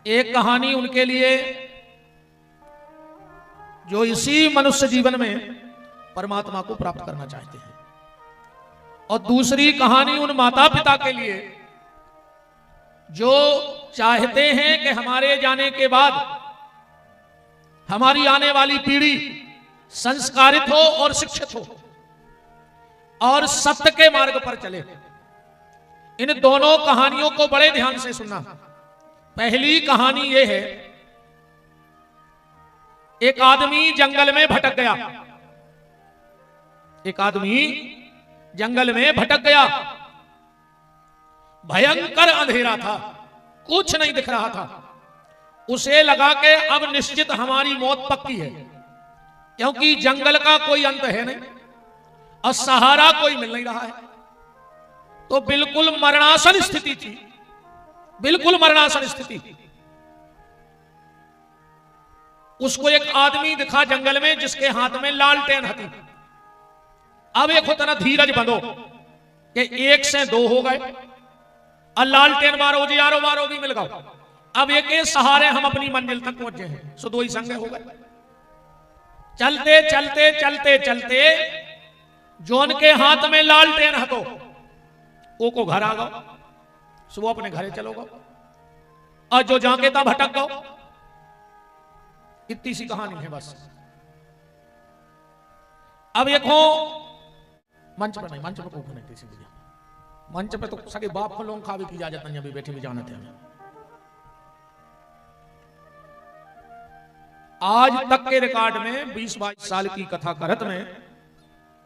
एक कहानी उनके लिए जो इसी मनुष्य जीवन में परमात्मा को प्राप्त करना चाहते हैं, और दूसरी कहानी उन माता पिता के लिए जो चाहते हैं कि हमारे जाने के बाद हमारी आने वाली पीढ़ी संस्कारित हो और शिक्षित हो और सत्य के मार्ग पर चले। इन दोनों कहानियों को बड़े ध्यान से सुनना। पहली कहानी यह है, एक आदमी जंगल में भटक गया। एक आदमी जंगल में भटक गया। भयंकर अंधेरा था, कुछ नहीं दिख रहा था। उसे लगा कि अब निश्चित हमारी मौत पक्की है, क्योंकि जंगल का कोई अंत है नहीं और सहारा कोई मिल नहीं रहा है। तो बिल्कुल मरणासन स्थिति थी, बिल्कुल मरणासन स्थिति। उसको एक आदमी दिखा जंगल में जिसके हाथ में लालटेन हथी। अब एक होता ना धीरज बंधो कि एक से दो हो गए और लालटेन मारो जियारो मारो भी मिल गए। अब एक सहारे हम अपनी मंजिल तक पहुंचे हैं, सो दो ही संगे हो गए। चलते चलते चलते चलते जोन के हाथ में लालटेन हतो वो को घर आ गो, सो वो अपने घरे चलो गो, और जो जाके था भटक गो। इतनी सी कहानी है बस। अब एक हो मंच पर नहीं, मंच पर को नहीं, मंच पे तो सके बाप को लोग खावे की इजाजत नहीं, अभी बैठे भी जाना थे हमें। आज तक के रिकॉर्ड में 20-22 साल की कथा करत में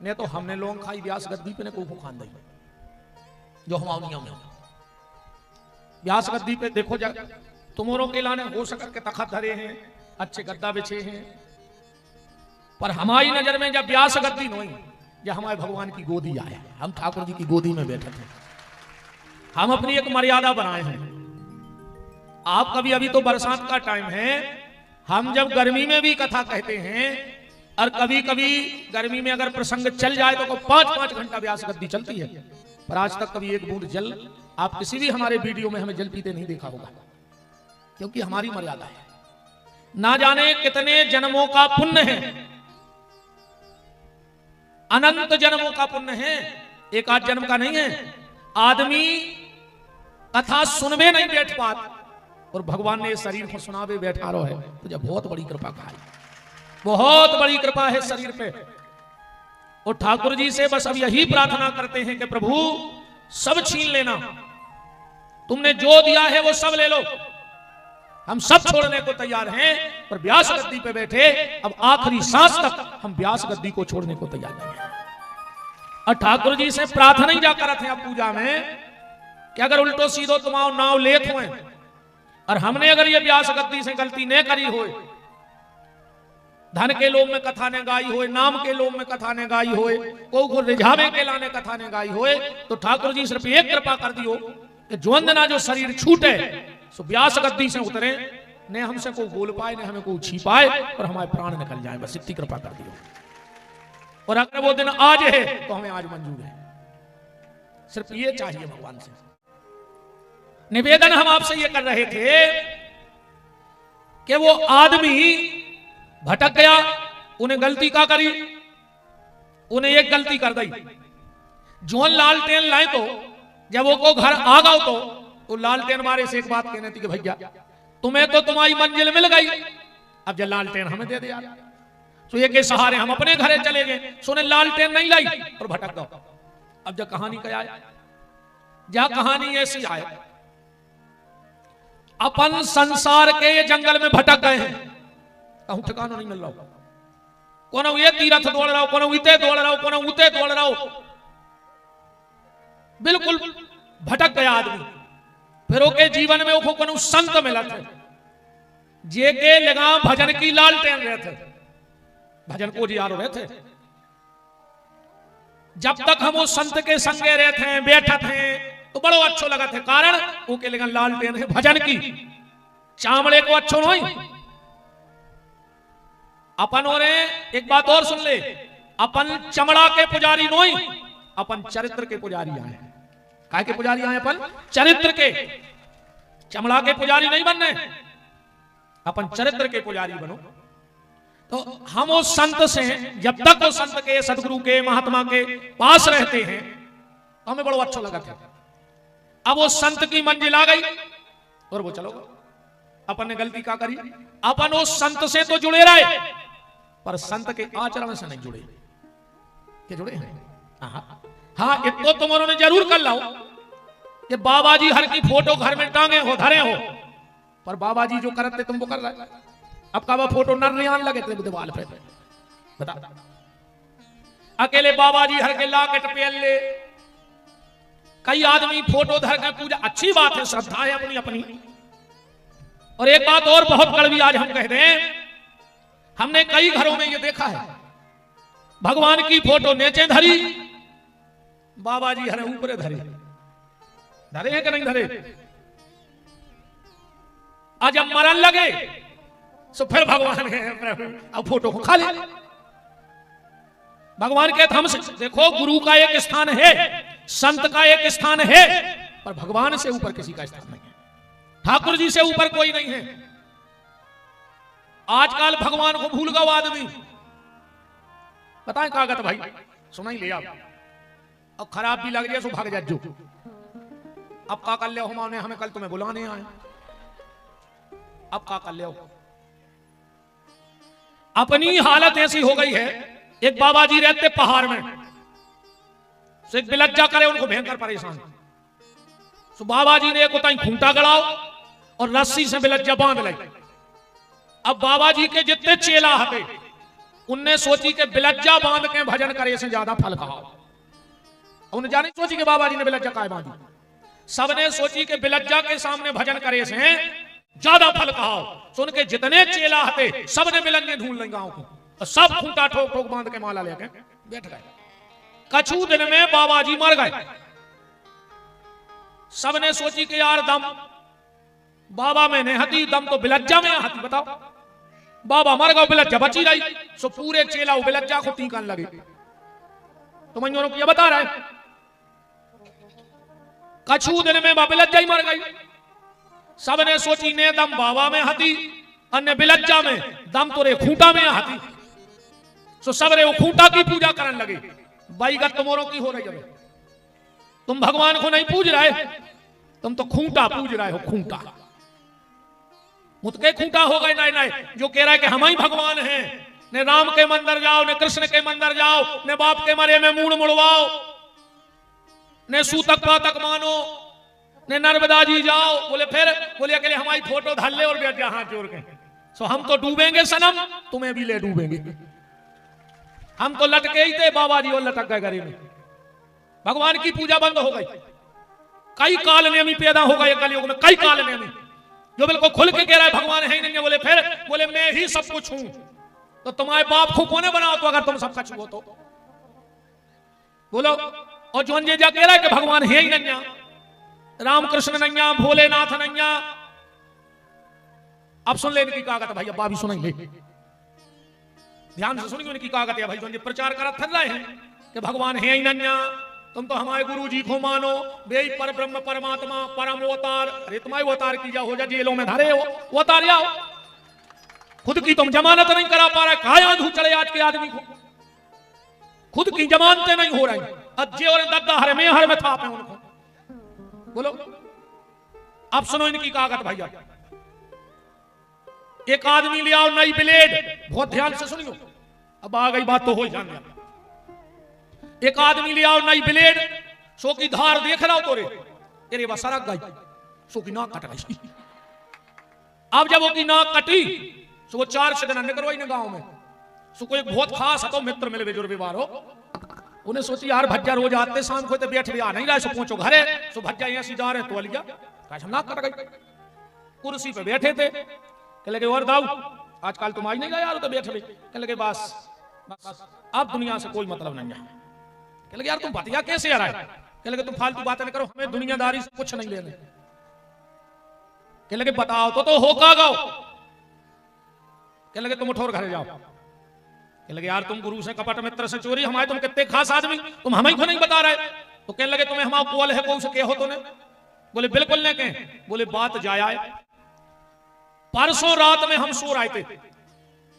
ने तो हमने लोग खाई व्यास गद्दी पे ने को खान दी जो हमारे में व्यास गद्दी पे देखो जा तुमोरों के लाने हो सके के तखत धरे हैं, अच्छे गद्दा बिछे हैं, पर हमारी नजर में जब व्यास गद्दी नहीं, जब हमारे भगवान की गोदी आया, हम ठाकुर जी की गोदी में बैठे थे। हम अपनी एक मर्यादा बनाए हैं। आप कभी अभी तो बरसात का टाइम है, हम जब गर्मी में भी कथा कहते हैं और कभी कभी गर्मी में अगर प्रसंग चल जाए तो 5-5 घंटा व्यास गद्दी चलती है, पर आज तक कभी एक बूंद जल आप किसी भी हमारे वीडियो में हमें जल पीते नहीं देखा होगा, क्योंकि हमारी मर्यादा है। ना जाने कितने जन्मों का पुण्य है, अनंत जन्मों का पुण्य है, एक आध जन्म का नहीं है। आदमी कथा सुनवे नहीं बैठ पाता और भगवान ने शरीर को सुनावे बैठा रहो है, तो जब बहुत बड़ी कृपा का है, बहुत बड़ी कृपा है शरीर पे। और ठाकुर जी से बस अब यही प्रार्थना करते हैं कि प्रभु सब छीन लेना, तुमने जो दिया है वो सब ले लो, हम सब छोड़ने को तैयार हैं, पर व्यास गद्दी पे बैठे अब आखिरी सांस तक हम व्यास गद्दी को छोड़ने को तैयार नहीं है। और ठाकुर जी से प्रार्थना ही जा करते हैं अब पूजा में कि अगर उल्टो सीधो तुम्हारा नाव लेत हुए और हमने अगर ये व्यास गद्दी से गलती नहीं करी हो, धन के लोभ में कथा ने गाई होए, नाम के लोभ में कथा ने गाई होए, को रिझावे के लाने कथा ने गाई होए, तो ठाकुर जी सिर्फ एक कृपा कर दियो कि ज्वंदना जो शरीर छूटे सो व्यास गद्दी से उतरे, ने हमसे को बोल पाए ने हमें को छिपाए और हमारे प्राण निकल जाए, बस इतनी कृपा कर दियो। और अगर वो दिन आज है तो हमें आज मंजूर है, सिर्फ ये चाहिए भगवान से। निवेदन हम आपसे ये कर रहे थे कि वो आदमी भटक गया, उन्हें गलती का करी, उन्हें एक गलती कर दी। जो लालटेन लाए तो जब वो को घर आ गओ तो लालटेन मारे से एक बात कहने थी कि भैया तुम्हें तो तुम्हारी मंजिल मिल गई, अब जब लालटेन हमें दे दे यार। तो ये के सहारे हम अपने घरे चले गए, सोने लालटेन नहीं लाई और भटक गए। अब जब कहानी क्या आया, जहां कहानी ऐसी आए, अपन संसार के ये जंगल में भटक गए हैं, कहूं ठिकाना नहीं मिल रहा, कोनो ये तीरथ दौड़ रहा हो, कोनो इते दौड़ रहा हो, कोनो उते दौड़ रहा हो, बिल्कुल भटक गया आदमी। फिर ओके जीवन में वो कोनो संत मिला थे जे के लगा भजन की लालटेन रहे थे, भजन को जियारो रहे थे। जब तक हम वो संत के संगे रहते हैं, बैठे थे तो बड़ो अच्छो लगा थे, कारण वो के लगा लालटेन है भजन की, चामड़े को अच्छो नहीं। अपन और एक बात और सुन ले, अपन चमड़ा के पुजारी नहीं, अपन चरित्र के पुजारी आए। काय के पुजारी आए अपन? चरित्र के। चमड़ा के पुजारी नहीं बनने, अपन चरित्र के पुजारी बनो। तो हम उस संत से जब तक उस संत के, सदगुरु के, महात्मा के पास रहते हैं तो हमें बड़ा अच्छा लगा था। अब वो संत की मंजिल आ गई और वो चलो, अपन ने गलती क्या करी, अपन उस संत से तो जुड़े रहे पर संत के आचरण से नहीं जुड़े। के जुड़े हैं? हाँ, इतना तुम उन्होंने जरूर कर लो कि बाबा जी हर की फोटो घर में टांगे हो, धरे हो, पर बाबा जी जो करते तुम वो कर रहे। अब का फोटो नर लगे थे दीवार पे, बता। अकेले बाबा जी हर के लाकेट पहन ले, कई आदमी फोटो धर के पूजा, अच्छी बात है, श्रद्धा है अपनी अपनी। और एक बात और बहुत कड़वी आज हम कह दें, हमने कई घरों में ये देखा है, भगवान की फोटो नीचे धरी, बाबा जी हरे ऊपर धरे। धरे हैं कि नहीं धरे? आज जब मरण लगे तो फिर भगवान है अब फोटो को खा ले। भगवान कहते हमसे देखो, गुरु का एक स्थान है, संत का एक स्थान है, पर भगवान से ऊपर किसी का स्थान नहीं है। ठाकुर जी से ऊपर कोई नहीं है। आजकल भगवान को भूल गया आदमी। बताएं कागत भाई, सुना ही ले आप, अब खराब भी लग जाए सो भाग जा जो। अब का कर ले हमारे, हमें कल तुम्हें बुलाने आए, अब का कर ले। अपनी हालत ऐसी हो गई है, एक बाबा जी रहते पहाड़ में, तो एक बिलज्जा करे उनको भयंकर परेशान। तो बाबा जी ने एक उताई खूंटा गड़ाओ और रस्सी से बिलज्जा बांध ली। अब बाबा जी के जितने चेला हते उनने सोची कि बिलज्जा बांध के भजन करे से ज्यादा फल कहा। उन्हें जाने सोची कि बाबा जी ने बिलज्जा काय बांधी, सबने सोची कि बिलज्जा के सामने भजन करे से ज्यादा फल कहा। सुन के जितने चेला हते सबने बिलंगे ढूंढ लेंगे गांव को, और सब खूंटा ठोक ठोक बांध के माला लेके बैठ गए। कछु दिन में बाबा जी मर गए। सबने सोची कि यार दम बाबा में नहीं हती, दम तो बिलज्जा में हती। बताओ, बाबा मर गए, बिलज्जा बची रही, सो पूरे चेला बिलज्जा को तीकन लगे। तो मैं ये बता रहे, कछु दिन में बिलज्जा ही मर गई। सबने सोची ने दम बाबा में हती, अन्य बिलज्जा में दम तो रे खूंटा में हती। सो सब रे वो खूंटा की पूजा करने लगे। बैगत तुमोरों की हो रही है, तुम भगवान को नहीं पूज रहे, तुम तो खूंटा पूज रहे हो। खूंटा मुतके खूंटा हो गए। नहीं नहीं, जो कह रहा है कि हम ही भगवान हैं, ने राम के मंदिर जाओ, ने कृष्ण के मंदिर जाओ, ने बाप के मरे में मूड़ मुड़वाओ, ने सूतक पातक मानो, ने नर्मदा जी जाओ। बोले फिर बोले अकेले हमारी फोटो धर ले और बैठ जा हाथ जोड़ के। सो हम तो डूबेंगे सनम, तुम्हें भी ले डूबेंगे। हम तो लटके ही थे, बाबा जी और लटक गए गरीब में। भगवान की पूजा बंद हो गई। कई काल नेमी पैदा हो गए कलयुग में, कई काल नेमी जो बिल्कुल खुल के कह रहा है भगवान है ही नहीं है। बोले फिर बोले मैं ही सब कुछ हूं। तो तुम्हारे बाप को कोने बनाओ तो अगर तुम सब कुछ हो तो बोलो। और जो अंजेजा कह रहा है कि भगवान है ही नहीं, राम कृष्ण नैया, भोलेनाथ नैया। अब सुन ले इनकी कागत भाई, अब भी सुनेंगे, ध्यान से सुनिए इनकी कागत है भाई। जो प्रचार कर रहे हैं कि भगवान है ही नैया, तुम तो हमारे गुरु जी को मानो, वे पर ब्रह्म परमात्मा परम अवतार। अरे तुम्हारे अवतार की जा हो जा, जेलों में धरे हो, अवतार जाओ। खुद की तुम जमानत नहीं करा पा रहे, कहा आंधू चले आज के आदमी को। खुद की जमानतें नहीं हो रही, अज्जे और दद्दा हर में था पे उनको। बोलो अब सुनो इनकी कागत भैया। एक आदमी ले आओ नई ब्लेड, बहुत ध्यान से सुनियो, अब आ गई बात तो हो ही जाने। एक आदमी ले आओ नई ब्लेड, सो की धार देख रहा हो तो रे तेरे बस सरक गई, सो की नाक कट गई। अब जब वो की नाक कटी सो वो 4 से दिन निकलवाई ना गांव में। सो कोई बहुत खास तो मित्र मिले बेजुर बीमार हो, उन्हें सोची यार भज्जा रोज आते शाम को तो बैठ भी आ नहीं रहा, सो पहुंचो घरे। सो भज्जा यहाँ से जा रहे तो लिया कहा नाक कट गई। कुर्सी पे बैठे थे, कह लगे और दाऊ आजकल तुम आज नहीं गए यार, तो बैठ गए। कह लगे बस अब दुनिया से कोई मतलब नहीं है। कह लगे यार तुम भतिया कैसे आ रहा है? कह लगे तुम फालतू बातें नहीं करो, हमें दुनियादारी से कुछ नहीं लेने। कह लगे बताओ तो हो का गाओ। कह लगे तुम उठो और घर जाओ। कह लगे यार तुम गुरु से कपट मित्र से चोरी, हमारे तुम कितने खास आदमी, तुम हमें को नहीं बता रहे। तो कह लगे तुम्हें हमारा कोल है कौन से के हो तो ने? बोले बिल्कुल नहीं कहें। बोले बात जाया परसों रात में हम सो रहे थे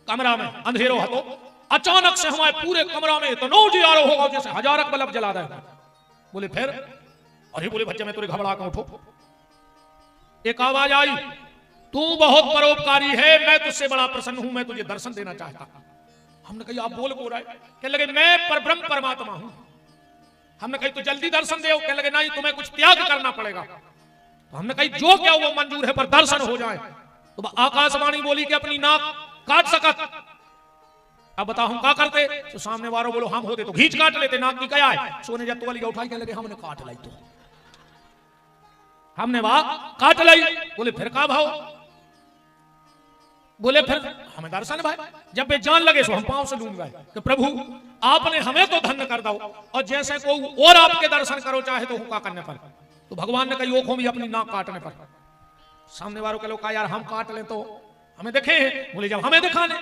कमरा में, अंधेरो हतो, अचानक से हमारे पूरे कमरा में इतना उजियारो होगा जैसे हजारक बल्ब जला रहे। बोले फिर? अरे बोले बच्चे मैं तुझे घबरा के उठो। एक आवाज आई, तू बहुत परोपकारी है, मैं तुझसे बड़ा प्रसन्न हूं, मैं तुझे दर्शन देना चाहता। हमने कही आप बोल रहा है? कहने लगे मैं परब्रह्म परमात्मा हूं। हमने कही तो जल्दी दर्शन दो। कहने लगे नहीं, तुम्हें कुछ त्याग करना पड़ेगा। तो हमने कही जो क्या वो मंजूर है, पर दर्शन हो जाए। तो आकाशवाणी बोली कि अपनी नाक काट सकत। अब बताओ हम क्या करते? तो सामने वालों बोलो हम होते तो घींच काट लेते, नाक की क्या है। सोने जब तो उठाई, कहने लगे हमने काट लाई। तो हमने वहां काट लाई। बोले फिर का भाव? बोले फिर हमें दर्शन भाई, जब वे जान लगे सो हम पांव से लूंगा कि प्रभु आपने हमें तो धन्य कर दो, और जैसे को और आपके दर्शन करो चाहे तो हुक्का करने पर। तो भगवान ने कही ओखों भी अपनी नाक काटने पर। सामने वालों के लोग कहा यार हम काट लें तो हमें देखे। बोले जब हमें दिखाने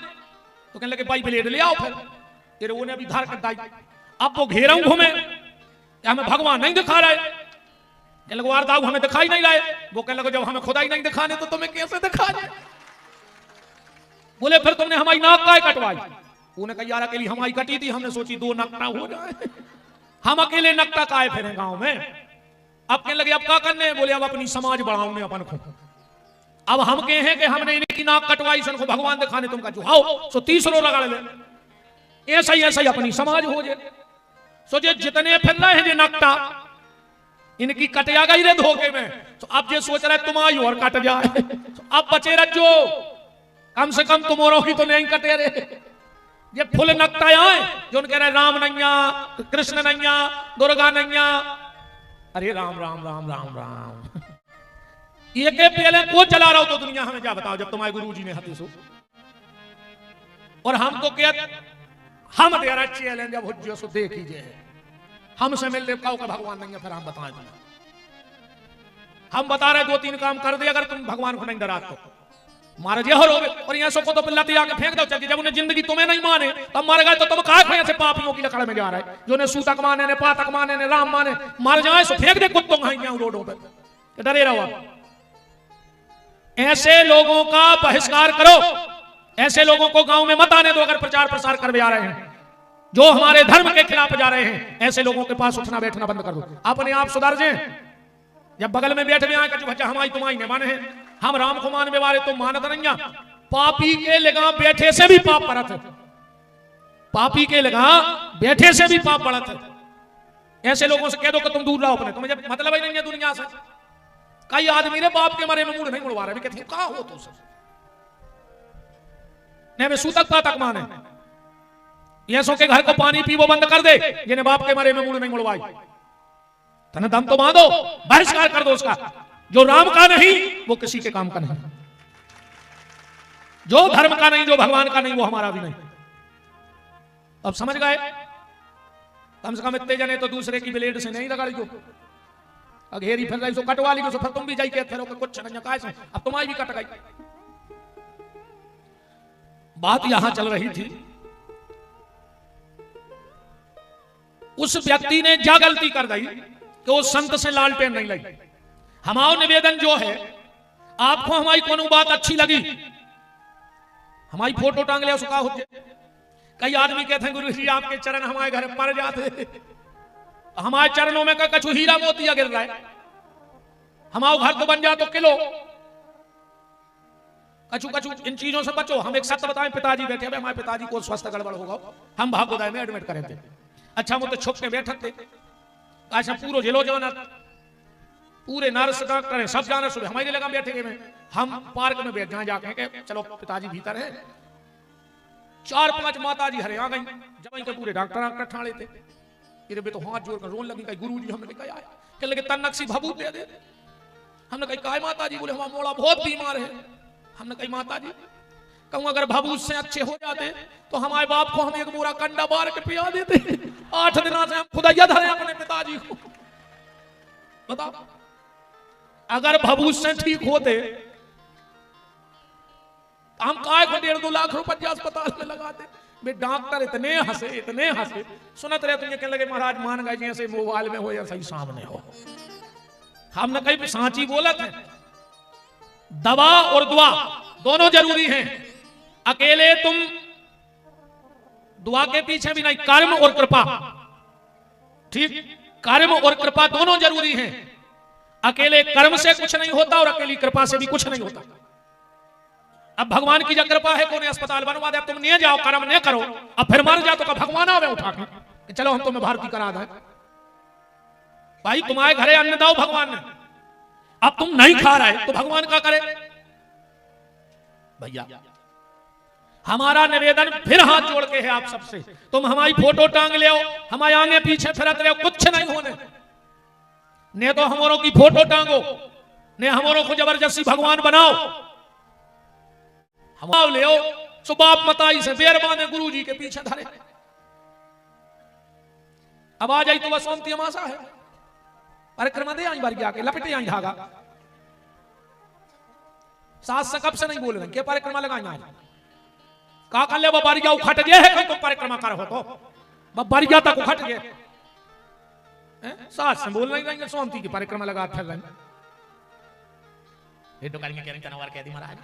तो कहने लगे भाई ब्लेड ले आओ। फिर वो ने अभी धार कर दाई। अब वो घेरा घूमे, हमें भगवान नहीं दिखा रहे। कहने लगे वार दाऊ हमें दिखाई नहीं रहे। वो कहने लगे जब हमें खुदा ही नहीं दिखाने तो तुम्हें कैसे दिखा दे। बोले फिर तुमने हमारी नाक काय कटवाई? उन्हें कहा यार अकेली हमारी कटी थी, हमने सोची दो नकटा हो जाए, हम अकेले नकटा काय फिरे गांव में। अब कहने लगे अब क्या करने? बोले अब अपनी समाज बढ़ाओ अपन को। अब हम कहे हैं कि हमने इनकी नाक कटवाई सन को भगवान दिखाने, तुम का जुहाओ सो तीसरो रगड़ ले। ऐसा ही अपनी समाज हो जाए। सो जे जितने फिर रहे हैं जे नकटा इनकी कटिया गई रे धोखे में। तो अब जे सोच रहे तुम आयु और कट जाए, तो अब बचे रजो कम से कम तुमोरों की तो नहीं कटे रे। ये फुल नकटा आए जो कह रहे राम नैया, कृष्ण नैया, दुर्गा नैया। अरे राम राम राम राम राम। ये के पहले को चला रहा हो तो दुनिया हमें क्या बताओ, जब तुम्हारे गुरु जी ने हती सो। और हम तो क्या हम दे रहे जब हुज्जो सो देख लीजिए, हमसे मिल ले का भगवान नहीं है। फिर हम बताएं तुम्हें, हम बता रहे 2-3 काम कर दे अगर तुम भगवान को नहीं डरा तो मारा जे हो। और यहाँ सो को तो पिल्लाती आके फेंक दो चल। जब उन्हें जिंदगी तुम्हें नहीं माने तब मर गए तो तुम कहा से पापियों की लकड़ में जा रहे। जो ने सूतक माने ने पातक माने ने राम माने मर जाए सो फेंक दे कुत्तों कहीं रोडों पे, डरे रहो। ऐसे लोगों का बहिष्कार करो, ऐसे लोगों को गांव में मत आने दो। अगर प्रचार प्रसार करवे आ रहे हैं जो हमारे धर्म के खिलाफ जा रहे हैं, ऐसे लोगों के पास उठना बैठना बंद कर दो। अपने आप सुधर जाए। जब बगल में बैठ में आए कचू बच्चा हमारी तुम्हारी ने माने हैं, हम राम को मानने वाले तो मानत नहीं। पापी के लगा बैठे से भी पाप बढ़त है, पापी के लगा बैठे से भी पाप बढ़त है। ऐसे लोगों से कह दो कि तुम दूर रहो अपने, तुम्हें जब मतलब ही नहीं है दुनिया से। कई आदमी रे बाप के मरे में मुड़ नहीं मुड़वा रहे, कहते कहा हो तो नहीं सूतक पातक माने। ये सो के घर को पानी पी वो बंद कर दे जिन्हें बाप के मरे में मुड़ नहीं मुड़वाई। तने दम तो बांधो, बहिष्कार कर दो उसका। जो राम का नहीं वो किसी के काम का नहीं, जो धर्म का नहीं, जो भगवान का नहीं, वो हमारा भी नहीं। अब समझ गए? कम से कम इतने जने तो दूसरे की ब्लेड से नहीं रगड़ी को अघेरी फिर रही सो कटवा ली, फिर तुम भी जाई के फिर कुछ नहीं कहा, अब तुम्हारी भी कट गई। बात यहां चल रही थी, उस व्यक्ति ने जा गलती कर दी कि वो संत से लालटेन नहीं लगी। हमारा निवेदन जो है, आपको हमारी कोनो बात अच्छी लगी, हमारी फोटो टांग ले उसका हो। कई आदमी कहते हैं गुरु जी आपके चरण हमारे घर पर जाते, हमारे चरणों में कछु हीरा मोतिया गिर रहा है, हमारा घर तो बन जा तो किलो। कछु कछु इन चीजों से बचो। हम एक सत्य बताएं, पिताजी बैठे हुए, हमारे पिताजी को स्वास्थ्य गड़बड़ होगा, हम भागोदाय में एडमिट करे थे। अच्छा वो तो छुप के बैठे थे। अच्छा पूरा जिलो जो ना पूरे नर्स डॉक्टर सब जाने सुबह हमारी लगा बैठे गए। हम पार्क में बैठ जाए जाके के चलो पिताजी भीतर है। 4-5 माता जी हरे आ गई, जब इनके पूरे डॉक्टर ठाणे थे। ये तो हाथ जोड़ कर रोन लगी, कहीं गुरु जी हमने कहा कह लगे तन्नक्सी भभूत दे दे। हमने कही काय माता जी? बोले हमारा मोड़ा बहुत बीमार है। हमने कही माता जी कहूँ अगर भभूत से अच्छे हो जाते तो हमारे बाप को हम एक बोरा कंडा बार के पिया देते। 8 दिनों से हम खुदा धरे अपने पिताजी को। बताओ अगर भभूत से ठीक होते हम काय को 1.5-2 लाख रुपए अस्पताल में लगाते। वे डॉक्टर इतने हंसे सुनत रहे तुझे कहने लगे महाराज मान गए जैसे मोबाइल में हो या सही सामने हो। हमने कहीं सांची बोला था, दवा और दुआ दोनों जरूरी हैं। अकेले तुम दुआ के पीछे भी नहीं, कर्म और कृपा, ठीक, कर्म और कृपा दोनों जरूरी हैं। अकेले कर्म से कुछ नहीं होता और अकेली कृपा से भी कुछ नहीं होता। अब भगवान की जब कृपा है, कौन अस्पताल बनवा दे, अब तुम नहीं जाओ, कर्म नहीं करो, अब फिर मर जाओ तो भगवान आवे उठा के चलो हम तुम्हें भर्ती करा दें। भाई तुम्हारे घरे अन्न दाओ भगवान ने, अब तुम नहीं खा रहे तो भगवान क्या करे? भैया हमारा निवेदन फिर हाथ जोड़ के है आप सबसे, तुम हमारी फोटो टांग ले, हमारे आगे पीछे फिरत रहे, कुछ नहीं होने, ने तो हमारों की फोटो टांगो, ने हमारों को जबरदस्ती भगवान बनाओ, हम ले सो बाप मताई से बेर बांधे गुरु जी के पीछे धरे। अब आ जाई तो वसंती अमासा है, परिक्रमा दे आई बार आके लपेटे आई धागा, सास से कब से नहीं बोल रहे क्या परिक्रमा लगाई आज का कर ले बारिया उखट गए है, तुम परिक्रमा कर हो तो बारिया तक उखट गए, सास से बोल नहीं रहेंगे सोमती की परिक्रमा लगा फिर रहे ये तो करेंगे क्या नहीं कह दी महाराज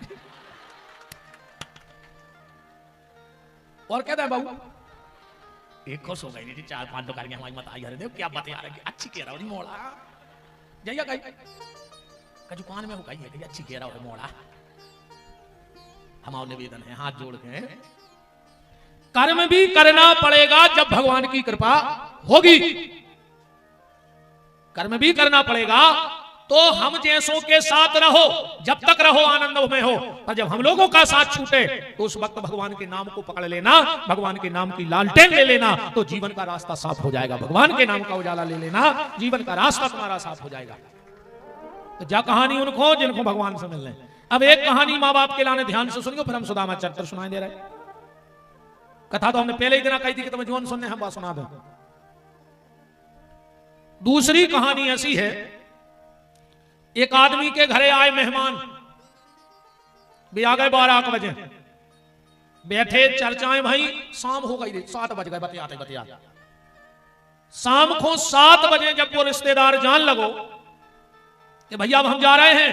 और कहते हैं बाबू एक खुश हो गई 4-5 दुकान हमारी मत आई देव क्या बातें आ रही अच्छी कह रहा हो मोड़ा जैया कही का दुकान में हो गई है अच्छी कह रहा हो मोड़ा। हमारा निवेदन है हाथ जोड़ के, कर्म भी करना पड़ेगा जब भगवान की कृपा होगी, कर्म भी करना पड़ेगा तो हम जैसों के साथ रहो, जब तक रहो आनंद में हो, और जब हम लोगों का साथ छूटे तो उस वक्त भगवान के नाम को पकड़ लेना, भगवान के नाम की लालटेन ले लेना तो जीवन का रास्ता साफ हो जाएगा, भगवान के नाम का उजाला ले लेना जीवन का रास्ता तुम्हारा साफ हो जाएगा। तो जा कहानी उनको जिनको भगवान से मिलने। अब एक कहानी माँ बाप के लाने ध्यान से सुनियो, फिर हम सुदामा चरित्र सुनाई दे रहे। कथा तो हमने पहले ही दिन कही थी कि तुम्हें जीवन सुनने हम बात सुना दो। दूसरी कहानी ऐसी है, एक आदमी के घरे आए मेहमान, भी आ गए 12 बजे, बैठे चर्चाएं, भाई शाम हो गई 7 बज गए, बतियाते शाम को 7 बजे जब वो रिश्तेदार जान लगो कि भैया अब हम जा रहे हैं,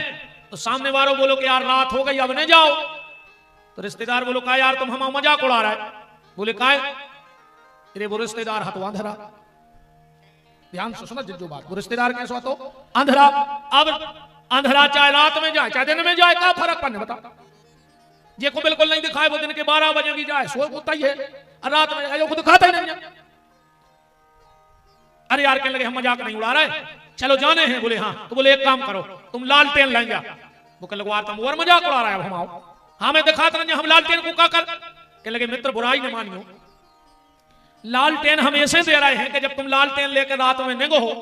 तो सामने वालों बोलो कि यार रात हो गई अब नहीं जाओ, तो रिश्तेदार बोलो का यार तुम हमारा मजाक उड़ा रहा है, बोले का अरे वो रिश्तेदार हथवा धरा, ध्यान से सुना जो बात, वो रिश्तेदार कैसा तो अंधरा। अब अंधरा चाहे रात में जाए चाहे दिन में जाए क्या फर्क पड़ने बता, जे को बिल्कुल नहीं दिखाए वो दिन के 12 बजे की जाए सो होता ही है, और रात में जाए को दिखाता ही नहीं। अरे यार कहने लगे हम मजाक नहीं उड़ा रहे, चलो जाने हैं, बोले हाँ, तो बोले एक काम करो तुम लालटेन लाएंगे, वो कहने लगे तुम और मजाक उड़ा रहा है, हम आओ हमें दिखाते नहीं, हम लालटेन को क्या कर, कहने लगे मित्र बुराई न मानियो, लालटेन हम ऐसे दे रहे हैं कि जब तुम लालटेन लेकर रात में निगो हो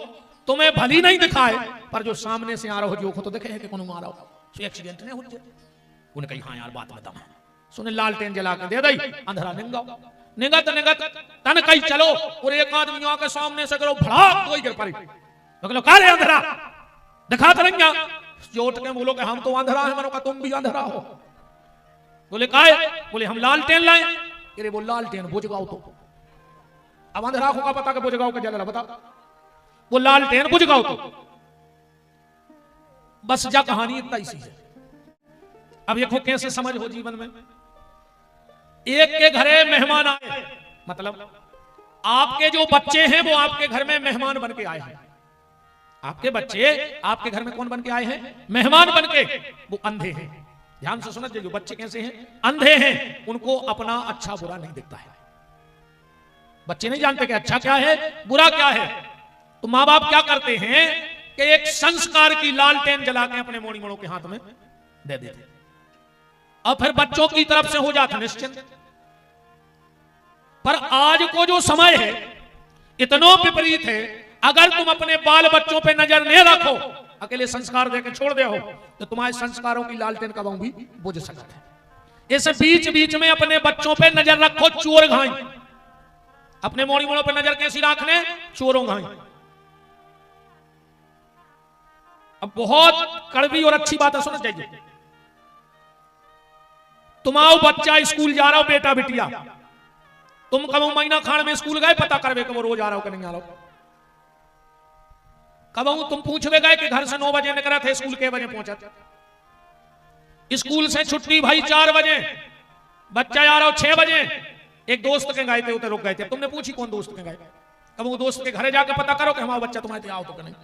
तुम्हें भली नहीं दिखाए, पर जो सामने से आ रहा हो जो को तो देखे है कि कौन मारा हो, तो एक्सीडेंट नहीं हो जाए। उन्हें कही हाँ यार बात बता, सुने लालटेन जला के दे दई, अंधरा निंगा निगत निगत तन कही चलो, और एक आदमी आके सामने से करो भड़ाक दो गिर पड़ी, तो का रे अंधरा दिखा तरंगा, जोट के बोलो कि हम तो अंधरा है, मनो का तुम भी अंधरा हो, बोले का बोले हम लालटेन लाए, अरे वो लालटेन बुझ गाओ, तो अब अंधरा को का पता कि बुझ गाओ के जला बता, वो लालटेन बुझ गाओ, तो बस जा कहानी इतना ही है। अब देखो कैसे समझ हो जीवन में, एक के घरे मेहमान आए, मतलब आपके जो बच्चे हैं वो आपके घर में मेहमान बन के आए हैं, आपके बच्चे आपके घर में कौन बन के आए हैं, मेहमान बन के, वो अंधे हैं, ध्यान से सुना, जो बच्चे कैसे हैं, अंधे हैं, उनको अपना अच्छा बुरा नहीं दिखता है, बच्चे नहीं जानते कि अच्छा क्या है बुरा क्या है, तो माँ बाप क्या करते हैं कि एक संस्कार की लालटेन जला के अपने मोड़ी मोड़ों के हाथ में दे देते, और फिर बच्चों की तरफ से हो जाता निश्चिंत। पर आज को जो समय है इतना विपरीत है, अगर तुम अपने बाल बच्चों पे नजर नहीं रखो, अकेले संस्कार देकर छोड़ दे हो, तो तुम्हारे संस्कारों की लालटेन कब भी बुझ सकता है। इस बीच बीच में अपने बच्चों पे नजर रखो, चोर घाई, अपने मोड़ी मोड़ों पे नजर कैसी रखने, चोरों घाई। अब बहुत कड़वी और अच्छी बात है, सुनना चाहिए, तुम्हारा बच्चा स्कूल जा रहा हो, बेटा बिटिया, तुम कब महीना खान में स्कूल गए पता करवे कि वो रोज आ रहा हो कि नहीं आ रहा हो, कब तुम पूछवे गए कि घर से 9 बजे निकला थे स्कूल के बजे पहुंचा, स्कूल से छुट्टी भाई 4 बजे, बच्चा आ रहा हो 6 बजे। एक दोस्त के गए थे, उधर रुक गए थे। तुमने पूछी कौन दोस्त के गए? अब वो दोस्त के घरे जाके पता करो कि हमारा बच्चा तुम्हारे आओ तो नहीं।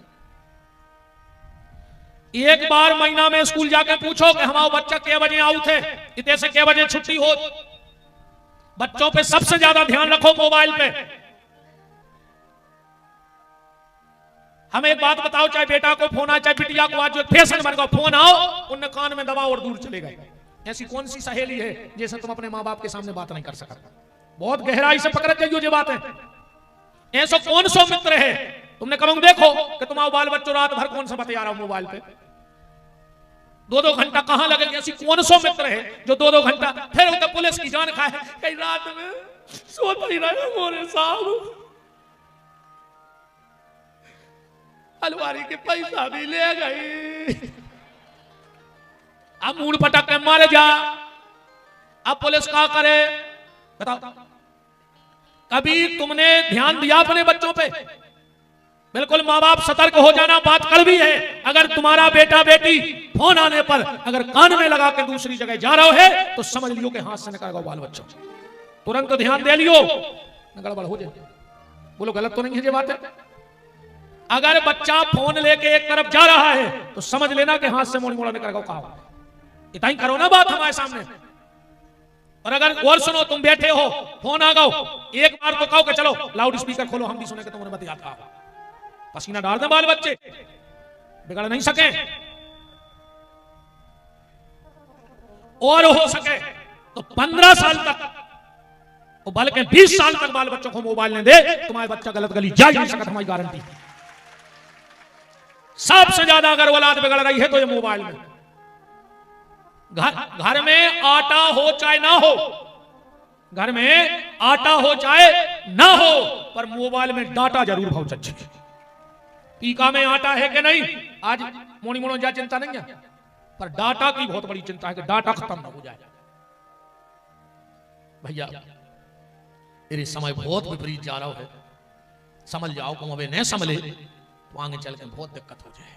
एक बार महीना में स्कूल जाके पूछो कि हमारा बच्चा के बजे आऊ थे, इतने से के बजे छुट्टी हो। बच्चों पे सबसे ज्यादा ध्यान रखो मोबाइल पे। हमें एक बात बताओ, चाहे बेटा को फोन आए चाहे बिटिया को, आज जो फैशन बन गया फोन आओ उनने कान में दबाओ और दूर चले गए। ऐसी कौन सी सहेली है जैसे तुम अपने माँ बाप के सामने बात नहीं कर सकते? बहुत गहराई से पकड़ जाइयो ये बात है। ऐसा कौन सा मित्र है तुमने कभी देखो कि तुम्हारा बाल बच्चों रात भर कौन सा बतिया रहा हो मोबाइल पे? 2-2 घंटा कहां लगेगा? ऐसी कौन सा मित्र है जो 2-2 घंटा फिर उधर पुलिस की जान खाए, कई रात में सोता ही रहे मोरे साहब, अलवारी के पैसा भी ले गई, अब मूड पटक के मारे जा। अब पुलिस क्या करे बताओ? कभी तुमने ध्यान दिया अपने बच्चों पे? बिल्कुल माँ बाप सतर्क हो जाना बात कड़वी है। अगर तुम्हारा बेटा बेटी फोन आने पर अगर कान में लगा के दूसरी जगह जा रहा है तो समझ लियो कि हाथ से निकल गया बाल बच्चों। तुरंत ध्यान दे लियो, गड़बड़ हो जाए। बोलो गलत तो नहीं है ये बात है? अगर बच्चा फोन लेके एक तरफ जा रहा है तो समझ लेना कि हाथ से मोड़ मोड़ा निकल गया। कहा इतना ही करो ना बात हमारे सामने। और अगर और सुनो, तुम बैठे हो फोन आ गओ, एक बार तो कहो कि चलो लाउड स्पीकर खोलो हम भी सुने कि तुमने बतिया था। पसीना डाल दे, बाल बच्चे बिगड़ नहीं सके। और हो सके तो 15 साल तक, बल्कि 20 साल तक बाल बच्चों को मोबाइल नहीं दे, तुम्हारे बच्चा गलत गली जा ही नहीं सकता, हमारी गारंटी। सबसे ज्यादा अगर औलाद बिगड़ रही है तो ये मोबाइल में। घर में आटा हो चाहे ना हो, घर में आटा हो चाहे ना हो, पर मोबाइल में डाटा जरूर भाव चच्चे। टीका में आटा है कि नहीं, आज मोनी मोनो जा चिंता नहीं है, पर डाटा की बहुत बड़ी चिंता है कि डाटा खत्म ना हो जाए। भैया मेरे समय बहुत विपरीत जा रहा है, समझ जाओ। को अबे नहीं समझे तो आगे चल के बहुत दिक्कत हो जाए।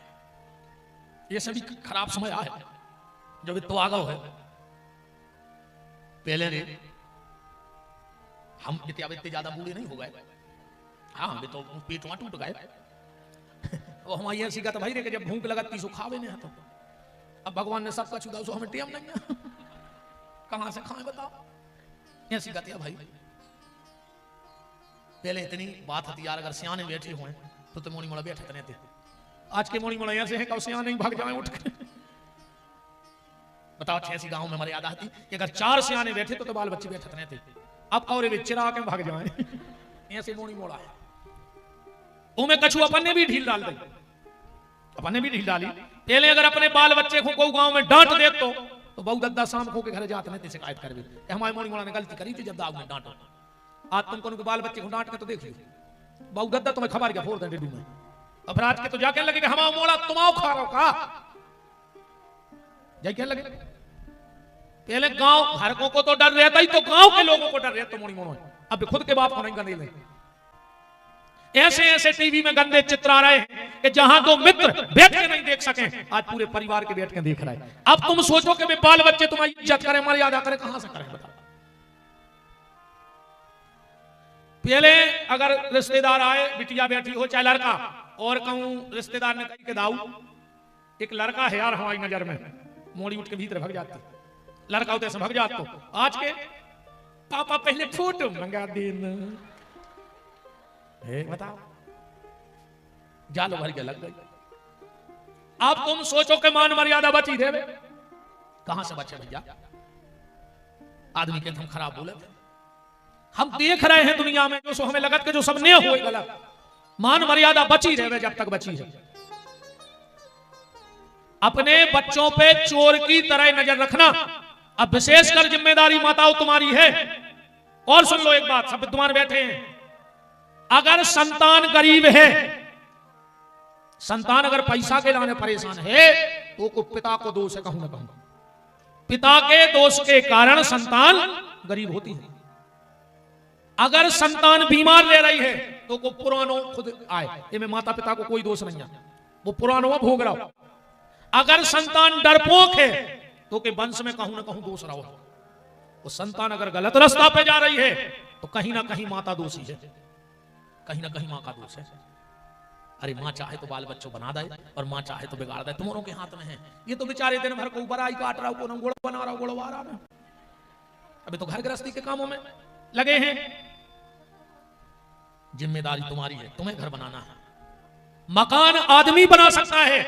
ये सभी खराब समय आया है जब तो आ गए है। पहले रे हम इतने ज्यादा बूढ़े नहीं हो गए। हाँ हम तो पेट वहां टूट गए। वो हमारी ऐसी का तो भाई रे कि जब भूख लगती सो खावे नहीं तो। अब भगवान ने सबका छुड़ा सो हमें टेम नहीं है, कहां से खाए बताओ? ऐसी गतिया भाई। पहले इतनी बात होती यार, अगर सियाने बैठे हुए तो मोनी मोड़ा बैठे रहते। आज के मोनी मोड़ा ऐसे हैं कि सियाने नहीं भाग जाए उठ के। बताओ, ऐसी गांव में हमारी याद आती कि अगर 4 सियाने बैठे तो बाल बच्चे बैठे रहते। अब और चिरा के भाग जाए, ऐसे मोनी मोड़ा है। उमें कछु अपन ने भी ढील डाल दी, अपन ने भी ढील डाली। पहले अगर अपने बाल बच्चे को कोई गांव में डांट दे तो बहु दद्दा शाम को के घर जाते नहीं, शिकायत कर भी हमारे मोनी मोड़ा ने गलती करी थी जब दाग में डांटो। आज तुम को बाल बच्चे को डांट के तो देख लो, बहु दद्दा तुम्हें खबर क्या फोड़ दे डेडू में। अब रात के तो जाके लगे हमारा मोड़ा तुमाओ खा रहा का जाए क्या लगे। पहले गांव घर को तो डर रहता ही, तो गांव के लोगों को डर रहता मोनी मोनो। अब खुद के बाप को नहीं गंदे ले। ऐसे ऐसे टीवी में गंदे चित्र आ रहे हैं कि जहां 2 मित्र बैठ के नहीं देख सके, आज पूरे परिवार के बैठ के देख रहे हैं। अब तुम सोचो कि बाल बच्चे तुम्हारी इज्जत करें, मर्यादा करें, कहां से करें बताओ? पहले अगर रिश्तेदार आए, बिटिया बैठी हो चाहे लड़का, और कहूं रिश्तेदार ने कही के दाऊ एक लड़का है यार हमारी नजर में, मोड़ी उठ के भीतर भाग जाती, लड़का होते से भाग जात। तो आज के पापा पहले फोटो मंगा दिन बताओ, जाल भर के लग गई। अब तुम सोचो कि मान मर्यादा बची थे, कहां से बचे भैया? आदमी के हम खराब बोले थे। हम देख रहे हैं दुनिया में जो हमें लगत के जो सब ने हुए गलत, मान मर्यादा बची रहे जब तक बची है। अपने बच्चों पे चोर की तरह नजर रखना अब विशेषकर जिम्मेदारी माताओं तुम्हारी है। और सुन लो एक बात, सब तुम्हारे बैठे हैं, अगर संतान गरीब है, संतान अगर पैसा के लाने परेशान है तो को पिता को दोष है, कहूं ना कहूं। पिता के दोष के कारण संतान गरीब होती है। अगर संतान बीमार रह रही है तो को पुरानो खुद आए, इनमें माता पिता को कोई दोष नहीं है, वो पुरानो भोग रहा हो। अगर संतान डरपोक है तो के वंश में कहूं ना कहूं दोष रहो। वो संतान अगर गलत रास्ता पे जा रही है तो कहीं ना कहीं माता दोषी है, कहीं ना कहीं माँ का दोष है। अरे माँ चाहे तो बाल बच्चों बना दे और माँ चाहे तो बिगाड़ दे, तुम्हारों के हाथ में है। ये तो बेचारे दिन भर को ऊपर आई काट रहा, को गुड़ बना रहा, गुड़वा रहा। अभी तो घर गृहस्थी के कामों में लगे हैं। जिम्मेदारी तुम्हारी है, तुम्हें घर बनाना है। मकान आदमी बना सकता है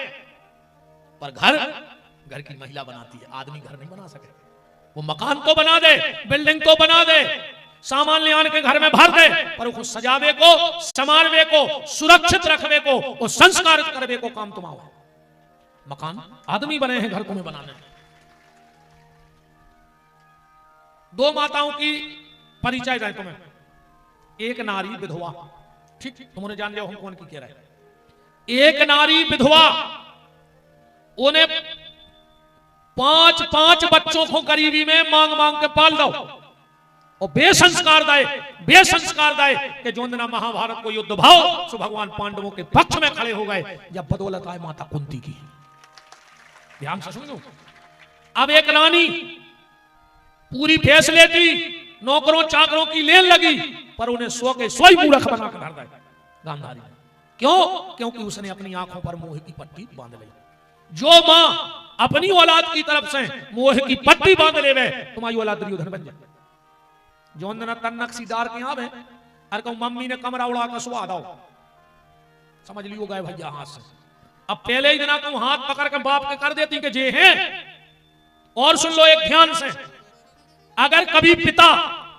पर घर की महिला बनाती है, आदमी घर नहीं बना सके। वो मकान तो बना दे, बिल्डिंग तो बना दे, सामान ले आने के घर में भर दे, पर उसको सजावे को, संभालवे को, सुरक्षित रखवे को और संस्कारित करवे को काम तुम आओ। मकान आदमी बने हैं, घर तुम्हें बनाने। दो माताओं की परिचय जाए तुम्हें। एक नारी विधवा, ठीक, तुमने जान लिया हम कौन की कह रहे हैं। एक नारी विधवा, उन्हें 5 बच्चों को गरीबी में मांग मांग के पाल दो और बेसंस्कार दाए कि जो दिन महाभारत को युद्ध भाव सो भगवान पांडवों के पक्ष में खड़े हो गए जब बदौलत आए माता कुंती की। ध्यान से सुनो। अब एक रानी पूरी फैसले थी, नौकरों चाकरों की लेन लगी, पर उन्हें सो के सोई मूर्ख बना कर धर दिया गांधारी। क्यों? क्योंकि उसने अपनी आंखों पर मोह की पट्टी बांध ली। जो मां अपनी औलाद की तरफ से मोह की पट्टी बांध ले वे, तुम्हारी औलाद दुर्योधन बन जाए। जो तन्नक सीदार के यहां अरे कहूं मम्मी ने कमरा उड़ा कर सुहा दो, समझ लियो गए भैया हाथ से। अब पहले ही दिन तुम हाथ पकड़ के बाप के कर देती कि जे हैं। और सुन लो एक ध्यान से, अगर कभी पिता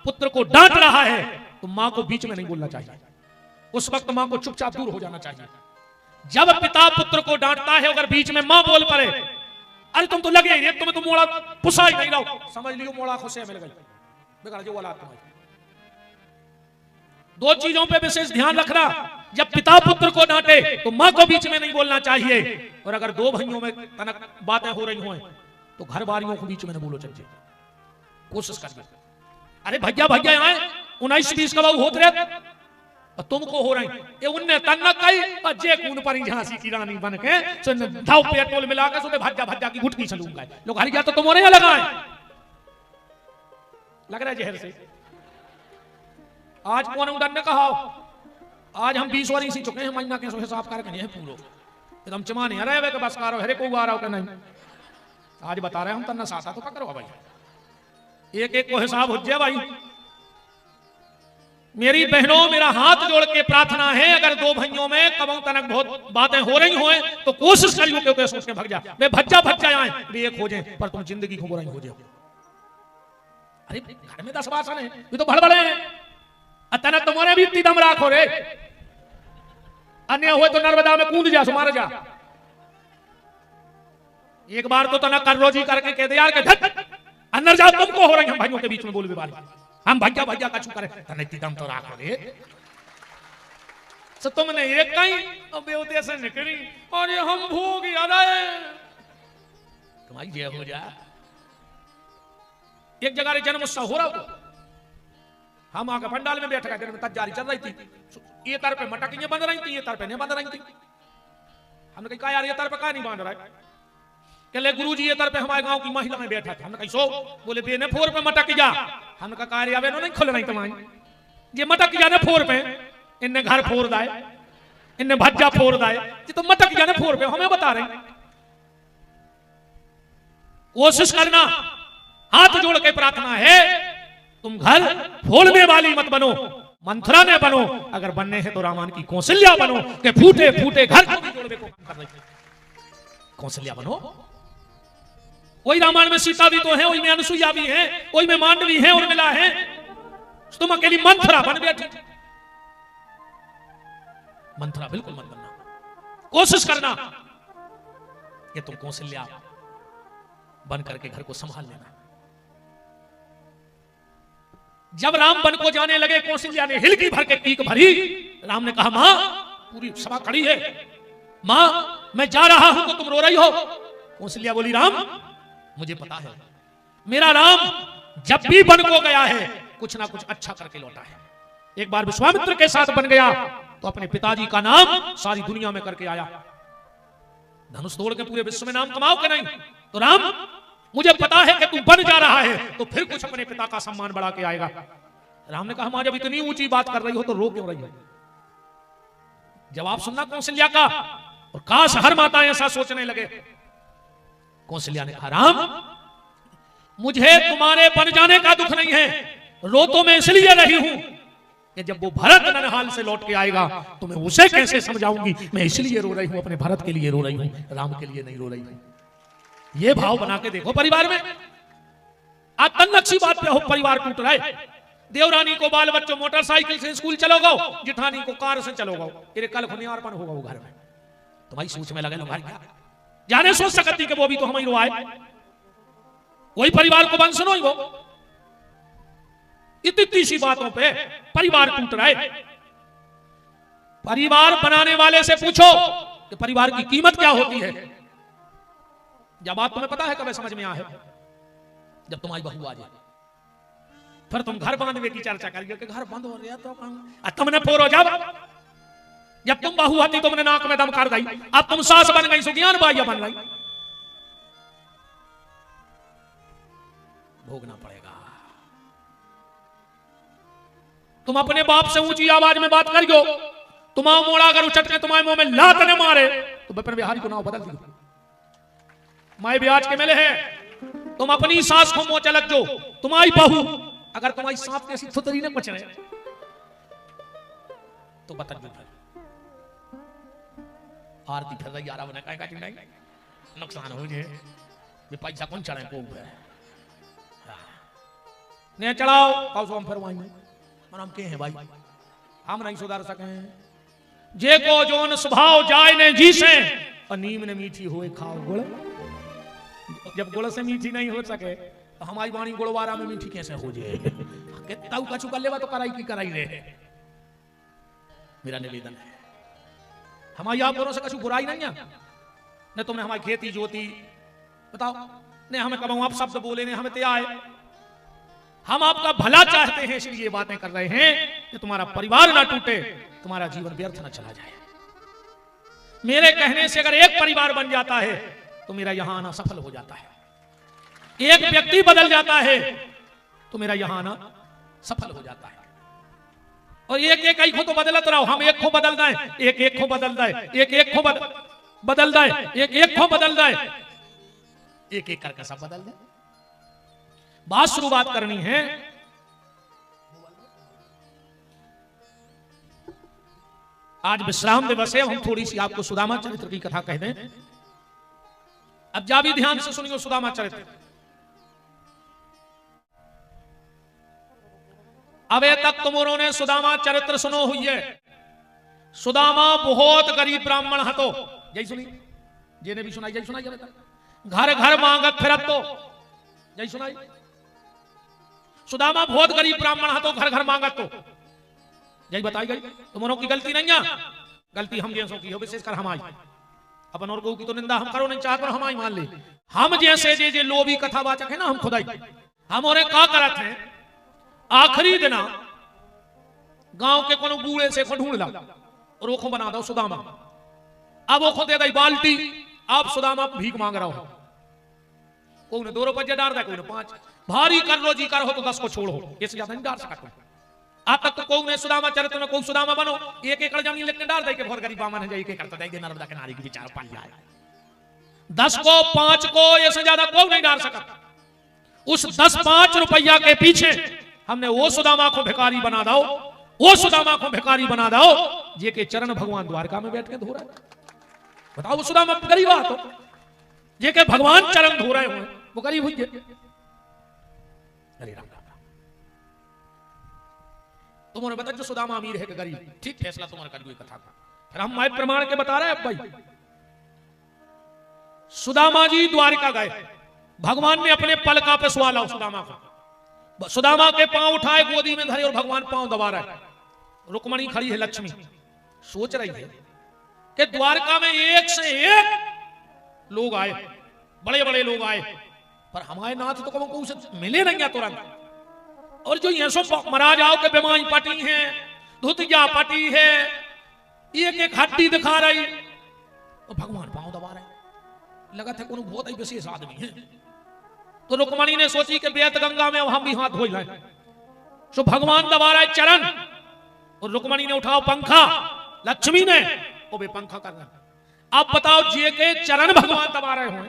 पुत्र को डांट रहा है तो मां को बीच में नहीं बोलना चाहिए। उस वक्त मां को चुपचाप दूर हो जाना चाहिए। जब पिता पुत्र को डांटता है अगर बीच में मां बोल पड़े, अरे तुम तो लगे ही तुम्हें तो मोड़ा पुसा ही नहीं रहो, समझ लियो मोड़ा खुशे मिल गई, बिगड़ जो औलाद तुम्हारी। दो चीजों पे विशेष ध्यान रखना, जब पिता पुत्र को डांटे तो मां को बीच में नहीं बोलना चाहिए। और अगर दो भाइयों में तनक बातें हो रही हो तो घर वालियों को बीच में नहीं बोलो चाहिए, कोशिश करना। अरे भैया भैया आए 19-20 का बाबू होते रहे तुमको हो रही ये उनने तन्नक कही और जे कून पर झांसी की रानी बन के धाव पेट्रोल मिला के सुबह भज्जा भज्जा की गुटकी चलूंगा। लोग हर गया तो तुम नहीं लगाए, लग रहा है जहर से। आज कौन उड़ने कहा, आज हम 20 वारी सी चुके हैं, महीना के हिसाब करके नहीं पूरो एकदम चमाने अरे वे बस कारो हरे को आ रहा हो नहीं। आज बता रहे हम तन्ना सासा तो पकड़ो भाई, एक एक को हिसाब हो जाए भाई। मेरी बहनों मेरा हाथ जोड़ के प्रार्थना है, अगर दो भाइयों में कबों तनक बहुत बातें हो रही हों तो कोशिश करियो क्योंकि सोच के भग जा, वे भज्जा भज्जा आए वे एक हो जाए, पर तुम जिंदगी को बुराई हो जाओ। अरे घर में 10 वासन है, ये तो भड़बड़े हैं, अतन तुम्हारे भी इतनी दम राखो रे, अन्य हुए तो नर्मदा में कूद जा, मार जा। एक बार तो तना कर रोजी करके कह दे यार के अंदर जाओ, तुमको हो रही हम भाइयों के बीच में बोलने वाली, हम भैया भैया का चुप करे तने दम तो राखो रे। तो तुमने एक कहीं अब बेउते से निकली और ये हम भोग याद आए तुम्हारी जय हो जा। एक जगह जन्म उत्सव हो रहा हो, हम आगे पंडाल में बैठ गए, तैयारी चल रही थी, ये तर पे मटकियां बंध रही थी, ये तर पे नहीं बंध रही थी। हमने कहा यार ये तर पे का नहीं बांध रहा है, कहले गुरुजी ये तर पे हमारे गांव की महिला में बैठा था। हमने कहा सो, बोले बेने फोर पे मटक जा। हमने कहा कार्य आवे नहीं खुल रही तुम्हारी, ये मटक जाने फोर पे, इनने घर फोड़ दाए, इनने भज्जा फोड़ दाए, ये तो मटक जाने फोर पे, हमें बता रहे। कोशिश करना, हाथ जोड़ के प्रार्थना है, तुम घर फोड़ने वाली मत बनो, मंथरा ने बनो। अगर बनने हैं तो रामायण की कौशल्या बनो कि फूटे फूटे घर को भी जोड़ने को कर रही कौशल्या बनो। वही रामायण में सीता भी तो है, वही में अनुसुईया भी है, वही में मांडवी है और मिला है, तुम अकेली मंथरा बन बैठी। मंथरा बिल्कुल मत बनना, कोशिश करना ये तुम कौशल्या बन करके घर को संभाल लेना। जब राम वन को जाने लगे, कौशल्या ने हिलकी भर के टीक भरी। राम ने कहा मां, पूरी सभा खड़ी है, मां मैं जा रहा हूं तो तुम रो रही हो। कौशल्या बोली राम मुझे पता है, मेरा राम जब भी वन को गया है कुछ ना कुछ अच्छा करके लौटा है। एक बार विश्वामित्र के साथ बन गया तो अपने पिताजी का नाम सारी दुनिया में करके आया। धनुष तोड़ के पूरे विश्व में नाम कमाओ के नहीं, तो राम मुझे पता है कि तू बन जा रहा है, तो फिर कुछ अपने पिता का सम्मान बढ़ा के आएगा। राम ने कहा मां जब इतनी ऊंची बात कर रही हो तो रो क्यों रही हो? जवाब सुनना कौशल्या का, और काश हर माता ऐसा सोचने लगे। कौशल्या ने कहा राम मुझे तुम्हारे बन जाने का दुख नहीं है, रो तो मैं इसलिए रही हूं कि जब वो भरत ननहाल से लौट के आएगा तो मैं उसे कैसे समझाऊंगी, मैं इसलिए रो रही हूं, अपने भरत के लिए रो रही हूं, राम के लिए नहीं रो रही हूं। ये भाव बना के देखो परिवार में। आज तन्नक सी बात पे हो परिवार टूट रहा है। देवरानी को बाल बच्चों मोटरसाइकिल से स्कूल चलोगा, जिठानी को कार से चलोगा, तेरे कल खुनियारपन होगा वो घर में। तुम्हारी सोच में लगे लोग जाने सोच सकती कि वो भी तो हम ही रोआए, वही परिवार को बंद सुनो ही वो। इतनी सी बातों पे परिवार टूट रहा है। परिवार बनाने वाले से पूछो कि परिवार की कीमत क्या होती है। जब बात तुम्हें पता है कब समझ में आए, जब तुम्हारी बहू आ जाए, फिर तुम घर बांधने की चर्चा करिए कि घर बंद हो रहा तो तुमने फोरो जब तुम बहू आती तुमने नाक में दम कर गई, अब तुम सास बन गई, सुज्ञान बाइया बन गई, भोगना पड़ेगा। तुम अपने बाप से ऊंची आवाज में बात करियो, तुम्हारा मोड़ा अगर उछट के तुम्हारे मुंह में लात न मारे तो विपिन बिहारी को नाव बदल दियो। माए ब्याज के मेले है, तुम अपनी सास को मोचा लग जो, तुम्हारी बहू अगर तुम्हारी सांप कैसी थुतरी ने बच रहे तो बता दो। आरती फिर रही यारा बना काटी नहीं, नुकसान हो जाए, ये पैसा कौन चढ़े को ने चढ़ाओ पासो हम फिर वहीं और हम के हैं भाई, हम नहीं सुधार सके। जे को जोन स्वभाव जाए ने जी से, और नीम ने मीठी हुए खाओ गुड़। जब गुड़ से मीठी नहीं हो सके तो हमारी वाणी गुड़वारा में मीठी कैसे हो जाए? कितना कछु कर लेवा तो कराई की कराई रहे। मेरा निवेदन है, हमारी आप दोनों से कछु बुराई नहीं है, न तुमने हमारी खेती जोती बताओ, ने हमें कब आप शब्द बोले ने हमें ते आए, हम आपका भला चाहते हैं इसलिए बातें कर रहे हैं कि तुम्हारा परिवार ना टूटे, तुम्हारा जीवन व्यर्थ ना चला जाए। मेरे कहने से अगर एक परिवार बन जाता है तो मेरा यहां आना सफल हो जाता है, एक व्यक्ति बदल जाता है तो मेरा यहां आना सफल हो जाता है। और एक एक को तो बदलत रहो, हम एक को बदल दें, एक को बदल दें, एक को बदल दें, एक को बदल दें, एक करके सब बदल दें। बात शुरुआत करनी है। आज विश्राम दिवस है, हम थोड़ी सी आपको सुदामा चरित्र की कथा कह दें। अब जा भी ध्यान से सुनिए सुदामा चरित्र। अबे तक तुमों ने सुदामा चरित्र सुनो हुई है। सुदामा बहुत गरीब ब्राह्मण हतो, जय सुनी जे ने भी सुनाई, जय सुनाई। घर घर मांगत फिरत तो, जय सुनाई। सुदामा बहुत गरीब ब्राह्मण हतो, घर घर मांगत तो, जय बताई गई। तुमों की गलती नहीं है, गलती हम जैसों की हो, विशेषकर हमारी। अपन और को की तो निंदा हम करो नहीं चाहते, हमारी मान ले। हम जैसे जे जे लोभी कथावाचक है ना, हम खुदाई हम और का करत हैं। आखिरी दिना गांव के कोनो बूढ़े से को ढूंढ ला और वो बना दो सुदामा। अब वो दे गई बाल्टी, आप सुदामा भीख मांग रहा हो। कोई ने 2 रुपये डाल दे, कोई ने 5। भारी कर लो जी कर हो तो 10 को छोड़ो, इससे ज्यादा नहीं डाल सकता। अब तक तो कोई ने सुदामा चरित्र में कोई सुदामा बनो, 1 एकड़ जमीन लेके डाल दे के बहुत गरीब बामन है, जाई के करता देंगे नर्मदा किनारे की विचार पाल जाए। 10 को 5 को इससे ज्यादा कोई नहीं डाल सकता। उस 10-5 रुपया के पीछे हमने वो सुदामा को भिखारी बना दो, वो सुदामा को भिखारी बना दो जे के चरण भगवान द्वारका में बैठ के धो रहा है। बताओ वो सुदामा गरीब तो जे के भगवान चरण धो रहे हो, वो गरीब हुई। हरे राम राम। तुमने बता जो सुदामा अमीर है कि गरीब, ठीक फैसला तुम्हारा कर हुई कथा का। फिर हम माय प्रमाण के बता रहे हैं। अब भाई सुदामा जी द्वारिका गए, भगवान ने अपने पलका पे सवाला सुदामा को। सुदामा के पांव उठाए, गोदी में धरे और भगवान पांव दबा रहे। रुक्मणी खड़ी है, लक्ष्मी सोच रही है कि द्वारका में एक से एक लोग आए, बड़े बड़े लोग आए, पर हमारे नाथ तो कभी उसे मिले नहीं तुरंत। और जो ये सब महाराज आओ के बेमाई पटी है, धुतिया पटी है, एक एक हड्डी दिखा रही, और भगवान पांव दबा रहे। लगा था कोनो बहुत ही विशेष आदमी है। तो रुक्मणी ने सोची कि बेत गंगा में अब हम भी हाथ धो लें। सो भगवान दबा रहे चरण और रुक्मणी ने उठाओ पंखा, लक्ष्मी ने वो भी पंखा कर रहा। अब बताओ जे के चरण भगवान दबा रहे हो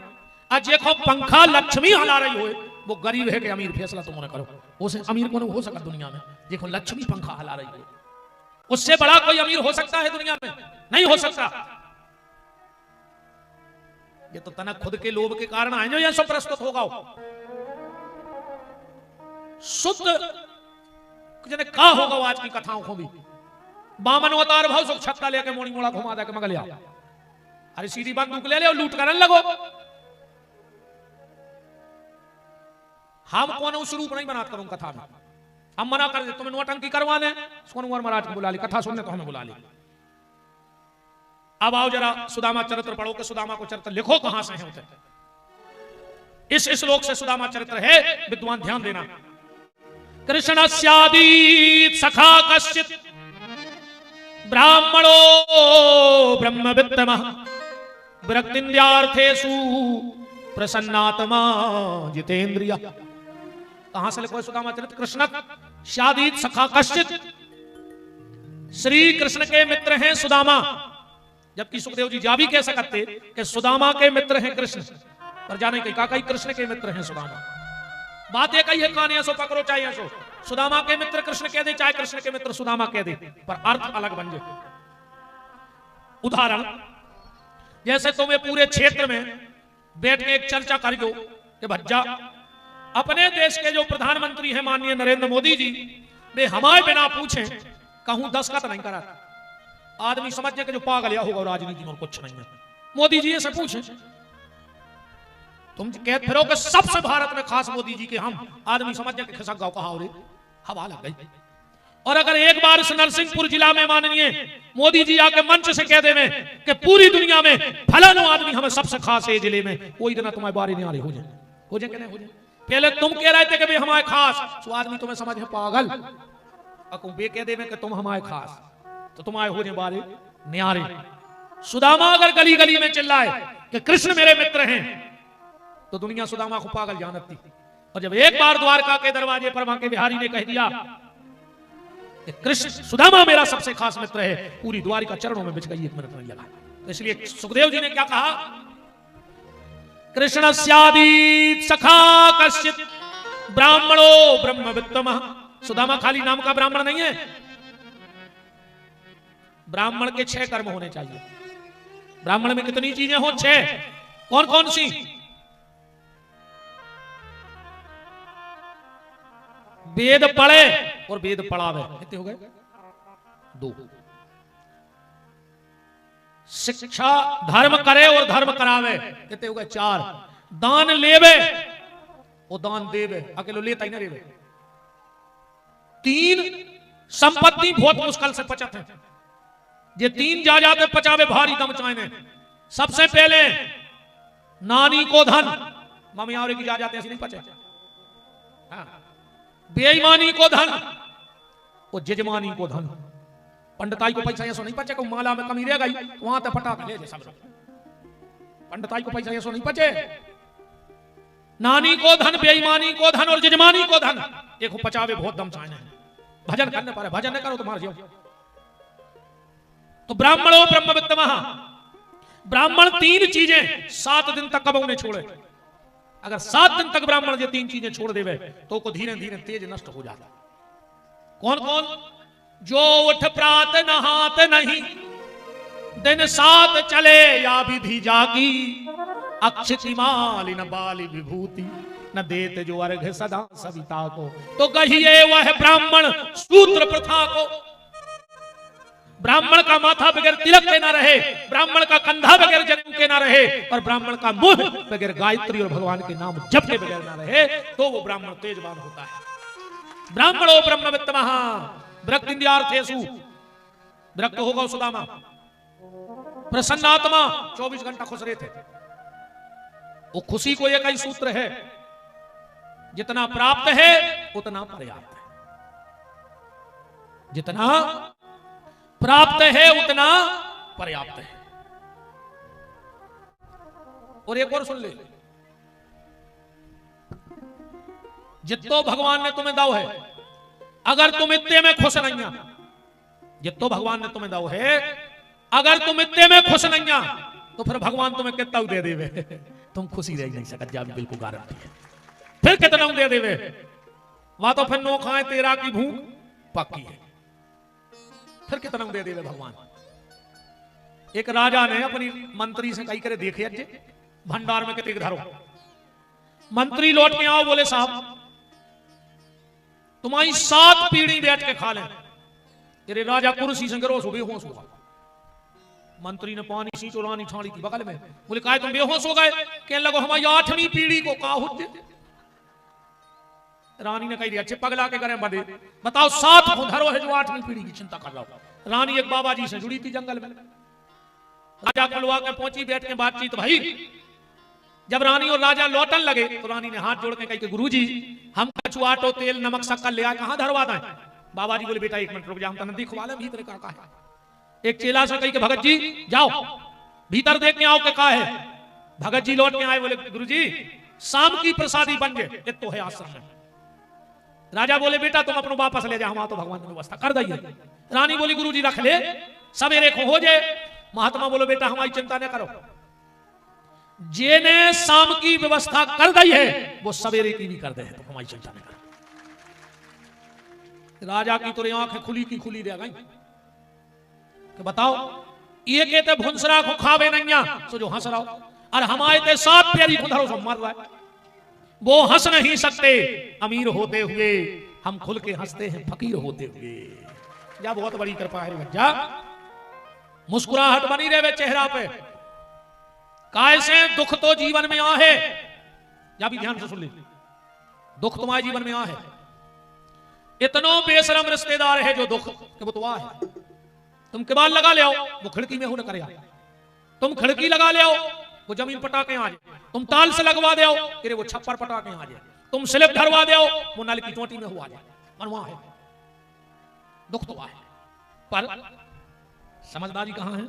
और जे को पंखा लक्ष्मी हिला रही हो, वो गरीब है कि अमीर, फैसला तुमने करो। उसे अमीर कौन हो सकता दुनिया में? देखो लक्ष्मी पंखा हिला रही हो, उससे बड़ा कोई अमीर हो सकता है दुनिया में? नहीं हो सकता। ये तो तना खुद के लोभ के कारण आए जो यह सब प्रस्तुत होगा। शुद्ध जने का होगा आज की कथाओं को भी। बामन अवतार भाव सुख छत्ता लेके मोड़ी मोड़ा घुमा दे के मगलिया, अरे सीधी बंदूक ले ले और लूट करने लगो। हम कौन स्वरूप नहीं बनाते करूं कथा में, हम मना कर दे। तुम्हें नौटंकी करवाने सोनवर महाराज को बुला ली, कथा सुनने तो हमें बुला ली। अब आओ जरा सुदामा चरित्र पढ़ो कि सुदामा को चरित्र लिखो कहां से है उसे। इस श्लोक से सुदामा चरित्र है, विद्वान ध्यान देना। कृष्णस्यादीत् सखा कश्चित् ब्राह्मणो ब्रह्मवित्तमः विरक्तिन्द्यार्थेषु प्रसन्नात्मा जितेन्द्रिय। कहां से लिखो सुदामा चरित्र? कृष्ण शादीत सखा कश्चित, श्री कृष्ण के मित्र हैं सुदामा। जबकि सुखदेव जी जा भी कह सकते कि सुदामा के मित्र हैं कृष्ण, पर जाने कहीं का कृष्ण के मित्र हैं सुदामा। बात एक ही है, कहानी ऐसो पकड़ो चाहे ऐसो। सुदामा के मित्र कृष्ण कह दे, चाहे कृष्ण के मित्र सुदामा कह दे, पर अर्थ अलग बन जाए। उदाहरण, जैसे तुम्हें पूरे क्षेत्र में बैठ के एक चर्चा कर दो कि भज्जा अपने देश के जो प्रधानमंत्री हैं माननीय नरेंद्र मोदी जी, वे हमारे बिना पूछे कहूं दस्तखत नहीं करा। आदमी समझ जाए कि जो पागल या होगा राजनीति में कुछ नहीं है। मोदी जी से पूछे, तुम कहते फिरो कि सबसे भारत में खास मोदी जी के हम, आदमी समझ जाए कि खिसक गांव कहा हो रे, हवा लग गई। और अगर एक बार इस नरसिंहपुर जिला में माननीय मोदी जी आके मंच से कह देवे कि पूरी दुनिया में फलाना आदमी हमें सबसे खास है जिले में, कोई दिन तुम्हारे बारे नहीं आ रही हो जाए कि नहीं हो जाए। पहले तुम कह रहे थे कि भाई हमारे खास, तो आदमी तुम्हें समझ है पागल। अको बे कह देवे कि तुम हमारे खास, तो तुम्हारे हो जाए बारे न्यारे। सुदामा अगर गली गली में चिल्लाए कि कृष्ण मेरे मित्र हैं, तो दुनिया सुदामा को पागल जानती। और जब एक बार द्वारका के दरवाजे पर वहां के बिहारी ने कह दिया कि कृष्ण सुदामा मेरा सबसे खास मित्र है, पूरी द्वारिका चरणों में बिछ गई, 1 मिनट नहीं लगा। तो इसलिए सुखदेव जी ने क्या कहा? कृष्णस्यादीत् सखा कश्चित् ब्राह्मणो ब्रह्मवित्तमः। सुदामा खाली नाम का ब्राह्मण नहीं है, ब्राह्मण के 6 कर्म होने चाहिए। ब्राह्मण में कितनी चीजें हो? 6। कौन कौन सी? वेद पढ़े और वेद पढ़ावे, कितने हो गए? 2। शिक्षा धर्म करे और धर्म करावे, कितने हो गए? 4। दान लेवे और दान देवे, अकेलो लेता ही ना लेवे। 3 संपत्ति बहुत मुश्किल से पचत है, ये 3 जा जाते पचावे भारी दम चाहने। सबसे पहले नानी को धन, मम्मी और की जा जाते ऐसी नहीं पचे। बेईमानी को धन और जजमानी को धन। पंडिताई को पैसा ऐसा नहीं पचे, माला में कमी रह गई वहां तक फटाक ले सब। पंडिताई को पैसा ऐसा नहीं पचे। नानी को धन, बेईमानी को धन और जजमानी को धन, देखो पचावे बहुत दम चाहने। भजन करने पर भजन नहीं करो तुम्हारे जीवन। तो ब्राह्मणो ब्रह्मवित्तमः, ब्राह्मण 3 चीजें 7 दिन तक कब उन्हें छोड़े। अगर 7 दिन तक ब्राह्मण ये 3 चीजें छोड़ देवे तो को धीरे धीरे तेज नष्ट हो जाता। कौन कौन? जो उठ प्रात नहात नहीं, दिन 7 चले या विधि जागी, अक्षति मालिन बाली विभूति, न देते जो अर्घ सदा सविता को, तो कहिए वह ब्राह्मण सूत्र प्रथा को। ब्राह्मण का माथा बगैर तिलक के ना रहे, ब्राह्मण का कंधा बगैर जनेऊ के ना रहे, और ब्राह्मण का मुंह बगैर गायत्री और भगवान के नाम जप के बगैर ना रहे, तो वो ब्राह्मण तेजवान होता है। ब्राह्मणो ब्रह्मवित्तमः विरक्तिन्द्यार्थेषु, विरक्त होगा सुदामा। प्रसन्नात्मा, 24 घंटा खुश रहते। वो खुशी को एक ही सूत्र है, जितना प्राप्त है उतना पर्याप्त है। जितना प्राप्त है उतना पर्याप्त है। और एक और सुन ले, जितो भगवान ने तुम्हें दाव है, अगर तुम इत्ते में खुश नहीं, जितो भगवान ने तुम्हें दाव है, अगर तुम इत्ते में खुश नहीं तो फिर भगवान तुम्हें कितना दे देवे, तुम खुशी रह नहीं सकत, जा बिल्कुल गारंटी है। फिर कितना दे देवे, वहां तो फिर नो खाए तेरा की भूख पक्की है, फिर कितना दे देवे भगवान। एक राजा ने अपनी मंत्री से कही करे, देखे अज्जे भंडार में कितने धरो। मंत्री लौट के आओ, बोले साहब तुम्हारी 7 पीढ़ी बैठ के खा लें। तेरे राजा कुर्सी से गिरो, बेहोश हुआ। मंत्री ने पानी सी चुरानी छाड़ी की बगल में, बोले कहा तुम बेहोश हो गए? कहने लगो हमारी 8वीं पीढ़ी को का होते। रानी ने कही दिया, अच्छे पगला के करें बदे, बताओ 7 धरो है जो 8वीं पीढ़ी की चिंता कर रहा हो। रानी एक बाबा जी से जुड़ी थी जंगल में, राजा खुलवा के पहुंची, बैठ के बातचीत भाई। जब रानी और राजा लौटन लगे तो रानी ने हाथ जोड़ के कही कि गुरुजी हम कछु आटो तेल नमक शक्कर ले आए, कहां धरवा दें? बाबा जी बोले बेटा 1 मिनट रुक जा, हम तने दिखवा ले भीतर का है। एक चेला से कही कि भगत जी जाओ भीतर देख के आओ के का है। भगत जी लौट के आए, बोले गुरुजी शाम की प्रसादी बन गए, ये तो है आश्रम में। राजा बोले बेटा तुम अपनो वापस ले जा, हम तो भगवान ने व्यवस्था कर दी। रानी बोली गुरुजी रख ले, सवेरे को हो जाए। महात्मा बोलो बेटा हमारी चिंता न करो, जेने शाम की व्यवस्था कर दी है वो सवेरे की भी कर दे, तो हमारी चिंता न करो। राजा की तो आंखें खुली की खुली रह गई कि बताओ ये कहते भुंसरा को खावे नहीं सो जो हंस रहा हो, और हमारे ते 7 प्यारी को धरो सो मर रहा है। वो हंस नहीं सकते अमीर होते हुए, हम खुल के हंसते हैं फकीर होते हुए। या बहुत बड़ी कृपा है, जा मुस्कुराहट बनी रहे चेहरा पे। कैसे दुख तो जीवन में आ है, या भी ध्यान से सुन ली, दुख तुम्हारे जीवन में आ है। इतनो बेशरम रिश्तेदार है जो दुख कि वो तो आ है। तुम किबाड़ लगा ले आओ वो खिड़की में हो न करे, तुम खिड़की लगा ले आओ वो जमीन पटाके आ जाए, तुम ताल से लगवा दे आओ तेरे वो छप्पर पटाके आ जाए, तुम स्लिप धरवा दे आओ वो नल की चोटी में हुआ जाए। मनवा है, दुख तो आ है, पर समझदारी कहां है?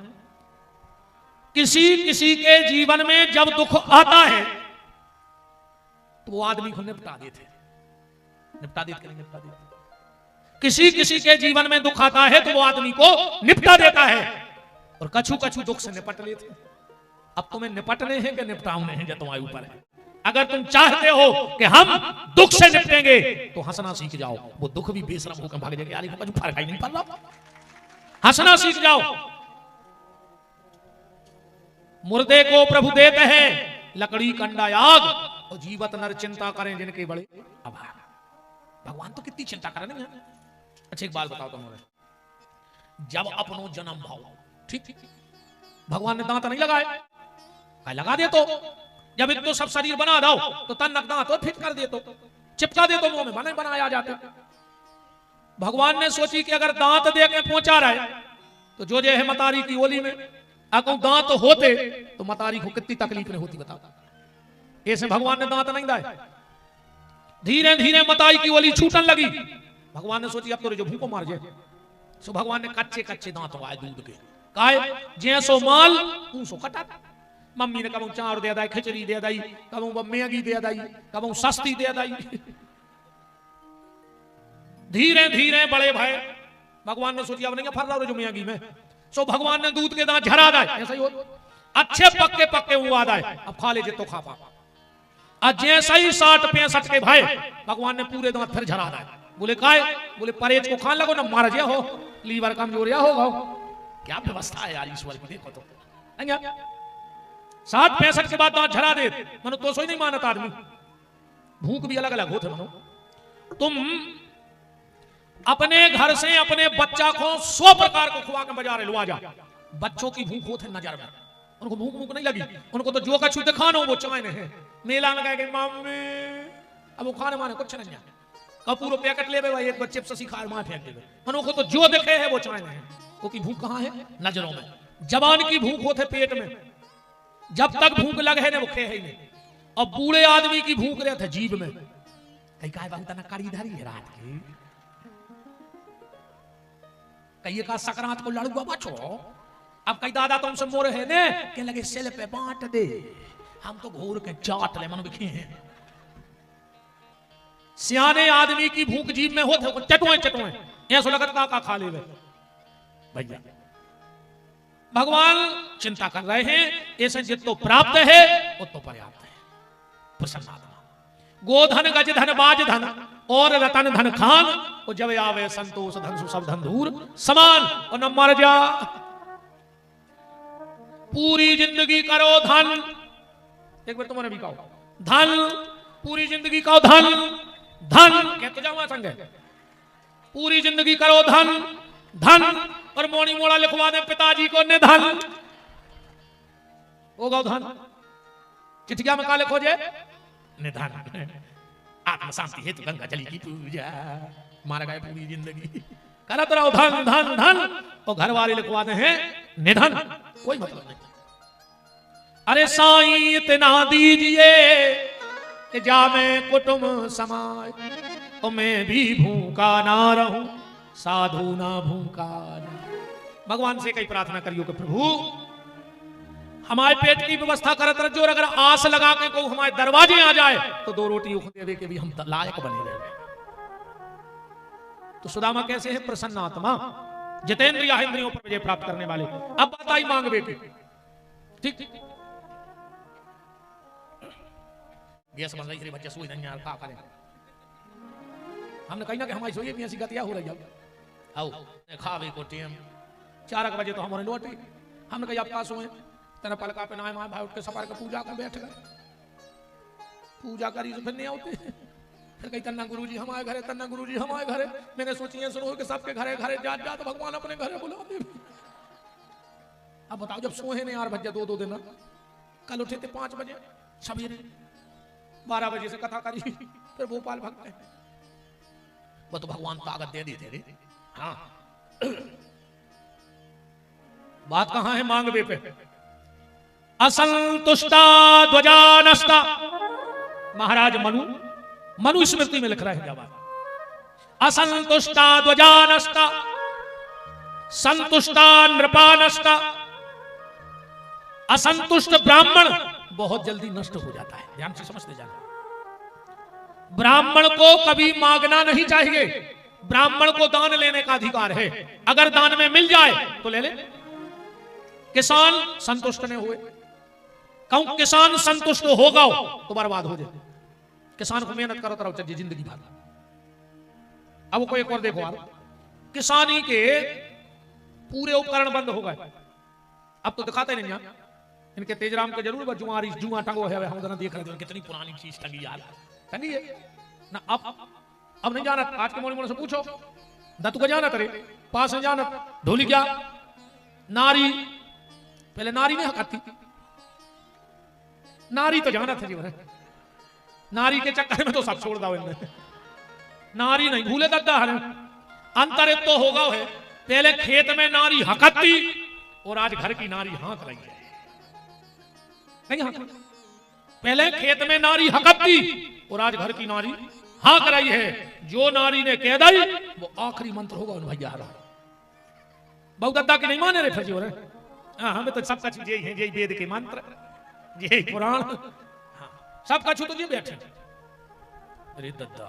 किसी किसी के जीवन में जब दुख आता है तो वो आदमी को निपटा देते। किसी किसी के जीवन में दुख आता है तो वो आदमी को निपटा देता है, और कछु कछु दुख से निपट लेते। अब तुम्हें निपटने हैं कि निपटाने हैं, जो तुम्हारे ऊपर है। अगर तुम चाहते हो कि हम दुख से निपटेंगे तो हंसना सीख जाओ, वो दुख भी बेशरम होकर भाग जाएगा। यार कुछ फर्क ही नहीं पड़ रहा, हंसना सीख जाओ। मुर्दे को प्रभु देते हैं लकड़ी कंडा आग, और जीवत नर चिंता करें जिनके बड़े अभाग। भगवान तो कितनी चिंता करें ना। अच्छा एक बात बताओ तुम्हारे, जब अपनो जन्म भाव ठीक भगवान ने दांत नहीं लगाए, लगा दे तो जब एक तो सब शरीर बना दो तो तन नक दांत और फिट कर दे तो चिपका दे तो मुंह में बने बनाया जाते। भगवान ने सोची कि अगर दांत दे के पहुंचा रहा है तो जो है मतारी की ओली में अगर दांत होते तो मतारी को कितनी तकलीफ नहीं होती बताओ। ऐसे भगवान ने दांत नहीं दाए, धीरे धीरे मताई की ओली छूटन लगी। भगवान ने सोची अब तो जो भूखों मार जाए, सो भगवान ने कच्चे कच्चे दांत आए दूध के, काहे जैसो माल ऊसो कटा। मम्मी ने कबू चार दे दाई, खिचड़ी दे दाई, कबू मैगी दे दाई, कबू सस्ती दे दाई। धीरे धीरे बड़े भाई भगवान ने सोची अब नहीं फर रहा जो मैगी में, सो भगवान ने दूध के दांत झरा दाए। ऐसा ही हो अच्छे पक्के पक्के हुआ दाए, अब खा ले जे तो खा पा। आज जैसा ही 60-65 के भाई भगवान ने पूरे दांत फिर झरा दाए। बोले काय? बोले परहेज को खान लगो ना मार जे हो, लीवर कमजोर या होगा। क्या व्यवस्था है यार ईश्वर की, देखो तो 60-65 के बाद दांत झरा दे, मनो तो सोई नहीं मानता आदमी। भूख भी अलग अलग होते मनो। तुम अपने घर से अपने बच्चा को 100 प्रकार को खुआ के बाजार लुआ जा, बच्चों की भूख होते नजर में, उनको भूख नहीं लगी, उनको तो जो कछु दिखानो वो चाहने हैं। मेला में गए मम्मी अब वो खाने माने कुछ नहीं है, अब पूरा पैकेट ले भाई एक बच्चे से सिखा मार फेंक देवे, मनो को तो जो दिखे है वो चाहने हैं। वो की भूख कहाँ है? नजरों में। जवान की भूख होते पेट में, जब तक भूख लगे ना वो खे है नहीं। और बूढ़े आदमी की भूख रहे थे जीभ में, कहीं कहा बहुत नकारी धरी है रात की, कहीं का सकरात को लड़ुआ बचो। अब कई दादा तुमसे मोर है ने के लगे सेल पे बांट दे, हम तो घोर के चाट ले मन बिखे हैं। सियाने आदमी की भूख जीभ में होते चटोए चटोए ऐसा लगत का खा ले भैया। भगवान चिंता कर रहे हैं, ऐसे जितो प्राप्त है उतो पर्याप्त है। प्रसन्नात्मा गोधन गज धन बाज धन और रतन धन खान, और जब आवे संतोष धन सु सब धन दूर समान, और न मर जा। पूरी जिंदगी करो धन, एक बार तुम्हारे भी कहो धन, पूरी जिंदगी कहो धन, धन कहते जाओ संग, पूरी जिंदगी करो धन धन, और मोनी मोड़ा लिखवा दे पिताजी को निधन। हो गौ धन, चिठिया में का लिखो जे निधन। आत्म शांति हेतु गंगा जली की पूजा, मारा गए पूरी जिंदगी करत रहो धन धन धन, और घर वाले लिखवाते हैं निधन, कोई मतलब नहीं। अरे साईं इतना दीजिए कि जामे कुटुंब समाज, और मैं भी भूखा ना रहूं साधु ना भूखा। भगवान से कई प्रार्थना करियो कि प्रभु हमारे पेट की व्यवस्था करत रहो, और अगर आस लगा के को हमारे दरवाजे आ जाए तो 2 रोटी देवे के भी हम लायक बने रहे। तो सुदामा कैसे है? प्रसन्न आत्मा, जितेंद्रिय इंद्रियों पर विजय प्राप्त करने वाले। अब बात आई मांग बेटी, ठीक गैस बन रही, बच्चे सोई नहीं यार, का करें? हमने कही ना कि हमारी सोई भी ऐसी गतियां हो रही है। आओ खावे को टेम 4 बजे तो हमारे लौटे, हमने कही आप का सोए, तेरा पलका पे नाय माय भाई उठ के सफार का पूजा कर बैठ गए, पूजा करी तो फिर नहीं आते। फिर कही तन्ना गुरुजी हमारे घरे, तन्ना गुरुजी हमारे घरे। मैंने सोची है सुनो कि सबके घरे घरे जा जा तो भगवान अपने घरे बुला दे। अब बताओ जब सोए नहीं यार भज्जा 2 दिन, कल उठे थे 5 बजे सवेरे, 12 बजे से कथा करी, फिर भोपाल भाग गए। वो तो भगवान ताकत दे देते रे। हाँ बात कहां है? मांग बे पे असंतुष्टा ध्वजानस्ता। महाराज मनु स्मृति में लिख रहे हैं जवाब, असंतुष्टा ध्वजानस्ता संतुष्टा नृपानस्ता। असंतुष्ट ब्राह्मण बहुत जल्दी नष्ट हो जाता है, ध्यान से समझते जाना। ब्राह्मण को कभी मांगना नहीं चाहिए, ब्राह्मण को दान लेने का अधिकार है, अगर दान में मिल जाए तो ले ले। किसान संतुष्ट नहीं हुए, कहूं किसान संतुष्ट होगा तो बर्बाद हो जाए। किसान को मेहनत करता रहो चाहिए जिंदगी भर। अब कोई एक और देखो आप, किसानी के पूरे उपकरण बंद हो गए, अब तो दिखाते नहीं यार। इनके तेजराम के जरूर जुआरी जुआ टंगो है, हम जरा देख रहे थे कितनी पुरानी चीज टंगी यार, टंगी है ना। अब नहीं जाना, आज के मोनी मोनी से पूछो, दत्तू को जाना तेरे पास में जाना, ढोली क्या नारी, पहले नारी नहीं हकाती, नारी तो जाना था जीवन, नारी के चक्कर में तो सब छोड़ दो इनने, नारी नहीं भूले दद्दा है। अंतर तो होगा है, पहले खेत में नारी हकती और आज घर की नारी हाँक रही है। नहीं हाँक, पहले खेत में नारी हकती और आज घर की नारी हाँक रही है। जो नारी ने कह दी वो आखिरी मंत्र होगा उन भैया। बहु दद्दा की नहीं माने रे फिर रे। हाँ हमें तो सब कुछ यही है, यही वेद के मंत्र, यही पुराण, हाँ सब कुछ तो ये बैठे। अरे दद्दा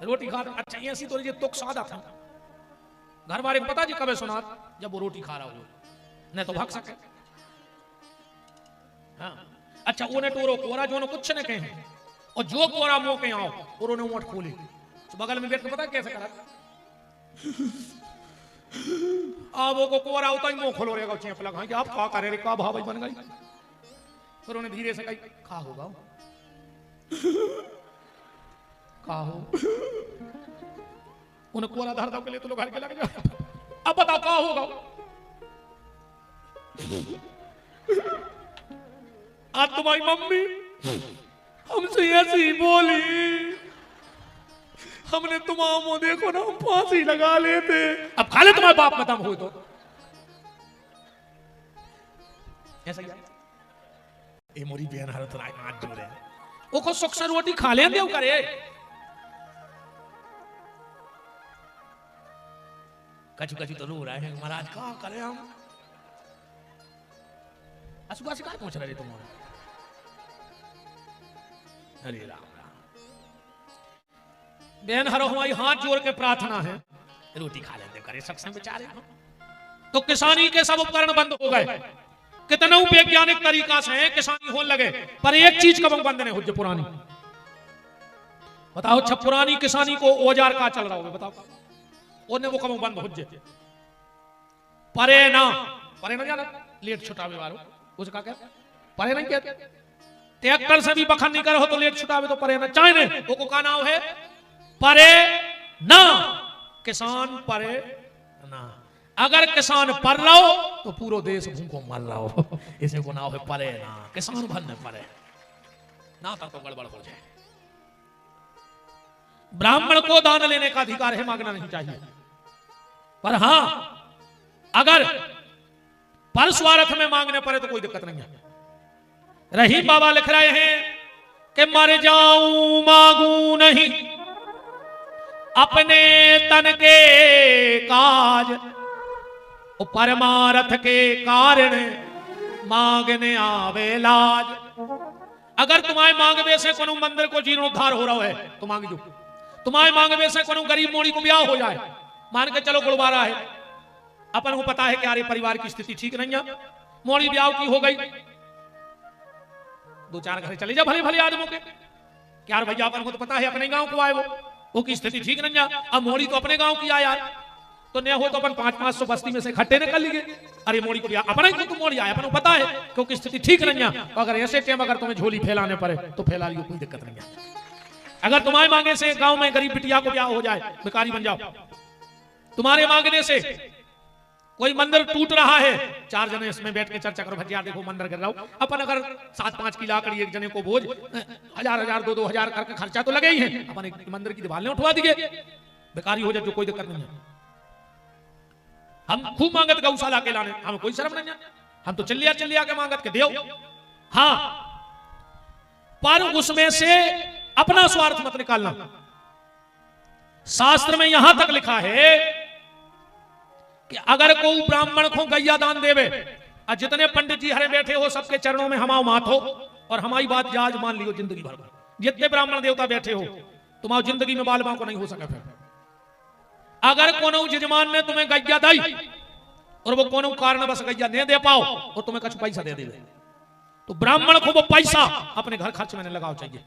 रोटी खा, अच्छा ऐसी तो ये तुक सादा था, घर वाले को पता जी कब सुना जब वो रोटी खा रहा हो, नहीं तो भाग सके। हाँ अच्छा वो ने टोरो कोरा जो ने कुछ ने कहे, और जो कोरा मुंह के आओ और उन्हें मोट खोले तो बगल में बैठ के पता कैसे करा, अब वो को कोरा होता ही मुंह खोलो रहेगा चेप लगा कि आप खा करे रे का भाव बन गई। फिर उन्हें धीरे से कही खा होगा का हो, उन्हें कोरा धर दो के लिए तो लोग घर के लग जाए। अब बताओ का होगा, आज तुम्हारी मम्मी हमसे ऐसी बोली, हमने तुम्हारा मुंह देखो ना हम फांसी लगा लेते। अब खा ले तुम्हारे बाप में दम हो तो ऐसा ही ए मोरी बहन हर तो आज जोड़े वो को सुख से रोटी खा ले देव करे। कछु कछु तो रो रहा है महाराज क्या करे हम, असुबह से कहाँ पहुंच रहे तुम्हारे। हरे राम राम बहन हरो हमारी हाथ जोड़ के प्रार्थना है, रोटी खा लेते करे सक्षम बेचारे। तो किसानी के सब उपकरण बंद हो गए, कितना वैज्ञानिक तरीका से किसानी होने लगे, पर एक चीज कब बंद नहीं हो जो पुरानी। बताओ अच्छा पुरानी किसानी को औजार का चल रहा हो बताओ, ओने वो कब बंद हो जाए। परे ना जाना लेट छुटावे वालों उसका क्या परे नहीं कहते, ट्रैक्टर से भी बखन नहीं करो तो लेट छुटावे तो परे ना चाहे वो को का नाम है परे ना, किसान परे ना। अगर किसान पर रहो तो पूरा देश भूखों मर रहो, इसे को नाम है परे ना, किसान भरने परे ना तो गड़बड़ हो जाए। ब्राह्मण को दान लेने का अधिकार है, मांगना नहीं चाहिए, पर हां अगर पर स्वार्थ में मांगने पड़े तो कोई दिक्कत नहीं है। रहीम बाबा लिख रहे हैं कि मर जाऊं मांगू नहीं अपने तन के काज, परमारथ के कारण मांगने आवे लाज। अगर तुम्हारे मांगवे से कोनो मंदिर को जीर्णोद्धार हो रहा है तो मांग दो, तुम्हारे मांगवे से कोनो गरीब मोड़ी को ब्याह हो जाए, मान के चलो गुरुवारा है, अपन को पता है कि यार परिवार की स्थिति ठीक नहीं है, मोड़ी ब्याह की हो गई, दो चार घर चले जा भले भले आदमों के, यार भैया अपन को तो पता है अपने गांव को आए वो की स्थिति ठीक नहीं है, अब मोड़ी तो अपने गांव की आया यार, तो नहीं हो तो अपन 500-500 बस्ती में से इकट्ठे निकल लिए, अरे मोड़ी को अपने को तो मोड़ी आया, अपन को पता है क्योंकि स्थिति ठीक नहीं है। अगर ऐसे टाइम अगर तुम्हें झोली फैलाने पड़े तो फैला लियो, कोई दिक्कत नहीं है। अगर तुम्हारे मांगे से गांव में गरीब बिटिया को ब्याह हो जाए, भिखारी बन जाओ, तुम्हारे मांगने से कोई मंदिर टूट रहा है, 4 जने इसमें बैठ के चर्चा करो, भैया देखो मंदिर गिर रहा हो, अपन अगर 7-5 की लाकड़ी एक जने को बोझ 1000 2-2 हजार करके खर्चा तो लगे ही है, अपन एक मंदिर की दीवार उठवा दिए, बेकारी हो जाए तो कोई दिक्कत नहीं है। हम खूब मांगत गौशाला के लाने, हमें कोई शर्म नहीं है, हम तो चलिया के मांगत के देव, हाँ पर उसमें से अपना स्वार्थ मत निकालना। शास्त्र में यहां तक लिखा है कि अगर कोई ब्राह्मण को गैया दान देवे, और जितने पंडित जी हरे बैठे हो सबके चरणों में हमाओ माथ हो और हमारी बात जाज मान लियो जिंदगी भर, जितने ब्राह्मण देवता बैठे हो तुम्हारी जिंदगी में बाल बांको नहीं हो सका। फिर अगर कोनो यजमान ने तुम्हें गैया दी और वो कोनो कारण बस गैया नहीं दे पाओ और तुम्हें कुछ पैसा दे दे, तो ब्राह्मण को वो पैसा अपने घर खर्च में लगाओ चाहिए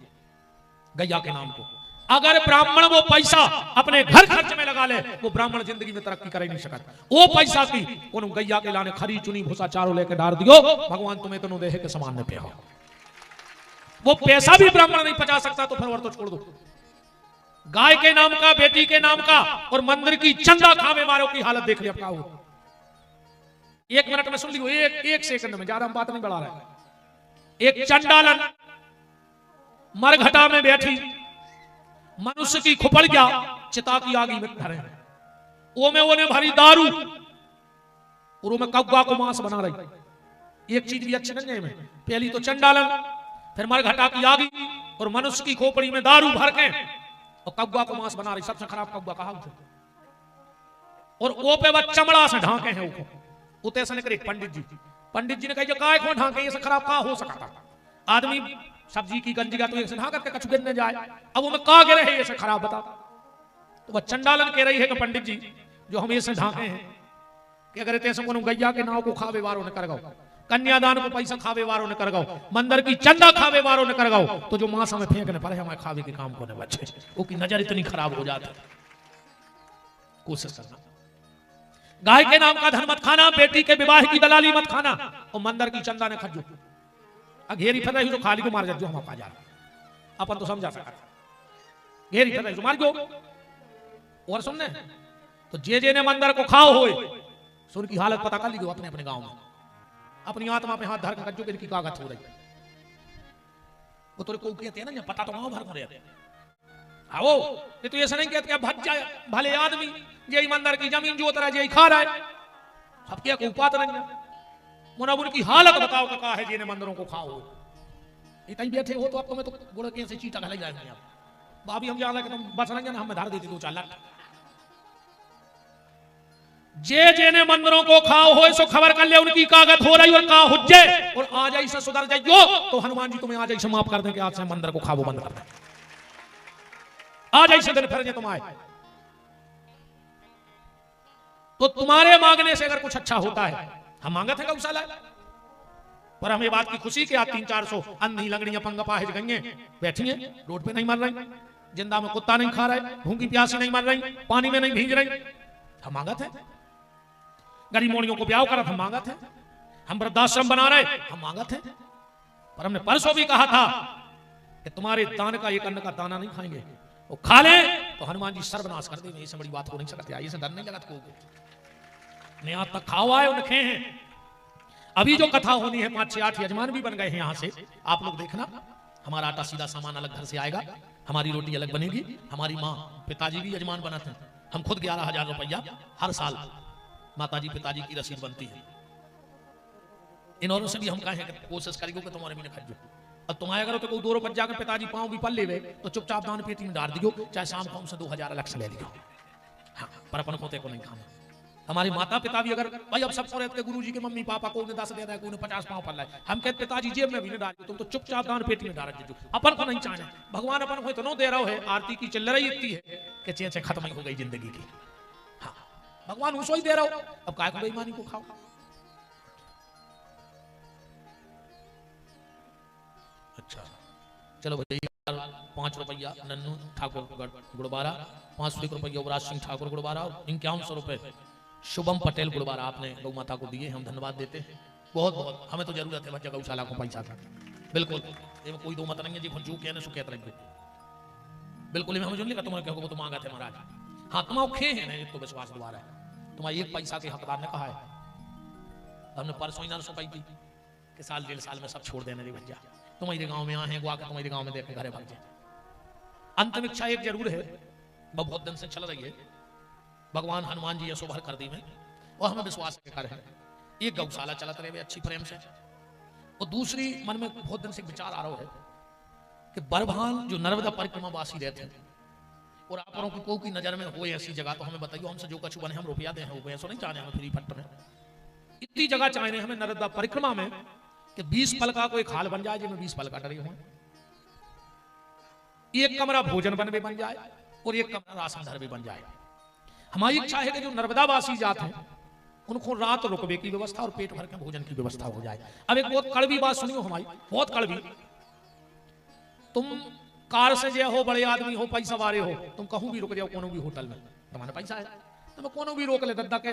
गैया के नाम को। अगर ब्राह्मण वो पैसा अपने घर खर्च में लगा ले, वो ब्राह्मण जिंदगी में तरक्की कर ही नहीं सकता। वो पैसा की कोनो गैया के लाने खरी चुनी भूसा चारों लेके डाल दियो, भगवान तुम्हें तो देहे के समान पे हो, वो पैसा भी ब्राह्मण नहीं पचा सकता, तो फिर और तो छोड़ दो। गाय के नाम का, बेटी के नाम का और मंदिर की चंदा खावे वालों की हालत देख लिया क्या हो। 1 मिनट में सुन लियो, एक सेकंड में, ज्यादा हम बात नहीं बढ़ा रहे। एक चंडालन मरघटा में बैठी मनुष्य की खुपड़ गया, चिता की आगी में धरे, वो में ओने भरी दारू और वो में कौवा को मांस बना रही। एक चीज भी अच्छी नहीं है में, पहली तो चंडालन, फिर मरघटा की आगी और मनुष्य की खोपड़ी में दारू भर के और कौवा को मांस बना रही। सबसे खराब कौवा कहा उसे, और वो पे वह चमड़ा से ढांके हैं वो तो ऐसा नहीं करे। पंडित जी ने कहा काय को ढांके, ये से खराब कहा हो सकता। आदमी सब्जी की गंजी का तो एक से ढांक के कछु गिरने जाए, अब वो में कहा गिरे है ये से खराब बता। तो वह चंडालन कह रही है कि पंडित जी जो हम ये से ढांके हैं कि अगर तैसे को गैया के नाव को खावे वारों ने कर गो, कन्यादान को पैसा खावे वारों ने कर गो, मंदिर की चंदा खावे वारों ने कर गो, तो जो मांस हमें फेंकने पड़े हमारे खावे के काम को ने बचे, वो की नजर इतनी खराब हो जाती। कोशिश करना, गाय के नाम का धन मत खाना, बेटी के विवाह की दलाली मत खाना, और मंदिर की चंदा ने खजू घेरी फिर रही तो खाली को मार जा, जो हम आ जा अपन तो समझा सका, घेरी फिर रही तो मार जो। और सुनने तो जे ने मंदिर को खाओ होए, सुन की हालत पता कर लीजिए अपने अपने गांव में, अपनी आत्मा पे हाथ धर कर जो इनकी कागज हो रही। वो तो को कहते हैं ना पता तो गांव भर में रहते आओ, ये तो ऐसा नहीं कहते अब भज जाए भले आदमी जे मंदिर की जमीन जोत रहा जे खा रहा है, सबके को उपात नहीं है। मुनाबुर की हालत बताओ का है जिन्हें मंदिरों को खाओ, इतनी बैठे हो तो अब तुम्हें तो गुड़ के से चीटा खा जाएंगे आप भाभी, हम ज्यादा तुम बच रहे ना, हमें धार देती 2-4 लाख। जे ने मंदिरों को खाओ हो सो खबर कर ले उनकी कागज हो रही और का हुज्जे और आ जाई से सुधर जाइयो, तो हनुमान जी तुम्हें आ जाई से माफ कर दें कि आज से मंदिर को खाओ बंद कर दें। आज ऐसे दिन फिर तुम आए तो तुम्हारे मांगने से अगर कुछ अच्छा होता है, हम मांगत है गौशाला, पर हमें बात की खुशी कि आज 300-400 अंधी लंगड़ियां पंगा पाहिज गई बैठी हैं, रोड पे नहीं मर रही, जिंदा में कुत्ता नहीं खा रहे, भूखी प्यासी नहीं मर रही, पानी में नहीं भीग रही, हम मांगत है। गरीब मोड़ियों को ब्याह कर हम मांगत है, हम वृद्धाश्रम बना रहे हम मांगत है। पर हमने परसों भी कहा था कि तुम्हारे दान का एक अन्न का दाना नहीं खाएंगे, वो खा ले तो हनुमान जी सर्वनाश कर देंगे। इससे बड़ी बात हो नहीं सकती, आई से डर नहीं लगत को नया तक खाओ आए उनखे हैं। अभी जो कथा होनी है 5-6-8 यजमान भी बन गए हैं, यहां से आप लोग देखना। हमारा आटा सीधा सामान अलग घर से आएगा, हमारी रोटी अलग बनेगी। हमारी माँ पिताजी भी यजमान बनाते हैं, हम खुद 11,000 रुपया हर साल माताजी पिताजी की रसीद बनती है। इन्होंने से भी हम कहें कोशिश करेंगे कि तुम्हारे भी न खर्चो, और तुम्हारे अगर तो कोई 2 रुपये जाकर पिताजी पाँव भी पल ले तो चुपचाप दान पेटी में डाल दियो, चाहे शाम को हमसे 2,000 अलग से ले लियो। हाँ, पर अपन पोते को नहीं खाना। हमारे माता पिता भी अगर भाई अब सब रहते गुरु जी के मम्मी पापा को 10 दे रहा है, कोई 50 पाँव पल रहा है, हम कहते पिताजी जेब में भी नहीं डाल, तुम तो चुपचाप दान पेटी में डाल दीजिए। अपन को नहीं चाहना, भगवान अपन को इतना दे रहा है, आरती की चिल्ल रही इतनी है कि चेचे खत्म हो गई जिंदगी की। हाँ, भगवान उसो ही दे रहा हो, अब काय को बेईमानी को खाओ। अच्छा चलो भाई, 5 रुपया नन्नू ठाकुर गुड़बारा, 500 रुपया युवराज सिंह ठाकुर गुड़बारा, 5100 रुपए शुभम पटेल गुड़बारा आपने गौ माता को दिए, हम धन्यवाद देते हैं बहुत बहुत। हमें तो जरूरत है बच्चा गौशाला को पैसा का, बिल्कुल ये कोई दो मत नहीं है जी, जो कहने सो कहते रहेंगे बिल्कुल। हमें जो नहीं तुम्हारे कहोगे वो तो मांगा थे महाराज। हाँ तुम खे है ना, तो विश्वास द्वारा है, तुम्हारे 1 पैसा के हकदार ने कहा है। हमने परसों ही ना सौंपाई थी कि साल 1.5 साल में सब छोड़ देने रे भैया, तुम्हारे गांव में आए हैं गुआ के तुम्हारे गांव में देखे घरे भाग जाए। अंतिम इच्छा एक जरूर है, बहुत दिन से चल रही है, भगवान हनुमान जी यशो भर कर दी में, और हमें विश्वास कर है एक गौशाला चलत रहे अच्छी प्रेम से। और दूसरी मन में बहुत दिन से विचार आ रहा है कि बरभान जो नर्मदा परिक्रमा वासी रहते हैं और आप की कोई की नजर में हो ऐसी जगह, तो हमें बताइए हमसे जो कछु बने हम रुपया दे हो ऐसा नहीं चाहने, हमें फ्री फट में इतनी जगह चाहने हमें नर्मदा परिक्रमा में कि 20 पल का कोई खाल बन जाए जिसमें 20 पल का डरे हुए, एक कमरा भोजन बन भी बन जाए और एक कमरा राशन घर भी बन जाए। हमारी इच्छा है कि जो नर्मदावासी जाते हैं उनको रात रुकवे की व्यवस्था और पेट भर के भोजन की व्यवस्था हो जाए। अब एक बहुत कड़वी बात सुनियो हमारी, बहुत कड़वी। तुम कार से जे हो, बड़े आदमी हो, पैसा वाले हो, तुम कहूं भी रुक जाओ कोनो भी होटल में, तुम्हारे पैसा है, तुम कोनो भी रोक ले दद्दा के,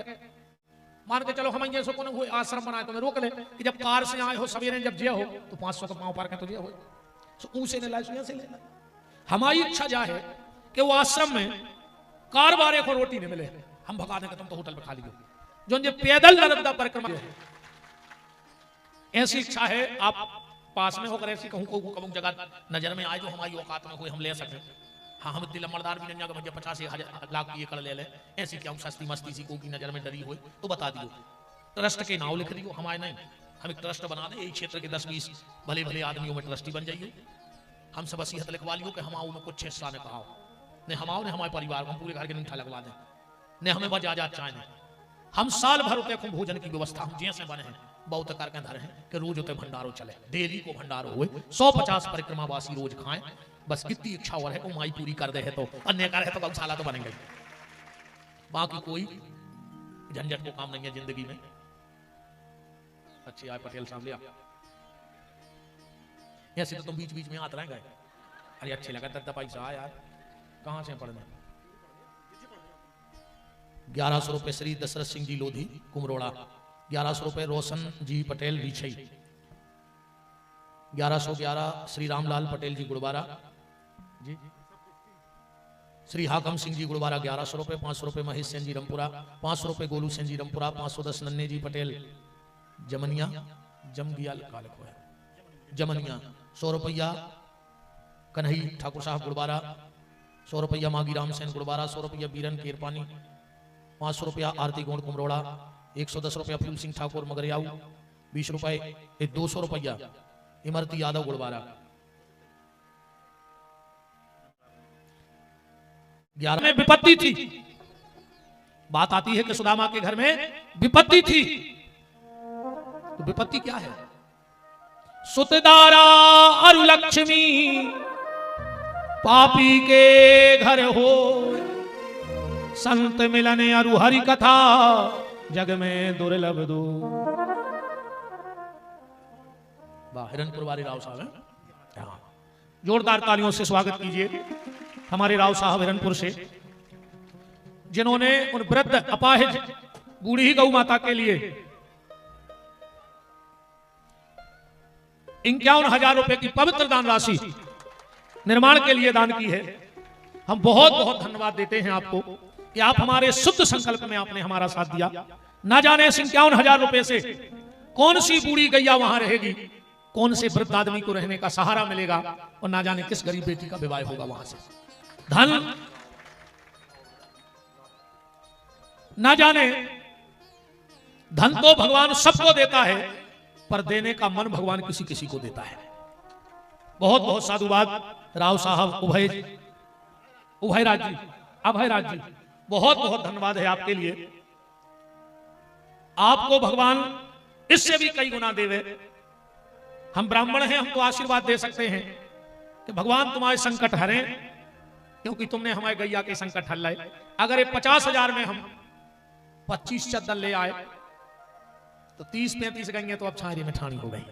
मान के चलो हम ये कोनो आश्रम बनाए तुम्हें रोक ले कि जब कार से आए हो सवेरे जब जे हो तो 500 का पाँव पार के तो जे हो, ऊसे ने लाए से ले। हमारी इच्छा जा है कि वो आश्रम में कार वाले को रोटी नहीं मिले, हम भगा देंगे, तुम तो होटल में खा लियो, जो पैदल नर्मदा परिक्रमा। ऐसी इच्छा है आप पास में होकर ऐसी कहूं कहूं जगह नजर में आए जो हमारी औकात में कोई हम ले सके। हाँ हम दिल मर्दार भी नहीं, मुझे 50 लाख की कर ले ऐसी क्या सस्ती मस्ती सी को की नजर में डरी हो तो बता दियो, ट्रस्ट के नाम लिख दियो, हमारे नहीं, हम एक ट्रस्ट बना दें, यही क्षेत्र के 10-20 भले भले आदमियों में ट्रस्टी बन जाइए। हम सब वसीयत लिखवा लियो कि हमाओं में कुछ 6 ने कहा ने हमाओ ने हमारे परिवार को हम पूरे घर के नीठा लगवा दें, ने हमें बजा जा चाहे हम साल भर होते भोजन की व्यवस्था हम जैसे बने हैं बहुत करके धर हैं कि रोज होते भंडारो चले, डेली को भंडारो हुए, 150 परिक्रमावासी रोज खाएं, बस कितनी इच्छा और है को माई पूरी कर दे है तो अन्य कर है तो गौशाला तो बनेंगे, बाकी कोई झंझट को काम नहीं है जिंदगी में। अच्छी आए पटेल साहब लिया ऐसे तो तुम बीच बीच में आते रहेंगे, अरे अच्छे लगा दद्दा पैसा यार कहां से पढ़ने। 1100 रुपए श्री दशरथ सिंह जी लोधी कुमरोड़ा, 1100 रुपए रोशन जी पटेल बीछई, 1111 श्री रामलाल पटेल जी गुड़बारा जी, श्री हाकम सिंह जी गुड़बारा 1100 रुपए, 500 रुपए महेश सेन जी रमपुरा, 500 रुपए गोलू सेन जी रमपुरा, 510 नन्हे जी पटेल जमनिया जमगिया जमनिया, 100 रुपया कन्हई ठाकुर साहब गुड़बारा, 100 रुपया मागी राम सेन गुड़बारा, 100 रुपया बीरन केरपानी, 500 रुपया आरती गोंड कुमरोड़ा, 110 रुपया फूल सिंह ठाकुर मगरियाऊ, 20 रुपए 200 रुपया इमरती यादव गुड़बारा, 11 में विपत्ति थी। बात आती है कि सुदामा के घर में विपत्ति थी, तो विपत्ति क्या है? सुतदारा अरु लक्ष्मी पापी के घर हो संत मिलन अरु हरि कथा जग में दुर्लभ दो। वाह, हिरनपुर वाले राव साहब हैं। जोरदार तालियों से स्वागत कीजिए हमारे राव साहब हिरनपुर से, जिन्होंने उन वृद्ध अपाहिज बूढ़ी गौ माता के लिए 51,000 रुपए की पवित्र दान राशि निर्माण के लिए दान की है। हम बहुत बहुत धन्यवाद देते हैं आपको कि आप हमारे शुद्ध संकल्प में आपने हमारा साथ दिया। ना जाने 51,000 रुपए से कौन सी बूढ़ी गैया वहां रहेगी, कौन से वृद्ध आदमी को रहने का सहारा मिलेगा, और ना जाने किस गरीब बेटी का विवाह होगा वहां से। धन ना जाने, धन तो भगवान सबको देता है, पर देने का मन भगवान किसी किसी को देता है। बहुत बहुत साधुवाद राव साहब, अभयराज जी, बहुत बहुत धन्यवाद है आपके लिए। आपको भगवान इससे भी कई गुना देवे। हम ब्राह्मण हैं, हम तो आशीर्वाद दे सकते हैं कि भगवान तुम्हारे संकट हरे, क्योंकि तुमने हमारे गैया के संकट हल लाए। अगर ये 50,000 में हम 25 चद्दर ले आए तो 30-35 गईए तो अब छारी में ठानी हो गई,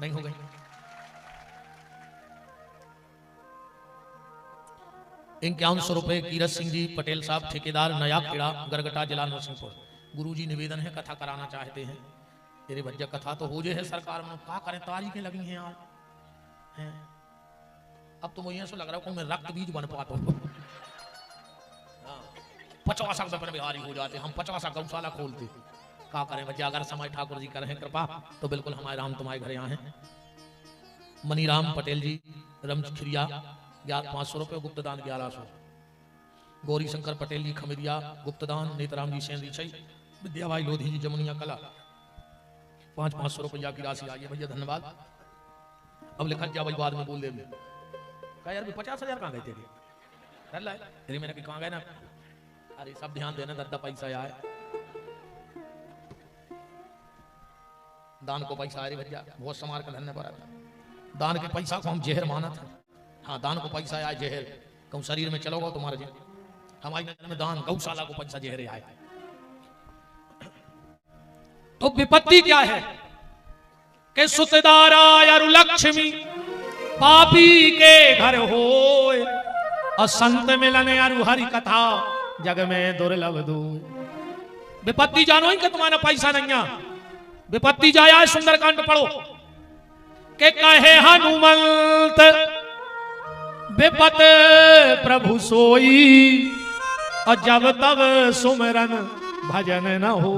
नहीं हो गई। 5100 रुपए कीरत सिंह जी पटेल साहब, ठेकेदार नया खेड़ा, गरगटा, जिला नरसिंहपुर। गुरुजी निवेदन है, कथा कराना चाहते हैं। तेरे भज्जा कथा तो हो जे है सरकार में, क्या करें, तारीखें लगी हैं यार हैं। अब तो मुझे ऐसा लग रहा है कि मैं रक्त बीज बन पाता हूँ। 50 रुपए बिहारी हो जाते, हम 50 गौशाला खोलते। क्या करें भज्जा, अगर समय ठाकुर जी करें कृपा तो बिल्कुल हमारे राम तुम्हारे घर यहाँ हैं। मनीराम पटेल जी रमखिरिया 500 रुपए गुप्तदान 1100। गौरी शंकर पटेल जी खमिरिया गुप्तदान। नेतराम जी सेन रिछई, विद्याभाई लोधी जी जमुनिया कला 500 रुपया की राशि आई है भैया, धन्यवाद। अब लिखा जा भाई, बाद में बोल दे कहा यार 50,000 कहाँ गए तेरे, मैंने कहा गए ना। अरे सब ध्यान देना, दद्दा पैसा आए, दान को पैसा आ रही भैया, बहुत समार का धन्य पड़ा। दान के पैसा को हम जहर माना था। हाँ, दान को पैसा आया जहर, कहूँ शरीर में चलोगा तुम्हारे जहर। हमारे नजर में दान गौशाला को पैसा जहर आए। तो विपत्ति क्या है कि सुतदारा यारु लक्ष्मी पापी के घर होए, और संत मिलन यारु हरि कथा जग में दुर्लभ दो। विपत्ति जानो ही कि तुम्हारा पैसा नहीं है। विपत्ति जाया सुंदरकांड पढ़ो के कहे हनुमंत विपत प्रभु सोई, और जब तब सुमरन भजन न हो।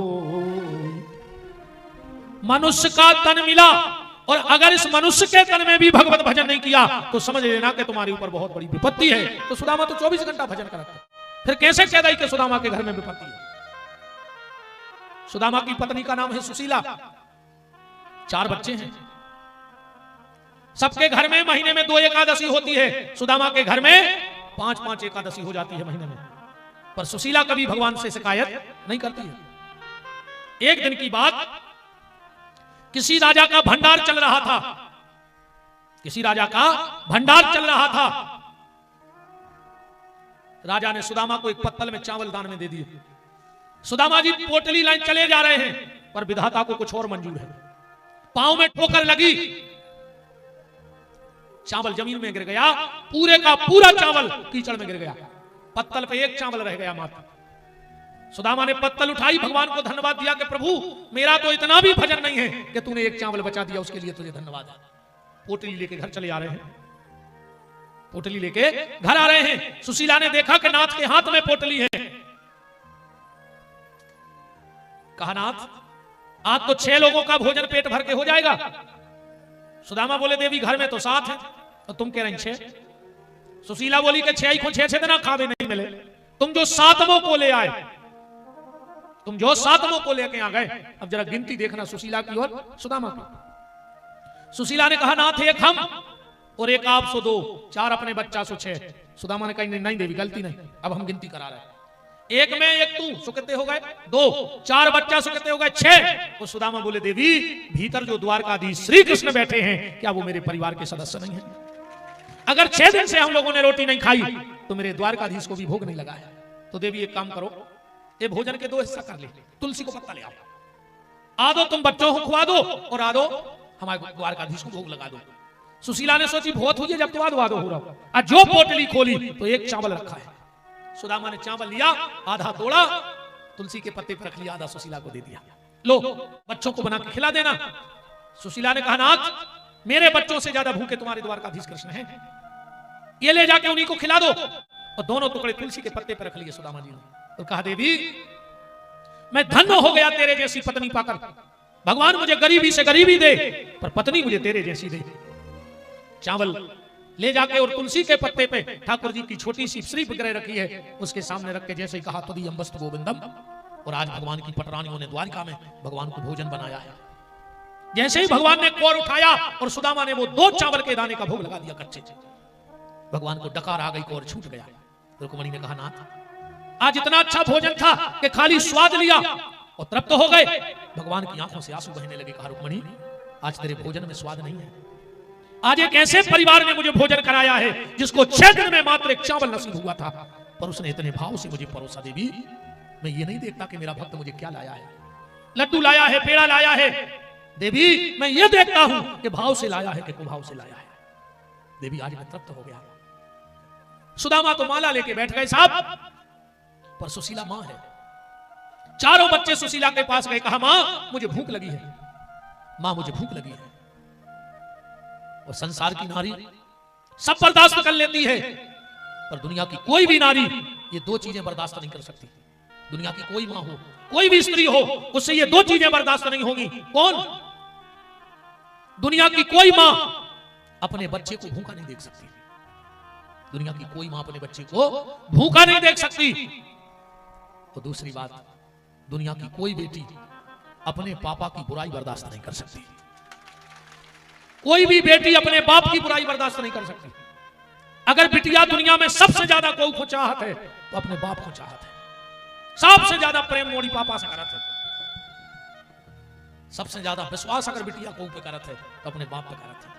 मनुष्य का तन मिला, और अगर इस मनुष्य के तन में भी भगवत भजन नहीं किया तो समझ लेना कि तुम्हारे ऊपर बहुत बड़ी विपत्ति है। तो सुदामा तो 24 घंटा भजन करता, फिर कैसे कह दी कि सुदामा के घर में विपत्ति है। सुदामा की पत्नी का नाम है सुशीला, 4 बच्चे हैं। सबके घर में महीने में 2 एकादशी होती है, सुदामा के घर में 5-5 एकादशी हो जाती है महीने में। पर सुशीला कभी भगवान से शिकायत नहीं करती है। एक दिन की बात, किसी राजा का भंडार चल रहा था, किसी राजा का भंडार चल रहा था। राजा ने सुदामा को एक पत्तल में चावल दान में दे दिए। सुदामा जी पोटली लाइन चले जा रहे हैं, पर विधाता को कुछ और मंजूर है। पांव में ठोकर लगी, चावल जमीन में गिर गया, पूरे का पूरा चावल कीचड़ में गिर गया। पत्तल पे एक चावल रह गया मात्र। सुदामा ने पत्तल उठाई, भगवान को धन्यवाद दिया कि प्रभु मेरा तो इतना भी भजन नहीं है कि तूने एक चावल बचा दिया, उसके लिए तुझे धन्यवाद। पोटली लेके घर चले आ रहे हैं, पोटली लेके घर आ रहे हैं। सुशीला ने देखा कि नाथ के हाथ में पोटली है। कहा नाथ आज तो 6 लोगों का भोजन पेट भर के हो जाएगा। सुदामा बोले देवी घर में तो 7 है, तो तुम कह रही 6। सुशीला बोली कि 6 को 6 दिन खावे नहीं मिले, तुम जो 7वां को ले आए, तुम जो 7वां को लेके आ गए। अब जरा गिनती देखना सुशीला की और सुदामा की। सुशीला ने कहा नाथ एक हम और एक आप, सो 2, 4 अपने बच्चा, सो 6। सुदामा ने कहा नहीं देवी गलती नहीं, अब हम गिनती करा रहे हैं। एक में एक तू, सो कितने हो गए 2, 4 बच्चा, सो कितने हो गए 6। और सुदामा बोले देवी भीतर जो द्वारकाधीश श्री कृष्ण बैठे हैं, क्या वो मेरे परिवार के सदस्य नहीं है? अगर 6 दिन से हम लोगों ने रोटी नहीं खाई तो मेरे द्वारकाधीश को भी भोग नहीं लगा है। तो देवी एक काम करो, ये भोजन के 2 हिस्सा कर ले, तुलसी को पत्ता ले आओ, आदो तुम बच्चों को खुआ दो और आदो हमारे द्वारकाधीश को भोग लगा दो। सुशीला ने सोची बहुत हुई है, जब तो आदो हो रहा। आज जो पोटली खोली तो एक चावल रखा है। सुदामा ने चावल लिया, आधा तोड़ा, तुलसी के पत्ते पर रख लिया, आधा सुशीला को दे दिया, लो बच्चों को बना के खिला देना। सुशीला ने कहा नाथ, मेरे बच्चों से ज्यादा भूखे तुम्हारे द्वारकाधीश कृष्ण हैं, ये ले जाके उन्हीं को खिला दो। और दोनों टुकड़े तुलसी के पत्ते पर रख लिए सुदामा जी ने। तो कहा देवी मैं धन्य हो गया तेरे जैसी पत्नी पाकर, भगवान मुझे गरीबी से गरीबी दे पर पत्नी मुझे तेरे जैसी दे। चावल ले जाके और तुलसी के पत्ते पे ठाकुर जी की छोटी सी श्री विग्रह रखी है, उसके सामने रख के जैसे ही कहा तुदी अम्बस्त गोविंदम। और आज भगवान की पटरानियों ने द्वारिका में भगवान को भोजन बनाया है। जैसे ही भगवान ने कोर उठाया और सुदामा ने वो 2 चावल के दाने का भोग लगा दिया कच्चे, भगवान को डकार आ गई, कोर छूट गया। रुक्मणी ने कहा नाथ आज इतना अच्छा भोजन था कि खाली स्वाद लिया और तृप्त हो गए। भगवान की आंखों से आंसू बहने लगे। कहा रुक्मणी आज तेरे भोजन में स्वाद नहीं है। आज एक ऐसे परिवार ने मुझे भोजन कराया है जिसको 6 दिन में मात्र एक चावल नसीब हुआ था, पर उसने इतने भाव से मुझे परोसा। देवी मैं ये नहीं देखता कि मेरा भक्त मुझे क्या लाया है, लड्डू लाया है, पेड़ा लाया है। देवी मैं ये देखता हूं कि भाव से लाया है कि कुभाव से लाया है। देवी आज मैं तृप्त हो गया। सुदामा तो माला लेके बैठ गए साहब, पर सुशीला मां है। चारों बच्चे सुशीला के पास गए, कहा मां मुझे भूख लगी है, मां मुझे भूख लगी है। और संसार की नारी सब बर्दाश्त कर लेती है, पर दुनिया की कोई भी नारी ये 2 चीजें बर्दाश्त नहीं कर सकती। दुनिया की कोई मां हो, कोई भी स्त्री हो, उससे ये 2 चीजें बर्दाश्त नहीं होगी। कौन? दुनिया की कोई मां अपने बच्चे को भूखा नहीं देख सकती। दुनिया की कोई मां अपने बच्चे को भूखा नहीं देख सकती। और दूसरी बात, दुनिया की कोई बेटी अपने पापा की बुराई बर्दाश्त नहीं कर सकती। कोई भी बेटी अपने बाप की बुराई बर्दाश्त नहीं कर सकती। अगर बिटिया दुनिया में सबसे ज्यादा कोई को चाहत है तो अपने बाप को चाहत है। सबसे ज्यादा प्रेम मोड़ी पापा से करत है। सबसे ज्यादा विश्वास अगर बिटिया को पे करत है तो अपने बाप पे करत है।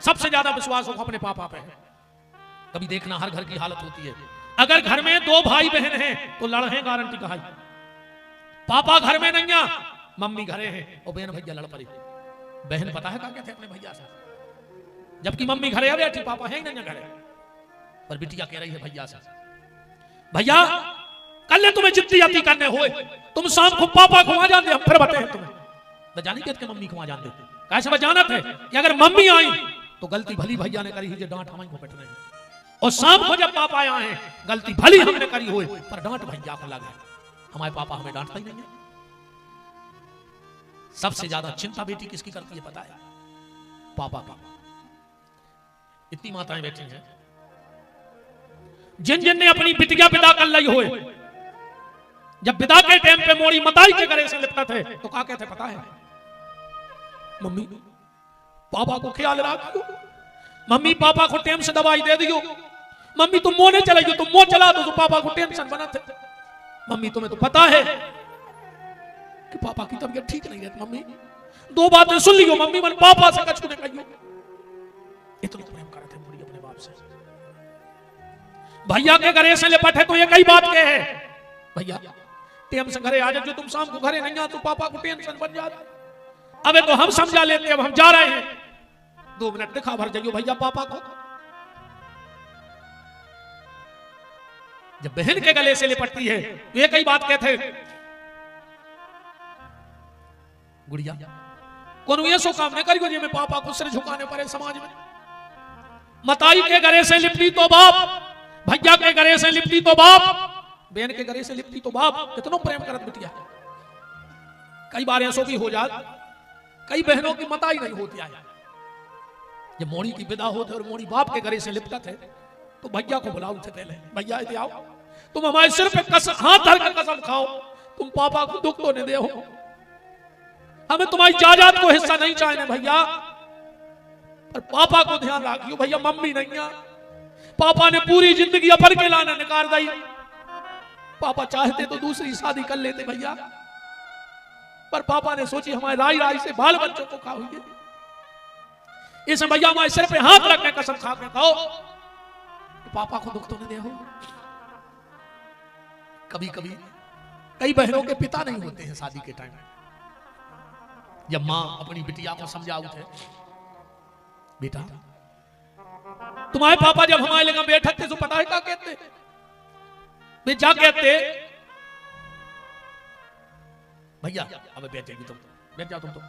सबसे ज्यादा विश्वास हो अपने पापा पे है। कभी देखना हर घर की हालत होती है, अगर घर में 2 भाई बहन हैं तो लड़े गारंटी कहा, पापा घर में नहीं है, मम्मी घरे हैं और बहन भैया लड़ पड़े। बहन पता है क्या कहते अपने भैया से, जबकि मम्मी घरे बैठी, पापा है ही नहीं घरे। पर बिटिया कह रही है भैया से, भैया कल तुम्हें जिद्दी अति करने हुए, तुम शाम को पापा को वहां जाते, हम फिर बताए तुम्हें जानी कहते मम्मी को वहां जानते। कैसे जानत है कि अगर मम्मी आई तो गलती भली भैया ने करी है, डांट हमारी को बैठने, और शाम को जब पापा आए हैं गलती भली हमने करी हुई पर डांट भैया को लगा। हमारे पापा हमें डांटता ही नहीं है। सबसे ज्यादा चिंता बेटी किसकी करती है पता है? पापा की। इतनी माताएं बैठी हैं जिन जिन ने अपनी बिटिया विदा कर ली हुए, जब विदा के टाइम पे मोड़ी मताई के गले से लिपटा थे तो क्या कहते पता है? मम्मी पापा को ख्याल रखो, मम्मी पापा को टाइम से दवाई दे दियो, मम्मी तुम मोने चलाइयो, तुम मोह चला दो तो पापा को टेंशन बना थे। मम्मी तुम्हें तो पता है कि पापा की तबीयत ठीक नहीं रहती, मम्मी 2 बातें सुन लियो, मम्मी मन पापा से कछु नहीं कहियो। इतना प्रेम करते हैं मुड़ी अपने बाप से। भैया के घरे से लिपट है तो ये कई बात के है, भैया टेम से घरे आ जाओ, तुम शाम को घरे नहीं आ तो पापा को टेंशन बन जाता। अबे तो हम समझा लेते, अब हम जा रहे हैं, 2 मिनट दिखा भर जाइयो भैया पापा को। जब बहन के गले से लिपटती है तो ये कई बात कहते गुड़िया कौन ये सो काम नहीं करियो जी मैं पापा को सिर झुकाने पड़े समाज में। मताई के गले से लिपटी तो बाप, भैया के गले से लिपटी तो बाप, बहन के गले से लिपटी तो बाप। कितनों प्रेम करत बिटिया। कई बार ऐसो भी हो जात, कई बहनों की मताई नहीं होती है। जब मोड़ी की विदा होते और मोड़ी बाप के गले से लिपटत है तो भैया को बुलाओ थे पहले, भैया इधर आओ, तुम हमारे सिर पे हाथ धर कर कसम खाओ, तुम पापा को दुख तो नहीं दे हो, हमें तुम्हारी जायदाद को हिस्सा नहीं चाहिए भैया, पर पापा को ध्यान रखियो भैया, मम्मी नहीं है, पापा ने पूरी जिंदगी अपन के लाना निकाल दी, पापा चाहते तो दूसरी शादी कर लेते भैया, पर पापा ने सोची हमारे राई राई से बाल बच्चों को खा हुई। इस भैया माँ सिर पे हाथ रख के कसम खा के कहो कि पापा को दुख तो नहीं दे हो। कभी कभी कई बहनों के पिता नहीं होते हैं शादी के टाइम। जब माँ अपनी बिटिया को समझाऊ थे, बेटा तुम्हारे पापा जब हमारे लगा बैठक थे तो पता है क्या कहते, वे जा कहते भैया अब बैठेगी तुम, बैठ जाओ तुम तो।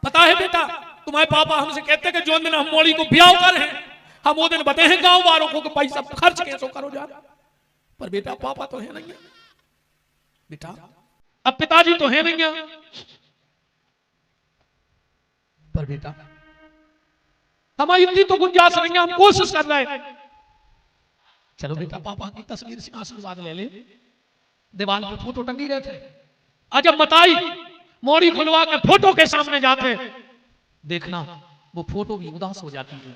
पता है बेटा तुम्हारे पापा हमसे कहते कि जो दिन हम मोड़ी को ब्याह कर हैं हम वो दिन बताए हैं गांव वालों को कि पैसा खर्च कैसे करो जा। पर बेटा पापा तो है नहीं, बेटा अब पिताजी तो है नहीं, पर बेटा हमारी इतनी तो गुंजाइश नहीं है, हम कोशिश कर रहे हैं। चलो बेटा पापा की तस्वीर से आशीर्वाद ले ले। दीवार पे फोटो टंगी रहे थे, अजब बताई मोड़ी खुलवा के फोटो के सामने जाते देखना वो फोटो भी उदास हो जाती है,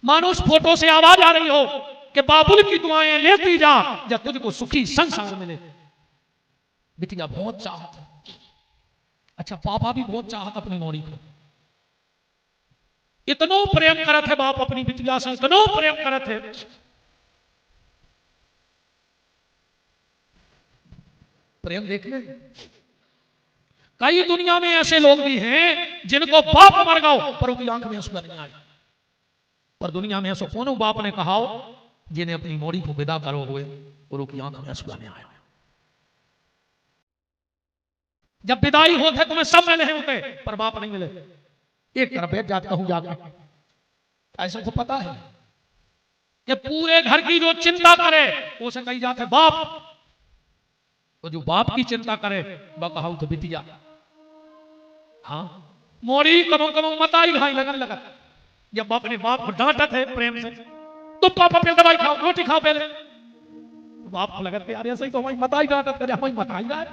मानो उस फोटो से आवाज आ रही हो कि बाबुल की दुआएं लेती जा जब तुझको सुखी संसार मिले। बिटिया बहुत चाहत, अच्छा पापा भी बहुत चाहत अपनी मोड़ी को, इतनो प्रेम करत है बाप अपनी बिटिया से, इतनो प्रेम करत है। प्रेम देख ले, कई दुनिया में ऐसे लोग भी हैं जिनको बाप मर गओ पर उनकी आंख में आंसू नहीं आए, पर दुनिया में ऐसा कौन बाप ने कहा जिन्हें अपनी मोड़ी को विदा करो हुए और उनकी आंख में आंसू नहीं आए। जब विदाई होते तुम्हें सब मिले होते पर बाप नहीं मिले, एक तरफ बैठ जाता हूं जाकर। ऐसा को पता है कि पूरे घर की जो चिंता करे उसे कही जाते बाप, तो जो बाप की चिंता करे वह कहा तो बिटिया। हाँ मोड़ी कमो कमो मताई भाई लगन लगा, जब अपने बाप को डांटा थे प्रेम से तो पापा पहले दवाई खाओ रोटी खाओ पहले, बाप को लगता यार ऐसे ही तो हमारी मताई डांटत करे, हमारी मताई रहा है।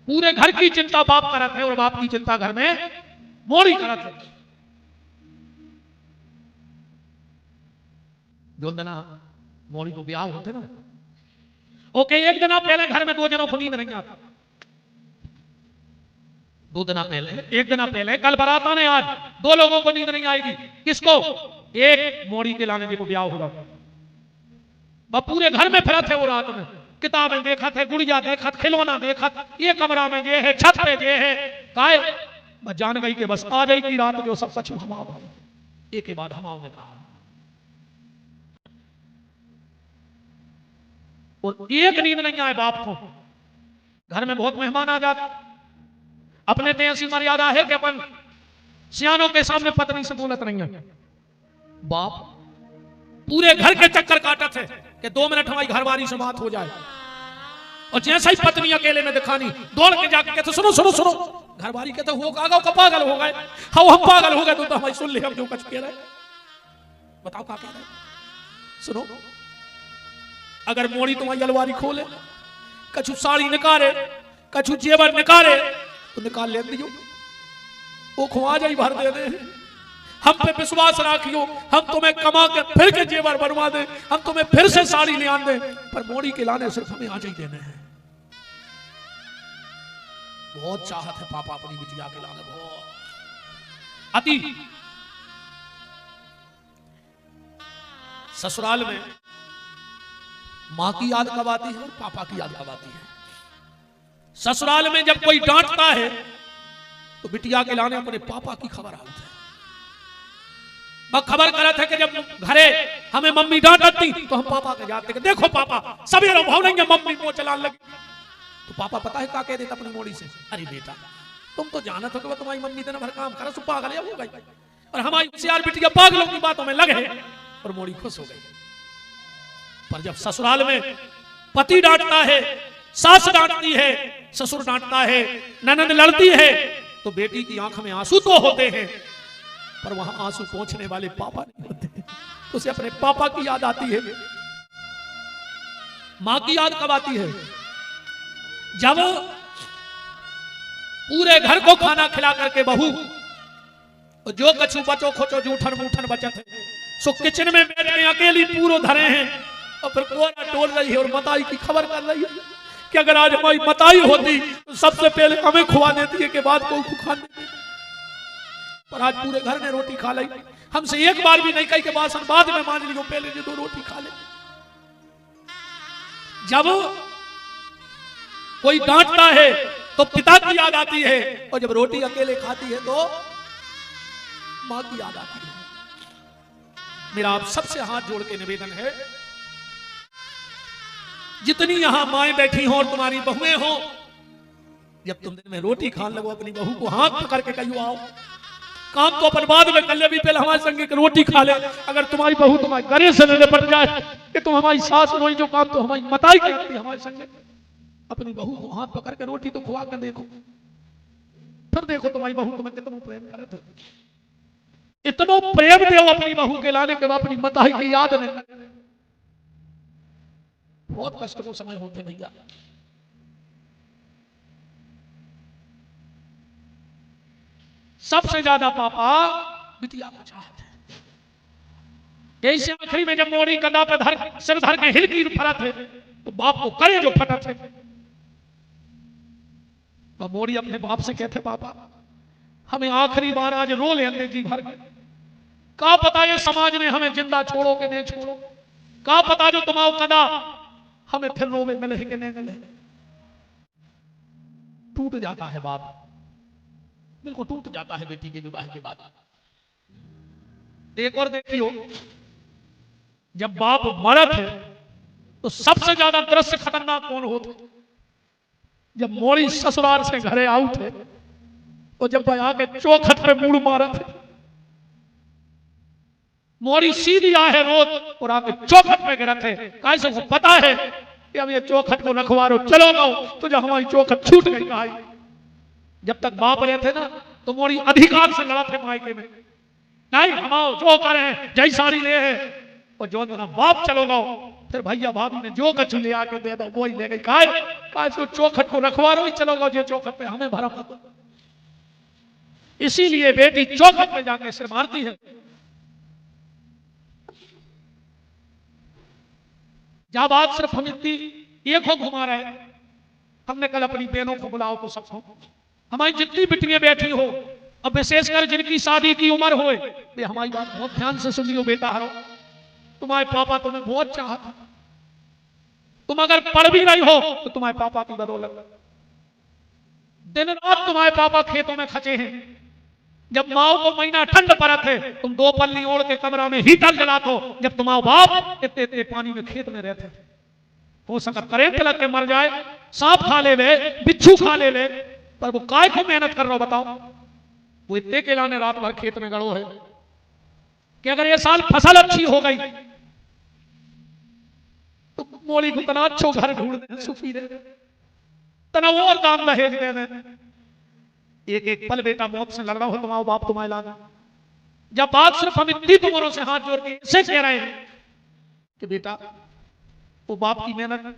पूरे घर की चिंता बाप करत है और बाप की चिंता घर में मोड़ी करत है। जो दिन मोड़ी को ब्याह होते ना, ओके एक दिन पहले घर में दो जनों को नींद नहीं आता, दो दिन पहले एक दिन पहले कल बारात आने आज दो लोगों को नींद नहीं आएगी। किसको? एक मोड़ी के लाने को ब्याह होगा, वह पूरे घर में फिरत है वो रात में, किताबें देखत है, गुड़िया देखत, खिलौना देखत, ये कमरा में ये है, छत पे ये है, काय बस जान गई कि बस आ गई की रात जो सब सच हमारा एक के बाद हमाओं ने कहा। और एक नींद नहीं आए बाप को, घर में बहुत मेहमान आ जाते, अपने तो ऐसी मर्यादा है कि अपन सियानों के सामने पत्नी से बोलत नहीं है। बाप पूरे घर के चक्कर काटत है कि 2 मिनट हमारी घरवाली से बात हो जाए, और जैसे ही पत्नी अकेले में दिखानी दौड़ के जाके कहते सुनो सुनो सुनो, घरवाली कहते हो पागल हो गए, हाँ हम पागल हो गए तो हमारी सुन ले हम जो कुछ कह रहे, बताओ क्या कह रहे, सुनो। अगर मोड़ी तुम्हारी अलवारी खोले, कछु साड़ी निकाले, कछु जेवर निकाले तो निकाल ले दियो, वो खुआ जाई भर दे दे, हम पे विश्वास रखियो, हम तुम्हें कमा के फिर के जेवर बनवा दे, हम तुम्हें फिर से साड़ी ले आन दे, पर मोड़ी के लाने सिर्फ हमें आज ही देने हैं। बहुत चाहत है पापा अपनी बिटिया के लाने, बहुत अति। ससुराल में मां की याद कब आती है और पापा की याद कब आती है? ससुराल में जब कोई डांटता है तो बिटिया के लाने अपने पापा की खबर आती है। मैं खबर करत है कि जब घरे हमें मम्मी डांटती तो हम पापा के जाते, देखो पापा सवेरे भाव नहीं मम्मी को चलाने लगी, तो पापा पता है क्या कह देता अपनी मोड़ी से, अरे बेटा तुम तो जानत हो कि तुम्हारी मम्मी दिन भर काम करे, सो पागल हो गई, और हमारी होशियार बिटिया पागलों की बातों में लगे, और मोड़ी खुश हो गई। पर जब ससुराल में पति डांटता है, सास डांटती है, ससुर डांटता है, ननद लड़ती है, तो बेटी की आंख में आंसू तो होते हैं पर वहां आंसू पहुंचने वाले पापा नहीं होते, तो उसे अपने पापा की याद आती है। मां की याद कब आती है? जब पूरे घर को खाना खिला करके बहू जो कछु बचो खोचो जूठन मूठन बचत है सो किचन में बैठ के अकेली पूरो धरे हैं, और फिर कोरा टोल रही है और मताई की खबर कर रही है कि अगर आज हमारी मताई होती तो सबसे पहले हमें खुआ देती है के बाद कोई को खाने देती। पर आज पूरे घर ने रोटी खा ली, हमसे एक बार भी नहीं कही कि बासन बाद में मान लियो, पहले जो 2 रोटी खा ले। जब कोई डांटता है तो पिता की याद आती है, और जब रोटी अकेले खाती है तो मां की याद आती है। मेरा आप सबसे हाथ जोड़ के निवेदन है, जितनी यहां माएं बैठी हो और तुम्हारी बहुएं हो, जब तुम दिन में रोटी खाने लगो अपनी बहू को हाथ पकड़ के कहियो आओ, काम तो अपन बाद में कर ले, भी पहले हमारे संगे के रोटी खा ले। अगर तुम्हारी बहू तुम्हारे गले से निपट जाए कि तुम हमारी सास रोई, जो काम तो हमारी मताई करती है हमारे संगे, अपनी बहू को हाथ पकड़ के रोटी तो खुआ कर देखो, फिर देखो तुम्हारी बहू तुम्हें कितना प्रेम करते। इतना प्रेम दो अपनी बहू के लाने के बाद अपनी मताई की याद नहीं करे। बहुत कष्ट को समय होते भैया। सबसे ज्यादा पापा बिटिया को चाहते हैं। ऐसे आखिरी में जब मोरी कंधा पे सिर धर के हिलकी फरत है तो बाप को करे जो फटत है। तो मोरी अपने बाप से कहते, पापा हमें आखिरी बार आज रो लेंगे जी भर के, का पता ये समाज ने हमें जिंदा छोड़ो कि नहीं छोड़ो, का पता जो तुम्हारा कदा हमें फिर रोवे मिले कि नहीं मिले। टूट जाता है बाप, बिल्कुल टूट जाता है बेटी के विवाह के बाद। एक और देखियो, जब बाप मरत है तो सबसे ज्यादा दृश्य खतरनाक कौन होता? जब मोरी ससुराल से घरे आउट है तो जब आके चौखट पे मुड़ मारत है, मोरी सीधी आहे रोज और आके चौखट पे गिरत है। कैसे को पता है कि हम ये चौखट को रखवारो चलो गाओ तो जब हमारी चौखट छूट गई कहा। जब तक बाप रहते ना तो मोरी अधिकार से लड़ा थे मायके में, नहीं हम जो करें जय सारी ले है, और जो मेरा बाप चलो गाओ फिर भैया भाभी ने जो कछु ले आके दे दो वो ही ले गई। काय तो चौखट को रखवारो ही चलो गाओ, जो चौखट पे हमें भरा पता। इसीलिए बेटी चौखट पे जाके सिर मारती है। जब बात सिर्फ हम इतनी एक हो घुमा रहे, हमने कल अपनी बहनों को बुलाओ तो सबको, हमारी जितनी बिटियां बैठी हो, अब विशेषकर जिनकी शादी की उम्र हो, वे हमारी बात बहुत ध्यान से सुनियो। बेटा हरो, तुम्हारे पापा तुम्हें बहुत चाहता, तुम अगर पढ़ भी रही हो तो तुम्हारे पापा की बदौलत। दिन रात तुम्हारे पापा खेतों में खचे हैं। जब माओ को महीना ठंड पड़त है तुम 2 पल्ली ओढ़ के कमरा में हीटर जलाते हो, जब तुम्हारा बाप इतने इतने पानी में खेत में रहते। हो सकता करेंट लग के मर जाए, सांप खा ले, बिच्छू खा ले, पर वो काय को मेहनत कर रहा हो बताओ? वो इतने के लाने रात भर खेत में गड़ो है कि अगर ये साल फसल अच्छी हो गई तो मोली को तना अच्छो घर ढूंढ दे, सुखी दे, तना और दाम दहेज दे दे। एक एक पल बेटा मौत से लड़ रहा हो तुम्हारा बाप तुम्हारे लाना। जब बात सिर्फ हम इतनी तुमरों से हाथ जोड़ के ऐसे कह रहे हैं कि बेटा वो बाप की मेहनत,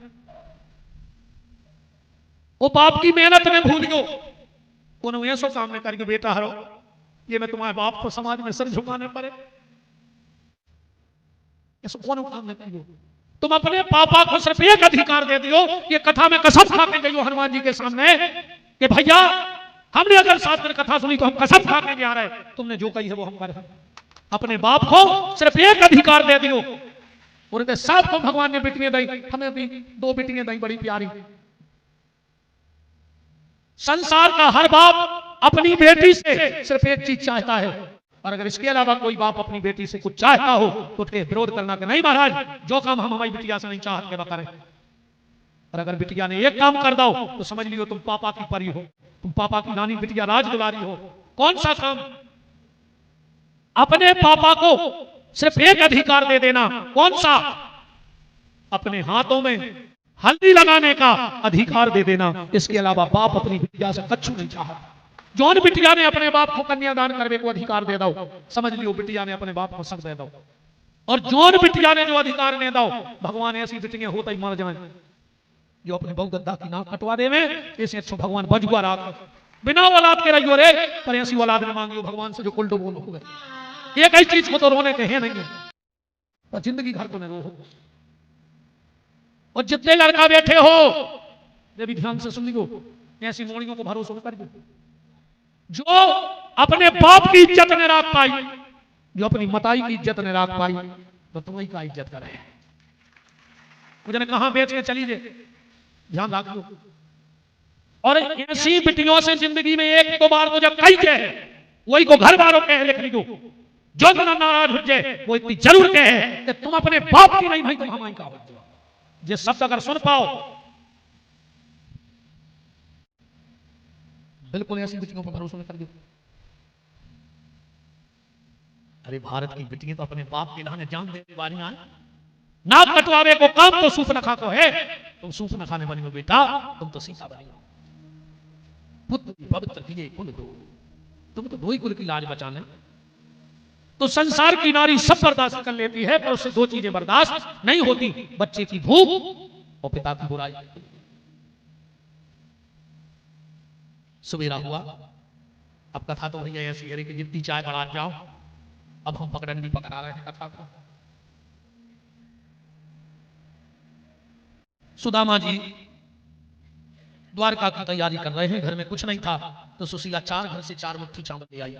वो बाप की मेहनत में भूल गयो, उन्होंने ऐसा सामने करके बेटा हरो ये मैं तुम्हारे बाप को समाज में सर झुकाने पड़े, ऐसा कौन काम नहीं करियो। तुम अपने पापा को सिर्फ एक अधिकार दे दियो, ये कथा में कसम खा के गई हनुमान जी के सामने कि भैया हमने अगर 7 दिन कथा सुनी तो हम कसम खा के आ रहे, तुमने जो कही है वो हम कर रहे। अपने बाप को सिर्फ एक अधिकार दे दियो। उनके साथ को भगवान ने बेटियां दी, हमें भी 2 बेटियां दी बड़ी प्यारी। संसार का हर बाप अपनी बेटी से सिर्फ एक चीज चाहता है, और अगर इसके अलावा कोई बाप अपनी बेटी से कुछ चाहता हो तो विरोध करना कि नहीं महाराज जो काम हम हमारी बिटिया से नहीं चाहते के करें। और अगर बिटिया ने एक काम कर दो तो समझ लियो तुम पापा की परी हो, तुम पापा की नानी बिटिया राजदुलारी हो। कौन सा काम? अपने पापा को सिर्फ एक अधिकार दे देना। कौन सा? अपने हाथों में हल्दी लगाने का अधिकार दे देना। इसके अलावा बाप अपनी बिटिया से कछु नहीं चाहता। जौन बिटिया ने अपने बाप को कन्यादान करने को अधिकार दे दो, समझ लियो बिटिया ने अपने बाप को शक दे दो। और जौन बिटिया ने जो अधिकार ने दो, भगवान ऐसी बिटियां होता ही मर जाए जो अपने बहु गद्दा की नाक कटवा दे में, ऐसे अच्छो भगवान बजुआ राख बिना औलाद के रहियो रे, पर ऐसी औलाद ने मांगियो भगवान से जो उल्टो बोल हो गए। एक ही चीज को तो रोने के है नहीं है, पर जिंदगी घर को नहीं रो। और जितने लड़का बैठे हो देवी ध्यान से सुन लो, ऐसी मोड़ियों को भरोसा कर दो। जो अपने बाप की इज्जत ने राख पाई, जो अपनी मताई की इज्जत ने राख पाई, तो तुम्हें का इज्जत करे। मुझे कहां बेच के चली जे, ध्यान रख लो। और ऐसी बिटियों से जिंदगी में एक दो बार तो जब कही के है, वही को घर वालों के लिख लीजिए, जो ना नाराज हो जाए वो इतनी जरूर कहे कि तुम अपने बाप की नहीं भाई, तुम हमारी का हो। ये शब्द अगर सुन पाओ, बिल्कुल ऐसी बिटियों पर भरोसा नहीं कर दो। अरे भारत की बिटियां तो अपने बाप के लाने जान देने वाली हैं। नाक कटवावे को काम तो सूफ नखा को है, तुम सूफ न खाने वाली हो बेटा, तुम तो सीता बनी हो। पुत्र पवित्र किए कुल दो, तुम तो दो ही कुल की लाज बचाने। तो संसार की नारी सब बर्दाश्त कर लेती है, पर उससे दो चीजें बर्दाश्त नहीं होती, बच्चे की भूख और पिता की बुराई। सवेरा हुआ, अब कथा तो भैया ऐसी है कि जितनी चाय बढ़ा जाओ, अब हम पकड़न पकड़ा रहे हैं कथा को। सुदामा जी द्वारका की तैयारी कर रहे हैं, घर में कुछ नहीं था, तो सुशीला चार घर से चार मुट्ठी चावल ले आई,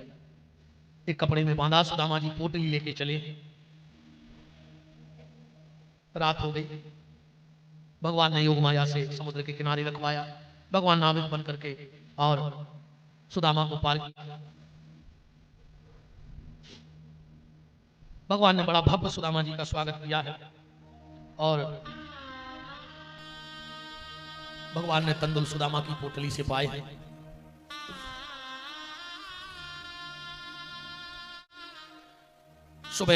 एक कपड़े में बांधा। सुदामा जी पोटली लेके चले। रात हो गई, भगवान ने योग माया से समुद्र के किनारे रखवाया। भगवान नाविक बन करके और सुदामा को पार किया। भगवान ने बड़ा भव्य सुदामा जी का स्वागत किया है। और भगवान ने तंदुल सुदामा की पोटली से पाए हैं। सुबह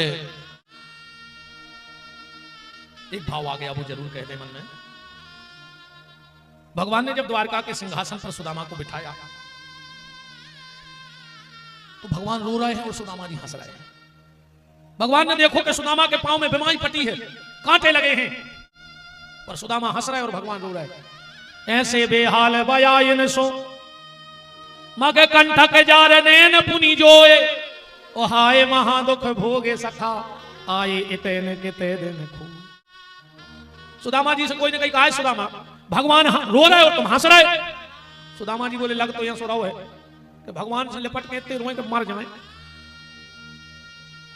एक भाव आ गया, वो जरूर कहते मन में। भगवान ने जब द्वारका के सिंहासन पर सुदामा को बिठाया, तो भगवान रो रहे हैं और सुदामा जी हंस रहे हैं। भगवान ने देखो कि सुदामा के पांव में बीमारी पटी है, कांटे लगे हैं, पर सुदामा हंस रहे और भगवान रो रहे हैं। ऐसे बेहाल बयायन सो मग कंठक जार नैन पुनि जोए, ओ हाय महादुख भोगे सखा आए इतने किते दिन खो। सुदामा जी से कोई ने कही कहा है सुदामा भगवान रो रहे और तुम हंस रहे। सुदामा जी बोले लग तो यहां सो रहा है कि भगवान से लिपट के इतने रोए कि मर जाए,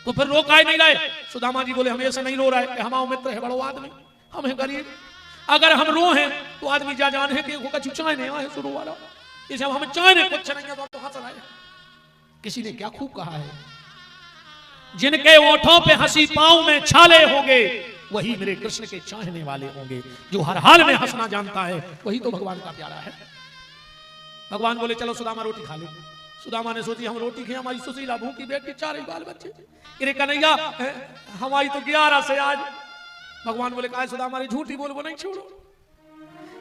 तो फिर रो काहे नहीं रहे। सुदामा जी बोले हम ऐसे नहीं रो रहे कि हमारा मित्र है बड़ो आदमी, हम है गरीब, अगर हम रो हैं तो आदमी जा जान है कि चाय नहीं आए शुरू वाला, इसे हम चाय नहीं कुछ नहीं है तो हंस रहे। किसी ने क्या खूब कहा है, जिनके ओठों पे हंसी पांव में छाले होंगे वही मेरे कृष्ण के चाहने वाले होंगे। जो हर हाल में हंसना जानता है वही तो भगवान का प्यारा है। भगवान बोले चलो सुदामा रोटी खा ले। सुदामा ने सोची हम रोटी खाए, हमारी सुशीला भूखी बैठी, चार ही बाल बच्चे। इन्हें कन्हैया हमारी तो 11 से आज। भगवान बोले कहा सुदामा रे झूठी बोल वो नहीं छोड़ो।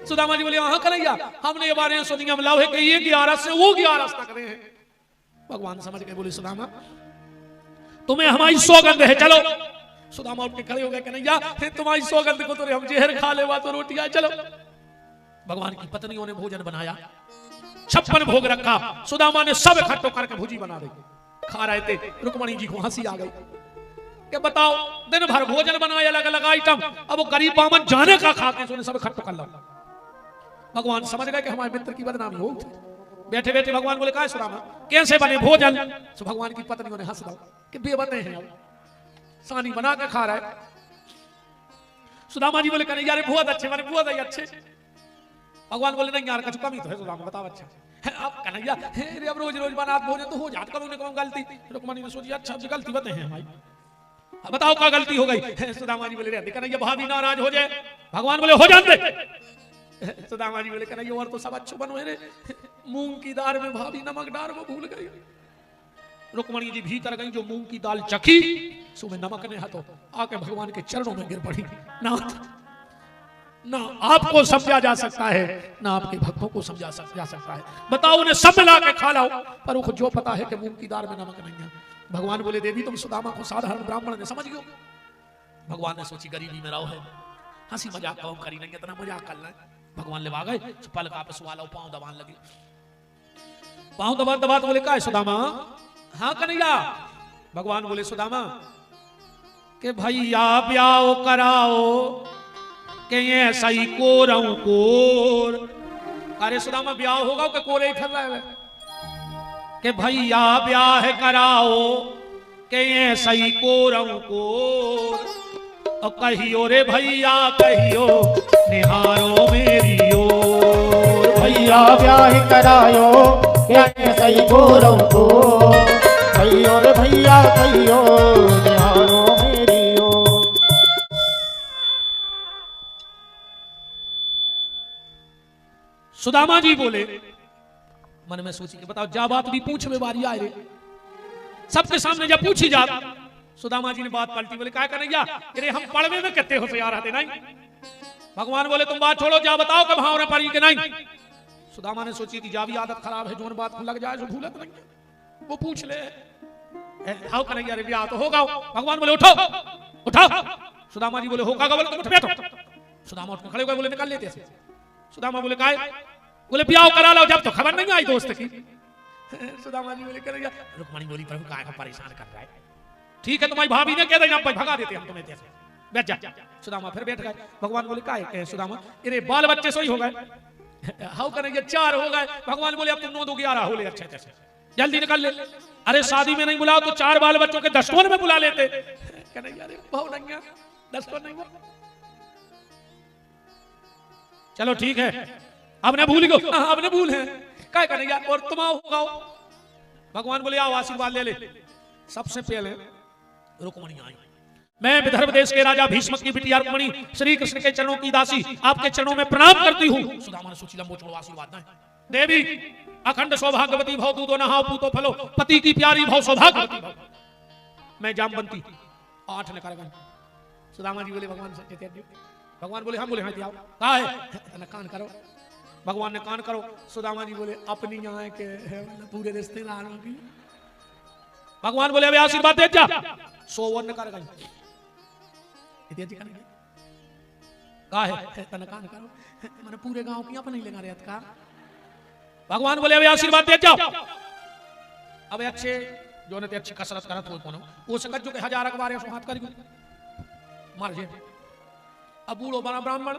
सुदामा जी बोले हाँ कन्हैया हमने ये बारे सोनिया में लाओ है कि ये 11 से वो 11 तक रहे हैं। भगवान समझ के बोले सुदामा तुम्हें हमारी सौगंध है, चलो। सुदामा उठ के खड़े हो गए, कन्हैया तुम्हारी सौगंध को तो हम जहर खा ले, तो रोटी आए, चलो। भगवान की पत्नियों ने भोजन बनाया, 56 भोग रखा। सुदामा ने सब इकट्ठो करके भुजी बना दी, खा रहे थे। रुक्मणी जी को हंसी आ गई कि बताओ दिन भर भोजन बनाए अलग अलग आइटम, अब वो गरीब बामन जाने का खाते हैं, सब इकट्ठो कर लो। भगवान समझ गए कि हमारे मित्र की बदनामी हो। बैठे बैठे भगवान बोले कहा सुदामा कैसे बने भोजन। तो भगवान की पत्नियों ने हंस दिया कि बेबते हैं, अब सानी बना के खा रहा है। सुदामा जी बोले कन्हैया रे बहुत अच्छे बने, बहुत अच्छे। भगवान बोले नहीं यार कुछ कमी तो है। सुदामा बताओ अच्छा है। अब कन्हैया अब रोज रोज बना भोजन तो हो जाता, कभी न कभी गलती। रुक्मणी ने सोची अच्छा गलती बते हैं हमारी, बताओ क्या गलती हो गई। सुदामा जी बोले रहते कन्हैया भाभी नाराज हो जाए। भगवान बोले हो जाते। सुदामा जी बोले कन्हैया और तो सब अच्छे बनो है रे, मूंग की दाल में भाभी नमक डाल वो भूल गई। रुक्मणी जी भीतर गई, जो मूंग की दाल चखी सुबह नमक ने हाथों आके भगवान के चरणों में गिर पड़ी। ना आपको समझा जा सकता है ना आपके भक्तों को समझा जा सकता है। बताओ उन्हें सब मिला के खा लाओ, पर उनको जो पता है कि मूंग की दाल में नमक नहीं है। भगवान बोले देवी तुम सुदामा को साधारण ब्राह्मण ने समझ गयो। भगवान ने सोची गरीबी में रहो है, हंसी मजाक कम करी नहीं, इतना मजाक करना है। भगवान ले आ गए, पल का पे सुवाला पांव दबान लगे। पांव दबा दबा तो बोले का सुदामा हाँ कन्हैया। भगवान बोले सुदामा के भैया ब्याह कराओ के ये सही कोरऊ कोर। अरे सुदामा ब्याह होगा कि कोरे ही कर रहा है कि भैया ब्याह कराओ के ये सही कोरऊ कोर। और कहियो रे भैया कहियो निहारो मेरी ओर। भैया ब्याह करायो क्या सही गोरव को। कहियो रे भैया कहियो निहारो मेरी ओर। सुदामा जी बोले मन में सोची कि बताओ जा बात भी पूछ में बारी आए रे। सबके सामने जब पूछी जा सुदामा जी ने बात पलटी। बोले क्या करेंगे अरे हम पढ़वे में कितने होशियार आते नहीं। भगवान बोले तुम बात छोड़ो जा बताओ कि भाव पड़ी कि नहीं। सुदामा ने सोची कि जा भी आदत खराब है जोन बात लग जाए जो भूलत नहीं वो पूछ ले। हाउ करेंगे अरे ब्याह तो होगा। भगवान बोले उठो उठो। सुदामा जी बोले होगा बोले तुम उठ बैठो। सुदामा उठ खड़े हो गए बोले निकल लेते ऐसे। सुदामा बोले काय बोले ब्याह करा लो जब तो खबर नहीं आई दोस्त की। सुदामा जी बोले करेंगे रुक्मणी बोली प्रभु काय का परेशान कर रहा है। ठीक है तुम्हारी भाभी ने कह देना भगा देते हम तुम्हें जैसे बैठ जा। सुदामा फिर बैठ गए। भगवान बोले काय कहे सुदामा अरे बाल बच्चे सो ही हो गए। हाउ करेंगे 4 हो गए। भगवान बोले अब तुम 9 2 11 हो ले अच्छे जैसे जल्दी निकल ले। अरे शादी में नहीं बुलाओ तो 4 बाल बच्चों के दस्तों में बुला लेते। करेंगे अरे बहु नहीं दस्तों नहीं हुआ। चलो ठीक है अब ने भूल गो अब ने भूल है क्या करेंगे और तुम आओ। भगवान बोले आओ आशीर्वाद ले ले। सबसे पहले रुक्मणी आई। मैं विदर्भ देश के राजा भीष्म की बिटिया रुक्मणी श्री कृष्ण के चरणों की दासी आपके चरणों में प्रणाम करती हूँ। सुदामा ने सोची लंबो चौड़ो आशीर्वाद नहीं। देवी अखंड सौभाग्यवती भव दूधो नहाओ पूतो फलो पति की प्यारी भव सौभाग्यवती भव। मैं जामवंती 8 ने कर गए। सुदामा जी बोले भगवान से भगवान बोले हम बोले हाँ आओ कहा है कान करो। भगवान ने कान करो। सुदामा जी बोले अपनी यहाँ के पूरे रिश्तेदारों की। भगवान बोले अबे आशीर्वाद दे जा। 100 कर गई का है तन कान करो मैंने पूरे गांव की अपने लेना रहत का। भगवान बोले अबे आशीर्वाद दे जाओ। अब अच्छे जो ने अच्छी कसरत करत हो कोनो वो सकत जो के 1000 अखबार सो हाथ कर मार जे। अब बूढ़ो बना ब्राह्मण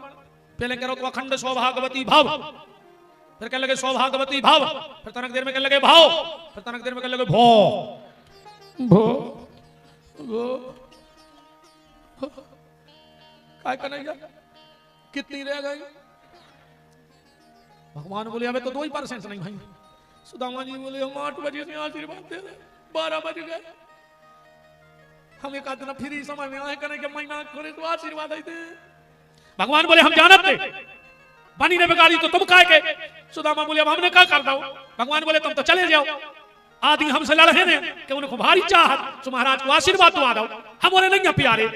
पहले करो तो अखंड सौभाग्यवती भाव फिर कहने लगे सौभाग्यवती भाव फिर तनक देर में कहने लगे भाव फिर तनक देर में कहने लगे भो भो भो काय करेगा कितनी रह गई। भगवान बोले अबे तो 2% नहीं भाई। सुदामा जी बोले हम 8 बजे से आशीर्वाद दे रहे 12 बज गए। हम एक आदमी फिर समझ में आए करें कि महीना करे तो आशीर्वाद देते। भगवान बोले हम जानत थे बनी ने बिगाड़ी तो तुम काय के। सुदामा बोले अब हमने क्या कर दो। भगवान बोले तुम तो चले जाओ आदि हमसे लड़ रहे कि उनको भारी चाहत तो महाराज को आशीर्वाद तो आ दो हम उन्हें नहीं प्यारे।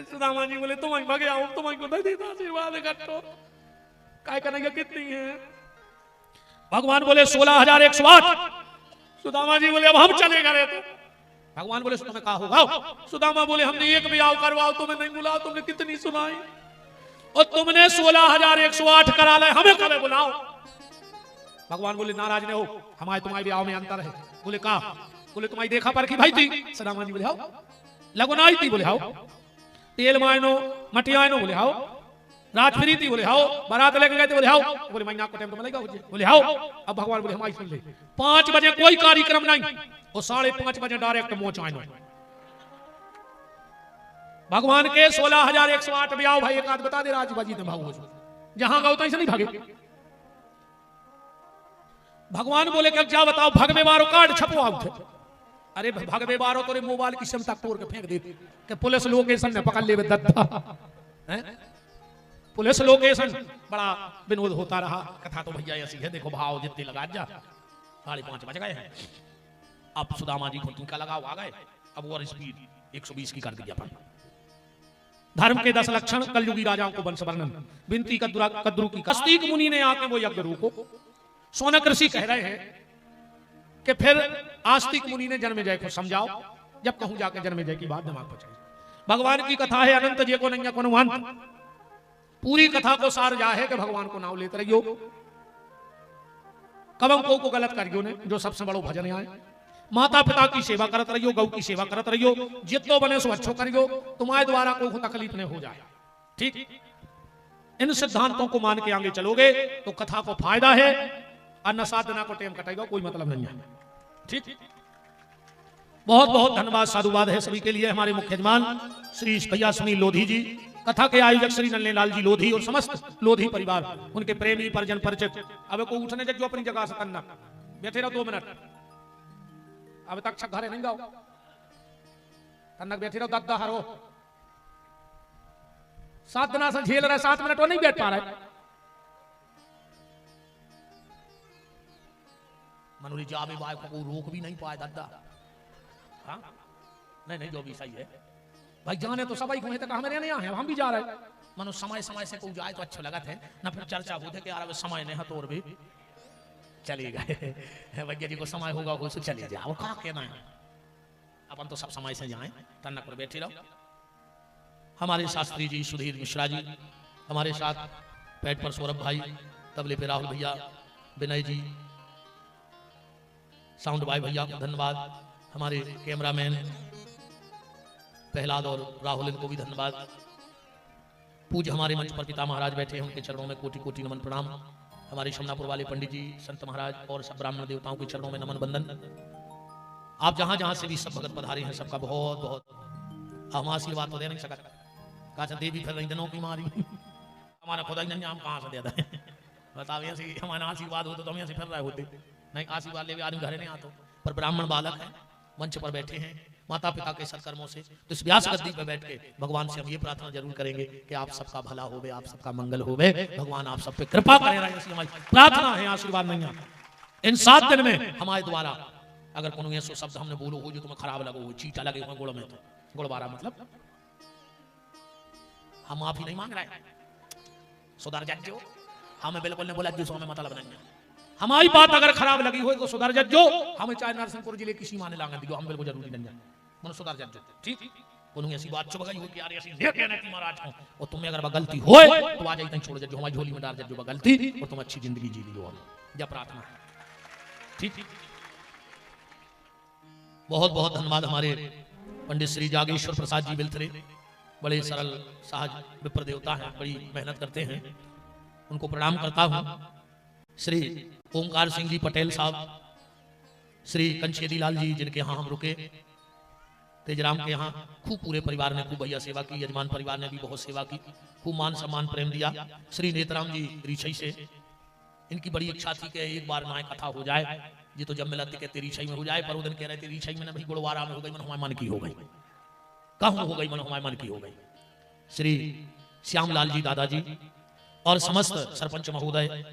सुदामा जी बोले तुम भागे आओ तुम दे देता आशीर्वाद कट्टो काय करेंगे कितनी है। भगवान बोले 16,108। सुदामा जी बोले अब हम चले गए। तो भगवान बोले तुम्हें कहा होगा। सुदामा बोले हमने एक भी आओ करवाओ तुम्हें नहीं बुलाओ तुमने कितनी सुनाई और तुमने 16,108 करा ले हमें कब बुलाओ। भगवान बोले नाराज न हो हमारे तुम्हारे ब्याह में अंतर है। बोले कहा बोले तुम्हारी देखा पर की भाई थी। सुदामा जी बोले आओ लगन आई थी। बोले आओ तेल मायनो मटियानो। बोले आओ रात फिरी थी। बोले आओ बारात लेके गए थे। बोले आओ बोले महीना को टाइम तो मिलेगा। बोले आओ। अब भगवान बोले हमारी सुन ले 5 बजे कोई कार्यक्रम नहीं और 5:30 बजे डायरेक्ट मोच आए। भगवान के 16,108 ब्याह भाई एक आध बता दे राजबाजी ने भाव जहां गए तो नहीं भागे। भगवान बोले कि क्या बताओ भगवे बारो कार्ड छपवाओ थे। अरे भगवे बारो तो मोबाइल की क्षमता तोड़ के फेंक देती कि पुलिस लोकेशन ने पकड़ ले दत्ता। पुलिस लोकेशन बड़ा विनोद होता रहा। कथा तो भैया ऐसी है देखो भाव जितने लगा जा 5:30 बज गए हैं। अब सुदामा जी को टीका लगाओ आ गए। अब और स्पीड 120 की कर दिया। धर्म के 10 लक्षण कलयुगी राजाओं को वंश वर्णन बिनती कद्रू की। आस्तिक मुनि ने आके वो यज्ञ को सोनक ऋषि कह रहे हैं कि फिर आस्तिक मुनि ने जन्मेजय को समझाओ। जब कहूं जाके जन्मेजय की बात दिमाग पर चढ़े। भगवान की कथा है अनंत जे को नहीं को अंत। पूरी कथा को सार जा है कि भगवान को नाम लेते रहियो कबम को गलत करियो ने जो सबसे बड़ो भजन आए। माता पिता की सेवा करत रहियो गौ की सेवा करत रहियो जितो बने सो अच्छो करियो तुम्हारे द्वारा कोई तकलीफ नहीं हो जाए। ठीक इन सिद्धांतों को मान के आगे चलोगे तो कथा को फायदा है, और न साधना को टेम कटेगा, कोई मतलब नहीं है। ठीक, बहुत बहुत धन्यवाद, साधुवाद है सभी के लिए। हमारे मुख्य यजमान श्री भैया सुनील लोधी जी, कथा के आयोजक श्री नन्हेलाल जी लोधी और समस्त लोधी परिवार, उनके प्रेमी परिजन परिचित। अब को उठने जो अपनी जगह से करना, बैठे रहो 2 मिनट, अब तक घरे नहीं जाओ, तनक बैठे रहो, दादा हरो 7 दिन से झेल रहे, 7 मिनट वो नहीं बैठ पा रहे। मनोरी जावे बाय को रोक भी नहीं पाए दादा। हाँ नहीं जो भी सही है भाई, जाने तो सभी को तक हमारे नहीं आए, हम भी जा रहे हैं। मनो समय समय से कोई जाए तो अच्छा लगा थे ना, फिर चर्चा होते कि यार अब समय नहीं है तो और भी चले गए भैया जी को समय होगा वो से चले जाओ, कहा कहना है, अपन तो सब समय से जाए, तन्नक पर बैठे रहो। हमारे शास्त्री जी सुधीर मिश्रा जी, हमारे साथ पैट पर सौरभ भाई, तबले पे राहुल भैया, विनय जी, साउंड भाई भैया को धन्यवाद, हमारे कैमरामैन प्रहलाद और राहुल इनको भी धन्यवाद। पूज्य हमारे मंच पर पिता महाराज बैठे हैं, उनके चरणों में कोटि कोटि नमन प्रणाम। हमारे शमनापुर वाले पंडित जी, संत महाराज और सब ब्राह्मण देवताओं के चरणों में नमन बंदन। आप जहां जहां से भी सब भगत पधारे हैं, सबका बहुत बहुत हम आशीर्वाद तो दे नहीं सकते, कहा देवी फिर रही दिनों की मारी हमारा खुदा ही नहीं, हम कहां से देता है बताओ, ऐसे हमारा आशीर्वाद होता तो हम ऐसे फिर रहे होते नहीं, आशीर्वाद ले आदमी घरे नहीं आता। पर ब्राह्मण बालक है, मंच पर बैठे हैं माता पिता के सत्कर्मों से, तो इस व्यास गद्दी पर बैठ के भगवान से हम ये प्रार्थना जरूर करेंगे कि आप सबका भला होवे, आप सबका मंगल होवे, भगवान आप सब पे कृपा करे, ऐसी हमारी प्रार्थना है, आशीर्वाद नहीं है। इन 7 दिन में हमारे द्वारा अगर कोनो ऐसा शब्द हमने बोलो हो जो तुम्हें खराब लगो हो, चीटा लगे हो गुड़ में, तो गुड़बारा मतलब हम माफी नहीं मांग रहे, सुधर जाओ, हमें बिल्कुल नहीं बोला जो हमें मतलब नहीं है। हमारी बात अगर खराब लगी हो तो सुधर जो, हमें चाहे नरसिंहपुर जिले की सीमा ने लांग दियो, हम बिल्कुल जरूरी नहीं है, मन सुधर जो। ठीक, कोनो ऐसी बात चुभ गई हो कि यार ऐसी नहीं महाराज हो, और तुम्हें अगर गलती हो तो आ जाए छोड़ जो, हमारी झोली में डाल जो गलती, और तुम अच्छी जिंदगी जी लियो, यह प्रार्थना है। ठीक, बहुत बहुत धन्यवाद हमारे पंडित श्री जागेश्वर प्रसाद जी बिलथरे, बड़े सरल सहज विप्र देवता हैं, बड़ी मेहनत करते हैं, उनको प्रणाम करता हूं। श्री ओंकार सिंह जी पटेल साहब, श्री कंचेदी लाल जी जिनके यहाँ हम रुके, तेजराम के यहाँ खूब पूरे परिवार ने खूब भैया सेवा की, यजमान परिवार ने भी बहुत सेवा की, खूब मान सम्मान प्रेम दिया। श्री नेतराम जी रीछई से, इनकी बड़ी इच्छा थी कि एक बार नाय कथा हो जाए, ये तो जब मिला कहते रीछई में हो जाए, पर उधर कह रहे थे रीछई में भाई गुड़वारा में हो गई, मन हमारे मन की हो गई, कहूं हो गई, मन हमारे मन की हो गई। श्री श्यामलाल जी दादाजी और समस्त सरपंच महोदय,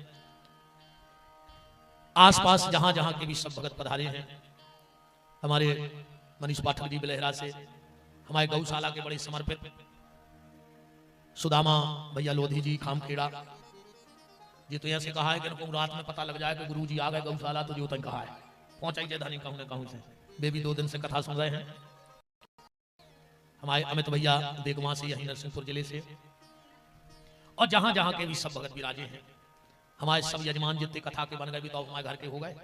आसपास जहां जहां के भी सब भगत पधारे हैं, हमारे मनीष पाठक जी बिलहरा से, हमारे गौशाला के बड़े समर्पित सुदामा भैया लोधी जी खामखेड़ा जी, तो ऐसे कहा है कि इनको रात में पता लग जाए कि गुरु जी आ गए गौशाला, तो जो तक कहा है पहुंचाई जाए धानी कहूं न कहूं से, वे भी 2 दिन से कथा सुन रहे हैं। हमारे अमित भैया देगवा से, यही नरसिंहपुर जिले से, और जहां जहां के भी सब भगत विराजे हैं, हमारे सब यजमान जितने कथा के बन गए भी तो हमारे घर के हो गए।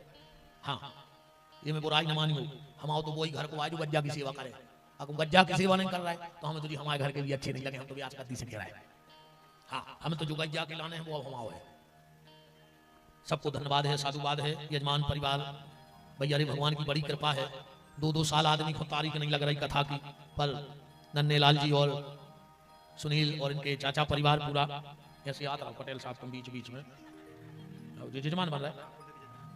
हाँ, ये मैं बुराई न मानी हो, हमारे तो वही घर को आए जो गज्जा की सेवा करे, अगर गज्जा की सेवा नहीं कर रहा है तो हमें तो जी हमारे घर के भी अच्छे नहीं लगे, हम तो व्यास गद्दी से कह रहे हैं। हाँ, हमें तो जो गज्जा के लाने हैं वो अब हमारे है। सबको धन्यवाद है, साधुवाद है, यजमान परिवार भैया रे, भगवान की बड़ी कृपा है। 2-2 साल आदमी को तारीख नहीं लग रही कथा की, पर नन्हेलाल जी और सुनील और इनके चाचा परिवार पूरा ऐसे आता रहा, पटेल साहब तुम बीच बीच में यजमान बन रहा है,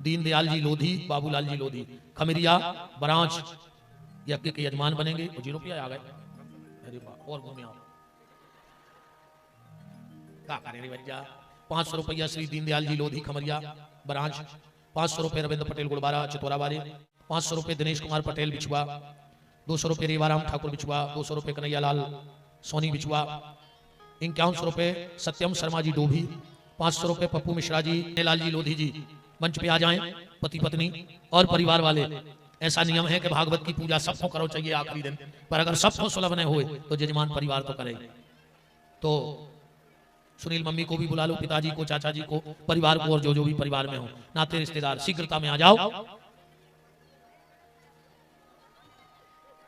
दीनदयाल जी लोधी, बाबूलाल जी लोधी खमिरिया बरांच यज्ञ के यजमान बनेंगे, 0 रुपया आ गए, अरे वाह, और घूमे आओ क्या करे रे भैया। 500 रुपया श्री दीनदयाल जी लोधी खमरिया बरांच, 500 रुपये रविंद्र पटेल गुड़बारा चितौरा बारे, 500 रुपये दिनेश कुमार पटेल बिछुआ, 200 रुपये रेवाराम ठाकुर बिछुआ, 200 रुपये कन्हैयालाल सोनी बिछुआ, 51 रुपये सत्यम शर्मा जी डोभी, 500 रुपये पप्पू मिश्रा जी, लाल जी लोधी जी मंच पे आ जाएं, पति पत्नी और परिवार वाले। ऐसा नियम है कि भागवत की पूजा सबको करो चाहिए आखिरी दिन, पर अगर सबको सुलभ न हुए तो जजमान परिवार तो करे। तो सुनील मम्मी को भी बुला लो, पिताजी को, चाचा जी को, परिवार को, और जो जो भी परिवार में हो, नाते रिश्तेदार शीघ्रता में आ जाओ।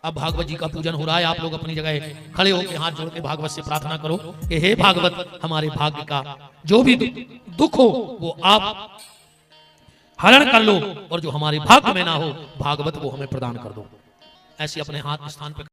अब भागवत जी का पूजन हो रहा है, आप लोग अपनी जगह खड़े होकर हाथ जोड़ के भागवत से प्रार्थना करो कि हे भागवत, हमारे भाग्य का जो भी दुख हो वो आप हरण कर लो, और जो हमारे भाग्य में ना हो भागवत वो हमें प्रदान कर दो। ऐसे अपने हाथ स्थान पे